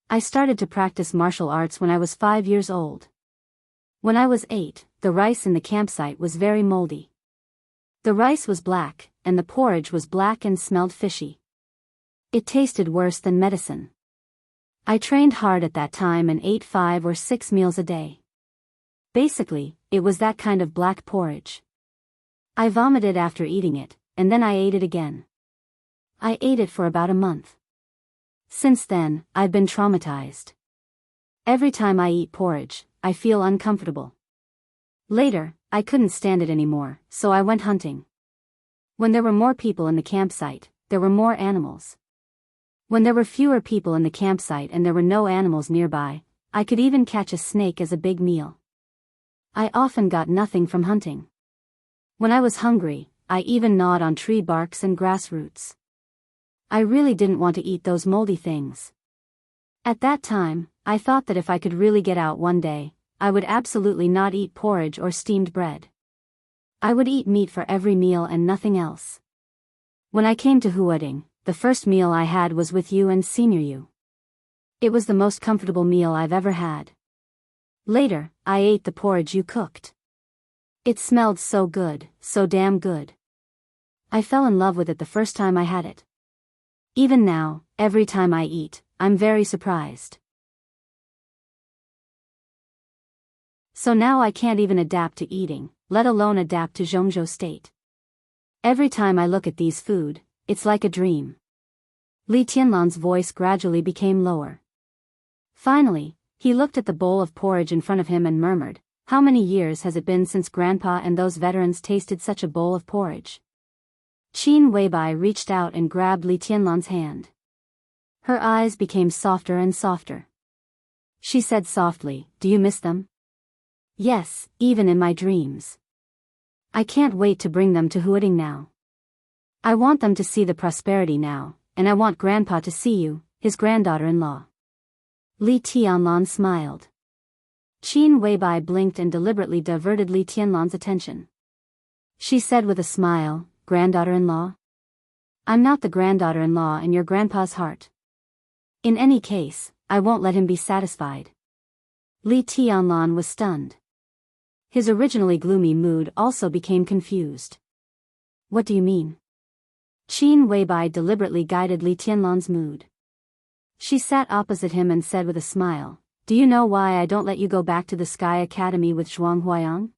I started to practice martial arts when I was 5 years old. When I was 8, the rice in the campsite was very moldy. The rice was black, and the porridge was black and smelled fishy. It tasted worse than medicine. I trained hard at that time and ate 5 or 6 meals a day. Basically, it was that kind of black porridge. I vomited after eating it, and then I ate it again. I ate it for about a month. Since then, I've been traumatized. Every time I eat porridge, I feel uncomfortable. Later, I couldn't stand it anymore, so I went hunting. When there were more people in the campsite, there were more animals. When there were fewer people in the campsite and there were no animals nearby, I could even catch a snake as a big meal. I often got nothing from hunting. When I was hungry, I even gnawed on tree barks and grass roots. I really didn't want to eat those moldy things. At that time, I thought that if I could really get out one day, I would absolutely not eat porridge or steamed bread. I would eat meat for every meal and nothing else. When I came to Huading, the first meal I had was with you and Senior You. It was the most comfortable meal I've ever had. Later, I ate the porridge you cooked. It smelled so good, so damn good. I fell in love with it the first time I had it. Even now, every time I eat, I'm very surprised. So now I can't even adapt to eating, let alone adapt to Zhongzhou state. Every time I look at these food, it's like a dream. Li Tianlan's voice gradually became lower. Finally, he looked at the bowl of porridge in front of him and murmured, "How many years has it been since Grandpa and those veterans tasted such a bowl of porridge?" Qin Weibai reached out and grabbed Li Tianlan's hand. Her eyes became softer and softer. She said softly, "Do you miss them?" "Yes, even in my dreams. I can't wait to bring them to Huading now. I want them to see the prosperity now, and I want Grandpa to see you, his granddaughter-in-law." Li Tianlan smiled. Qin Weibai blinked and deliberately diverted Li Tianlan's attention. She said with a smile, "Granddaughter-in-law? I'm not the granddaughter-in-law in your grandpa's heart. In any case, I won't let him be satisfied." Li Tianlan was stunned. His originally gloomy mood also became confused. "What do you mean?" Qin Weibai deliberately guided Li Tianlan's mood. She sat opposite him and said with a smile, "Do you know why I don't let you go back to the Sky Academy with Zhuang Huayang?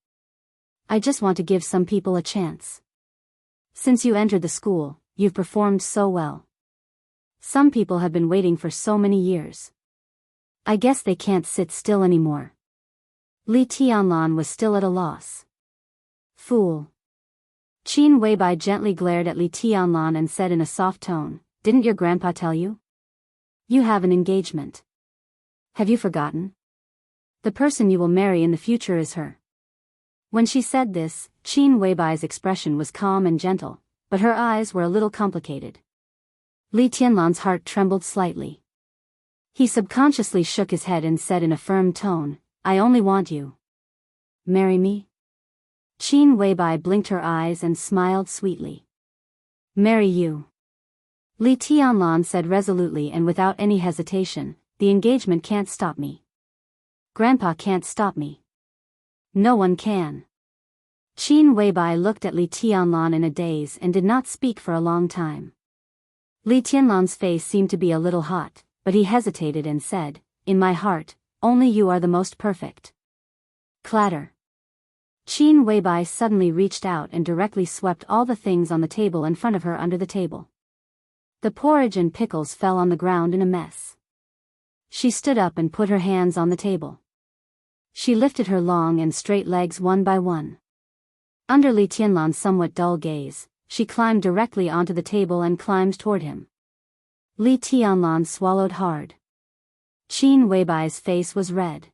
I just want to give some people a chance. Since you entered the school, you've performed so well. Some people have been waiting for so many years. I guess they can't sit still anymore." Li Tianlan was still at a loss. "Fool." Qin Weibai gently glared at Li Tianlan and said in a soft tone, "Didn't your grandpa tell you? You have an engagement. Have you forgotten? The person you will marry in the future is her." When she said this, Qin Weibai's expression was calm and gentle, but her eyes were a little complicated. Li Tianlan's heart trembled slightly. He subconsciously shook his head and said in a firm tone, "I only want you. Marry me?" Qin Weibai blinked her eyes and smiled sweetly. "Marry you." Li Tianlan said resolutely and without any hesitation, "The engagement can't stop me. Grandpa can't stop me. No one can." Qin Weibai looked at Li Tianlan in a daze and did not speak for a long time. Li Tianlan's face seemed to be a little hot, but he hesitated and said, "In my heart, only you are the most perfect." Clatter. Qin Weibai suddenly reached out and directly swept all the things on the table in front of her under the table. The porridge and pickles fell on the ground in a mess. She stood up and put her hands on the table. She lifted her long and straight legs one by one. Under Li Tianlan's somewhat dull gaze, she climbed directly onto the table and climbed toward him. Li Tianlan swallowed hard. Qin Weibai's face was red.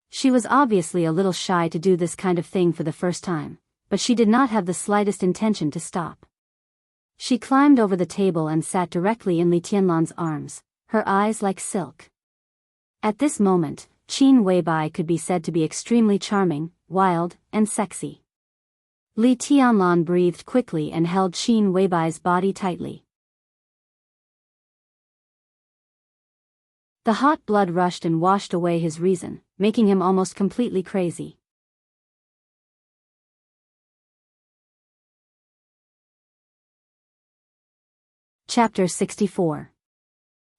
She was obviously a little shy to do this kind of thing for the first time, but she did not have the slightest intention to stop. She climbed over the table and sat directly in Li Tianlan's arms, her eyes like silk. At this moment, Qin Weibai could be said to be extremely charming, wild, and sexy. Li Tianlan breathed quickly and held Qin Weibai's body tightly. The hot blood rushed and washed away his reason, making him almost completely crazy. Chapter 64.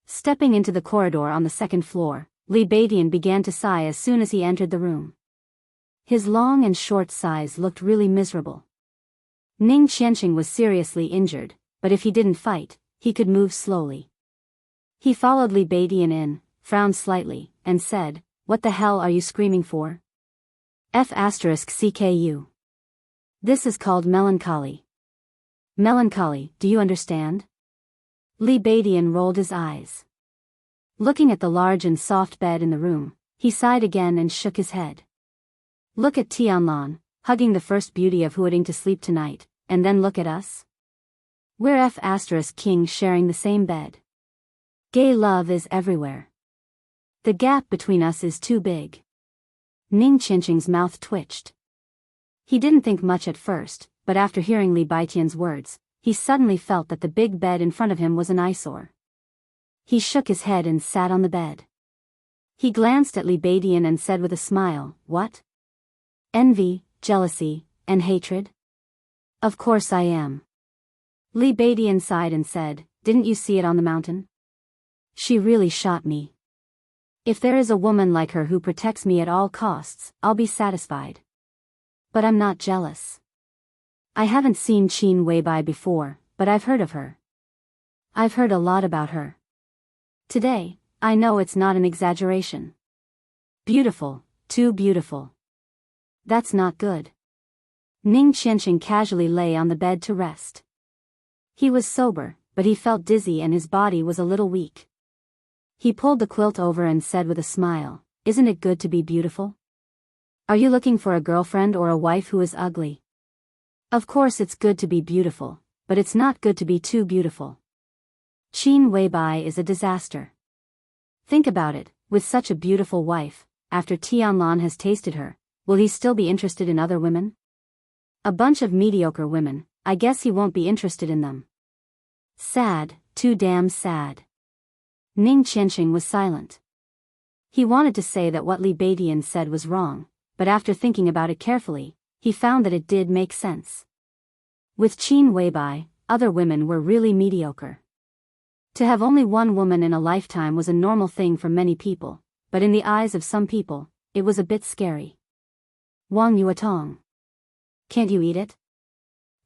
Stepping into the corridor on the second floor, Li Beidian began to sigh as soon as he entered the room. His long and short sighs looked really miserable. Ning Qianxia was seriously injured, but if he didn't fight, he could move slowly. He followed Li Beidian in, frowned slightly, and said, "What the hell are you screaming for?" F***CKU. This is called melancholy. Melancholy, do you understand? Li Beidian rolled his eyes. Looking at the large and soft bed in the room, he sighed again and shook his head. Look at Tianlan, hugging the first beauty of Huading to sleep tonight, and then look at us. We're F***king sharing the same bed. Gay love is everywhere. The gap between us is too big. Ning Qianxia's mouth twitched. He didn't think much at first, but after hearing Li Beidian's words, he suddenly felt that the big bed in front of him was an eyesore. He shook his head and sat on the bed. He glanced at Li Beidian and said with a smile, "What? Envy, jealousy, and hatred? Of course I am." Li Beidian sighed and said, "Didn't you see it on the mountain? She really shot me. If there is a woman like her who protects me at all costs, I'll be satisfied. But I'm not jealous. I haven't seen Qin Weibai before, but I've heard of her. I've heard a lot about her. Today, I know it's not an exaggeration. Beautiful, too beautiful. That's not good." Ning Qianxia casually lay on the bed to rest. He was sober, but he felt dizzy and his body was a little weak. He pulled the quilt over and said with a smile, "Isn't it good to be beautiful? Are you looking for a girlfriend or a wife who is ugly? Of course it's good to be beautiful, but it's not good to be too beautiful. Qin Weibai is a disaster. Think about it, with such a beautiful wife, after Tianlan has tasted her, will he still be interested in other women? A bunch of mediocre women, I guess he won't be interested in them. Sad, too damn sad." Ning Qianxia was silent. He wanted to say that what Li Beidian said was wrong, but after thinking about it carefully, he found that it did make sense. With Qin Weibai, other women were really mediocre. To have only one woman in a lifetime was a normal thing for many people, but in the eyes of some people, it was a bit scary. Wang Yuatong. Can't you eat it?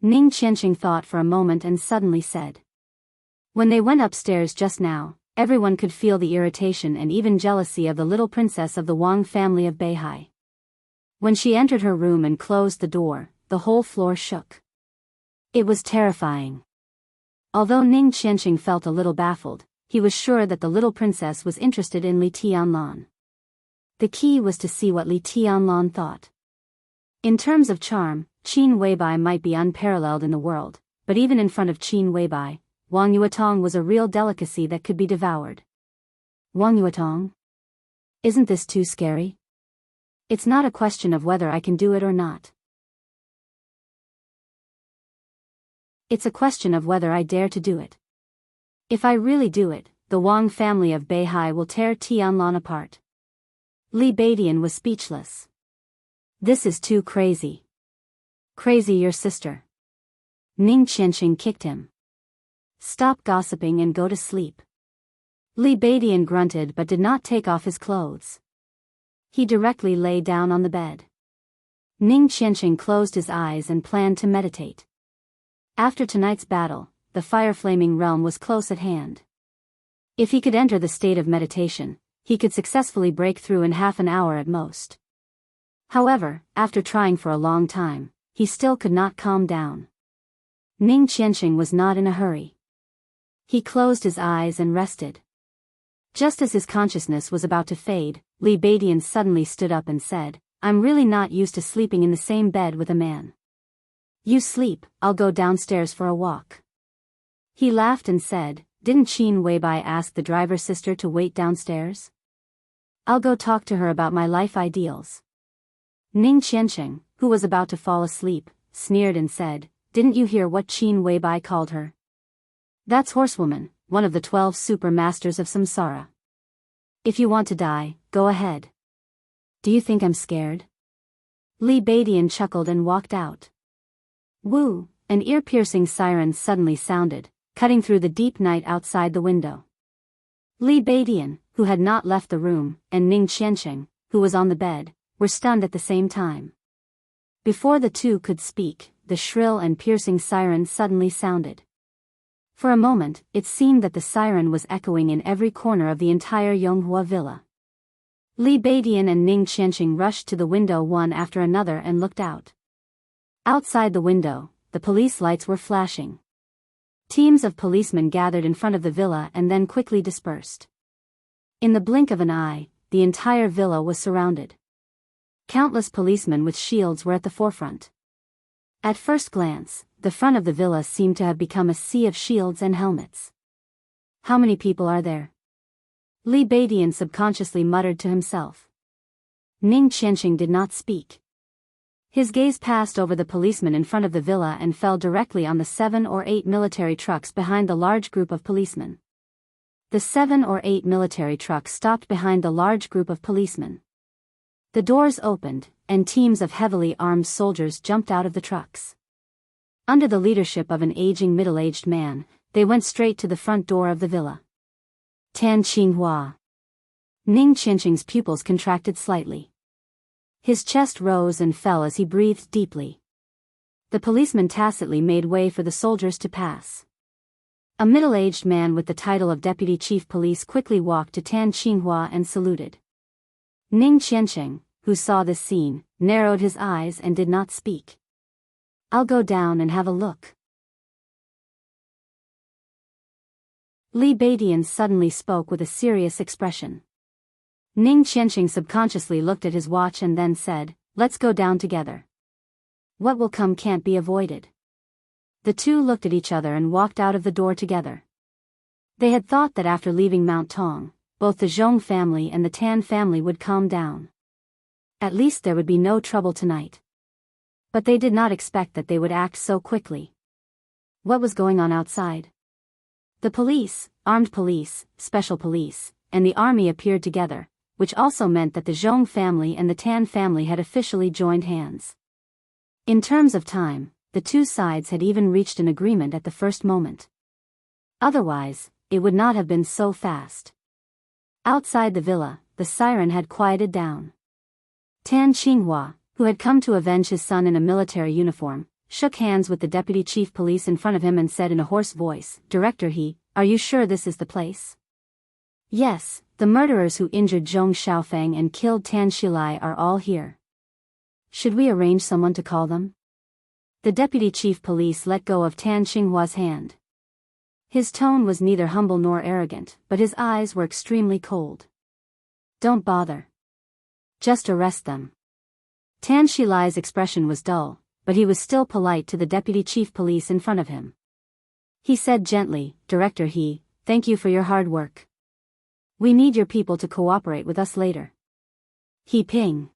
Ning Qianxia thought for a moment and suddenly said. When they went upstairs just now, everyone could feel the irritation and even jealousy of the little princess of the Wang family of Beihai. When she entered her room and closed the door, the whole floor shook. It was terrifying. Although Ning Qianxia felt a little baffled, he was sure that the little princess was interested in Li Tianlan. The key was to see what Li Tianlan thought. In terms of charm, Qin Weibai might be unparalleled in the world, but even in front of Qin Weibai, Wang Yuatong was a real delicacy that could be devoured. Wang Yuatong? Isn't this too scary? It's not a question of whether I can do it or not. It's a question of whether I dare to do it. If I really do it, the Wang family of Beihai will tear Tianlan apart. Li Beidian was speechless. This is too crazy. Crazy your sister. Ning Qianxia kicked him. Stop gossiping and go to sleep. Li Beidian grunted but did not take off his clothes. He directly lay down on the bed. Ning Qianqing closed his eyes and planned to meditate. After tonight's battle, the fire-flaming realm was close at hand. If he could enter the state of meditation, he could successfully break through in half an hour at most. However, after trying for a long time, he still could not calm down. Ning Qianqing was not in a hurry. He closed his eyes and rested. Just as his consciousness was about to fade, Li Beidian suddenly stood up and said, "I'm really not used to sleeping in the same bed with a man. You sleep, I'll go downstairs for a walk." He laughed and said, "Didn't Qin Weibai ask the driver's sister to wait downstairs? I'll go talk to her about my life ideals." Ning Qianqing, who was about to fall asleep, sneered and said, "Didn't you hear what Qin Weibai called her? That's horsewoman, one of the 12 super masters of samsara. If you want to die, go ahead. Do you think I'm scared?" Li Beidian chuckled and walked out. Woo! An ear-piercing siren suddenly sounded, cutting through the deep night outside the window. Li Beidian, who had not left the room, and Ning Qianqing, who was on the bed, were stunned at the same time. Before the two could speak, the shrill and piercing siren suddenly sounded. For a moment, it seemed that the siren was echoing in every corner of the entire Yonghua villa. Li Beidian and Ning Qianqing rushed to the window one after another and looked out. Outside the window, the police lights were flashing. Teams of policemen gathered in front of the villa and then quickly dispersed. In the blink of an eye, the entire villa was surrounded. Countless policemen with shields were at the forefront. At first glance, the front of the villa seemed to have become a sea of shields and helmets. "How many people are there?" Li Beidian subconsciously muttered to himself. Ning Qianqing did not speak. His gaze passed over the policemen in front of the villa and fell directly on the 7 or 8 military trucks behind the large group of policemen. The 7 or 8 military trucks stopped behind the large group of policemen. The doors opened, and teams of heavily armed soldiers jumped out of the trucks. Under the leadership of an aging middle-aged man, they went straight to the front door of the villa. Tan Qinghua. Ning Qianqing's pupils contracted slightly. His chest rose and fell as he breathed deeply. The policemen tacitly made way for the soldiers to pass. A middle-aged man with the title of Deputy Chief Police quickly walked to Tan Qinghua and saluted. Ning Qianqing, who saw this scene, narrowed his eyes and did not speak. "I'll go down and have a look." Li Beidian suddenly spoke with a serious expression. Ning Qianqing subconsciously looked at his watch and then said, "Let's go down together. What will come can't be avoided." The two looked at each other and walked out of the door together. They had thought that after leaving Mount Tong, both the Zhong family and the Tan family would calm down. At least there would be no trouble tonight. But they did not expect that they would act so quickly. What was going on outside? The police, armed police, special police, and the army appeared together, which also meant that the Zhong family and the Tan family had officially joined hands. In terms of time, the two sides had even reached an agreement at the first moment. Otherwise, it would not have been so fast. Outside the villa, the siren had quieted down. Tan Qinghua, who had come to avenge his son in a military uniform, shook hands with the deputy chief police in front of him and said in a hoarse voice, "Director He, are you sure this is the place?" "Yes, the murderers who injured Zhong Xiaofeng and killed Tan Shilai are all here." "Should we arrange someone to call them?" The deputy chief police let go of Tan Qinghua's hand. His tone was neither humble nor arrogant, but his eyes were extremely cold. "Don't bother. Just arrest them." Tan Shilai's expression was dull, but he was still polite to the deputy chief police in front of him. He said gently, "Director He, thank you for your hard work. We need your people to cooperate with us later." He Ping.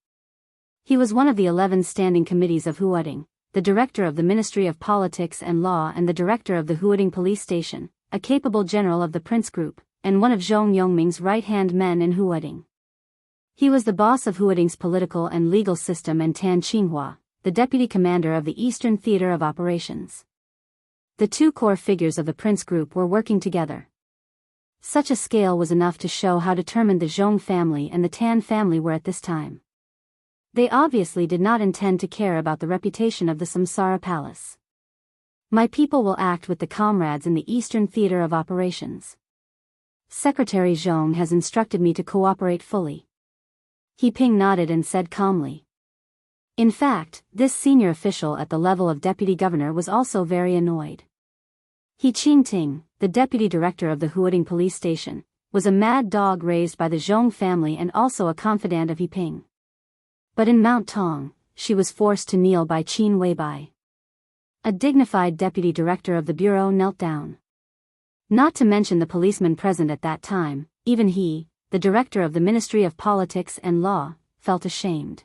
He was one of the 11 standing committees of Huading, the director of the Ministry of Politics and Law and the director of the Huading Police Station, a capable general of the Prince Group, and one of Zhong Yongming's right-hand men in Huading. He was the boss of Huading's political and legal system, and Tan Qinghua, the deputy commander of the Eastern Theater of Operations. The two core figures of the Prince Group were working together. Such a scale was enough to show how determined the Zhong family and the Tan family were at this time. They obviously did not intend to care about the reputation of the Samsara Palace. My people will act with the comrades in the Eastern Theater of Operations. Secretary Zhong has instructed me to cooperate fully. He Ping nodded and said calmly. In fact, this senior official at the level of deputy governor was also very annoyed. He Qingting, the deputy director of the Huading police station, was a mad dog raised by the Zhong family and also a confidant of He Ping. But in Mount Tong, she was forced to kneel by Qin Weibai. A dignified deputy director of the bureau knelt down. Not to mention the policeman present at that time, even he, the director of the Ministry of Politics and Law, felt ashamed.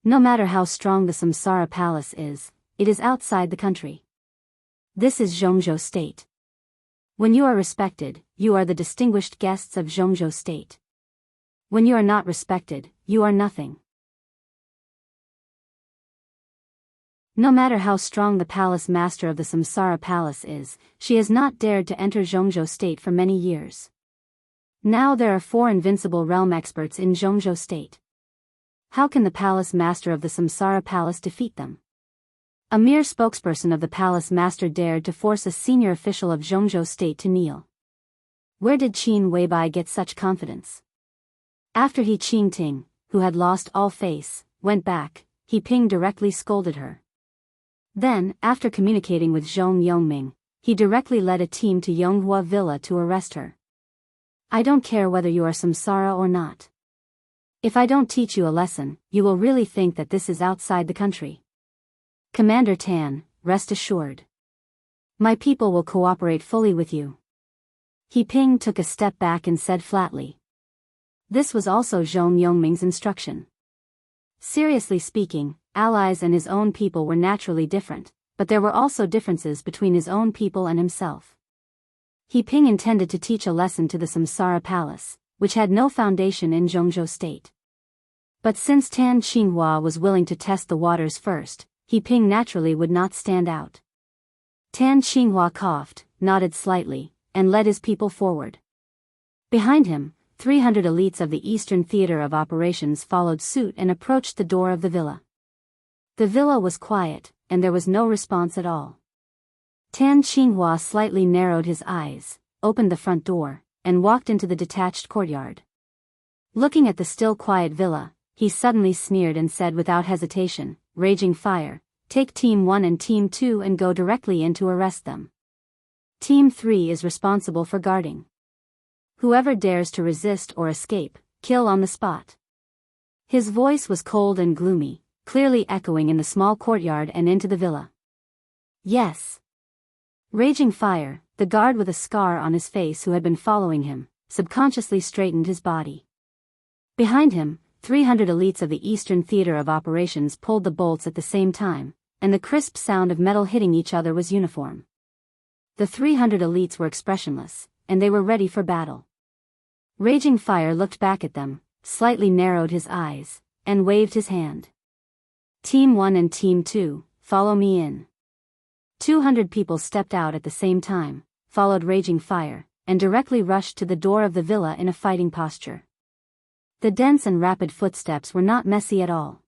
No matter how strong the Samsara Palace is, it is outside the country. This is Zhongzhou State. When you are respected, you are the distinguished guests of Zhongzhou State. When you are not respected, you are nothing. No matter how strong the palace master of the Samsara Palace is, she has not dared to enter Zhongzhou State for many years. Now there are 4 invincible realm experts in Zhongzhou State. How can the palace master of the Samsara Palace defeat them? A mere spokesperson of the palace master dared to force a senior official of Zhongzhou State to kneel. Where did Qin Weibai get such confidence? After He Qingting, who had lost all face, went back, He Ping directly scolded her. Then, after communicating with Zhong Yongming, he directly led a team to Yonghua Villa to arrest her. I don't care whether you are Samsara or not. If I don't teach you a lesson, you will really think that this is outside the country. Commander Tan, rest assured. My people will cooperate fully with you. He Ping took a step back and said flatly. This was also Zhong Yongming's instruction. Seriously speaking, allies and his own people were naturally different, but there were also differences between his own people and himself. He Ping intended to teach a lesson to the Samsara Palace, which had no foundation in Zhongzhou State. But since Tan Qinghua was willing to test the waters first, He Ping naturally would not stand out. Tan Qinghua coughed, nodded slightly, and led his people forward. Behind him, 300 elites of the Eastern Theater of Operations followed suit and approached the door of the villa. The villa was quiet, and there was no response at all. Tan Qinghua slightly narrowed his eyes, opened the front door, and walked into the detached courtyard. Looking at the still quiet villa, he suddenly sneered and said without hesitation, Raging Fire, take Team 1 and Team 2 and go directly in to arrest them. Team 3 is responsible for guarding. Whoever dares to resist or escape, kill on the spot. His voice was cold and gloomy, clearly echoing in the small courtyard and into the villa. Yes. Raging Fire, the guard with a scar on his face who had been following him, subconsciously straightened his body. Behind him, 300 elites of the Eastern Theater of Operations pulled the bolts at the same time, and the crisp sound of metal hitting each other was uniform. The 300 elites were expressionless, and they were ready for battle. Raging Fire looked back at them, slightly narrowed his eyes, and waved his hand. Team 1 and Team 2, follow me in. 200 people stepped out at the same time, followed Raging Fire, and directly rushed to the door of the villa in a fighting posture. The dense and rapid footsteps were not messy at all.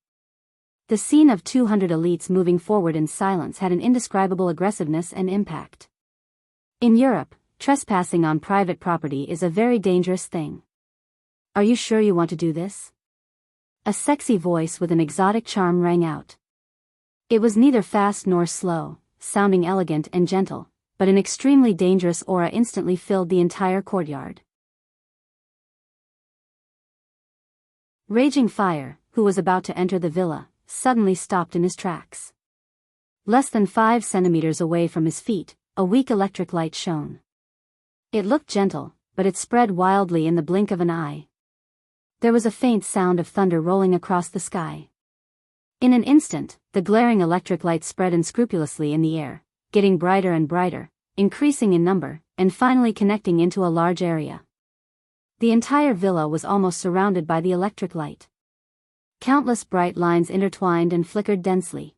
The scene of 200 elites moving forward in silence had an indescribable aggressiveness and impact. In Europe, trespassing on private property is a very dangerous thing. Are you sure you want to do this? A sexy voice with an exotic charm rang out. It was neither fast nor slow, sounding elegant and gentle, but an extremely dangerous aura instantly filled the entire courtyard. Raging Fire, who was about to enter the villa, suddenly stopped in his tracks. Less than 5 centimeters away from his feet, a weak electric light shone. It looked gentle, but it spread wildly in the blink of an eye. There was a faint sound of thunder rolling across the sky. In an instant, the glaring electric light spread unscrupulously in the air, getting brighter and brighter, increasing in number, and finally connecting into a large area. The entire villa was almost surrounded by the electric light. Countless bright lines intertwined and flickered densely.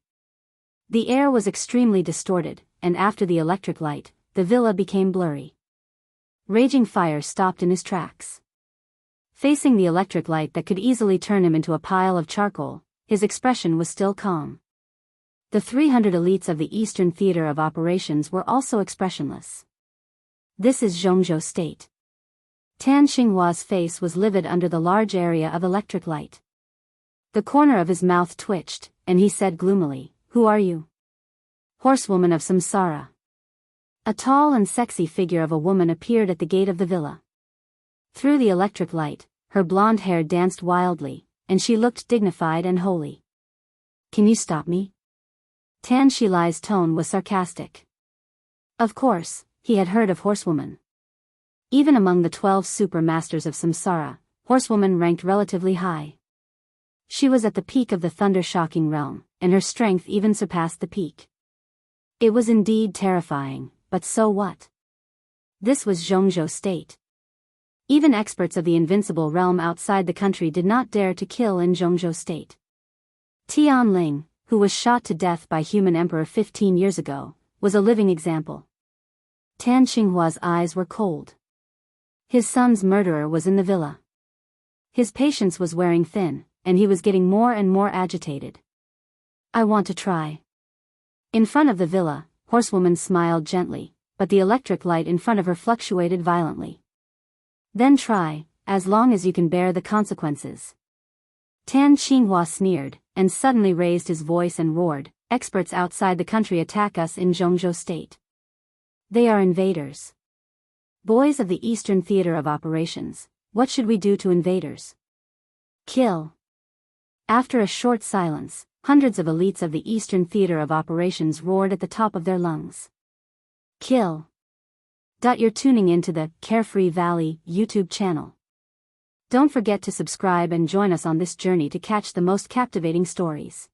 The air was extremely distorted, and after the electric light, the villa became blurry. Raging Fire stopped in his tracks. Facing the electric light that could easily turn him into a pile of charcoal, his expression was still calm. The 300 elites of the Eastern Theater of Operations were also expressionless. This is Jianghu State. Tan Xinghua's face was livid under the large area of electric light. The corner of his mouth twitched, and he said gloomily, "Who are you?" "Horsewoman of Samsara." A tall and sexy figure of a woman appeared at the gate of the villa. Through the electric light, her blonde hair danced wildly, and she looked dignified and holy. "Can you stop me?" Tan Xilai's tone was sarcastic. Of course, he had heard of horsewoman. Even among the 12 super masters of Samsara, horsewoman ranked relatively high. She was at the peak of the thunder-shocking realm, and her strength even surpassed the peak. It was indeed terrifying, but so what? This was Jianghu State. Even experts of the invincible realm outside the country did not dare to kill in Jianghu State. Tian Ling, who was shot to death by human emperor 15 years ago, was a living example. Tan Xinghua's eyes were cold. His son's murderer was in the villa. His patience was wearing thin, and he was getting more and more agitated. "I want to try." In front of the villa, horsewoman smiled gently, but the electric light in front of her fluctuated violently. "Then try, as long as you can bear the consequences." Tan Xinghua sneered, and suddenly raised his voice and roared, "Experts outside the country attack us in Jianghu State. They are invaders. Boys of the Eastern Theater of Operations, what should we do to invaders?" "Kill." After a short silence, hundreds of elites of the Eastern Theater of Operations roared at the top of their lungs. "Kill." You're tuning into the Carefree Valley YouTube channel. Don't forget to subscribe and join us on this journey to catch the most captivating stories.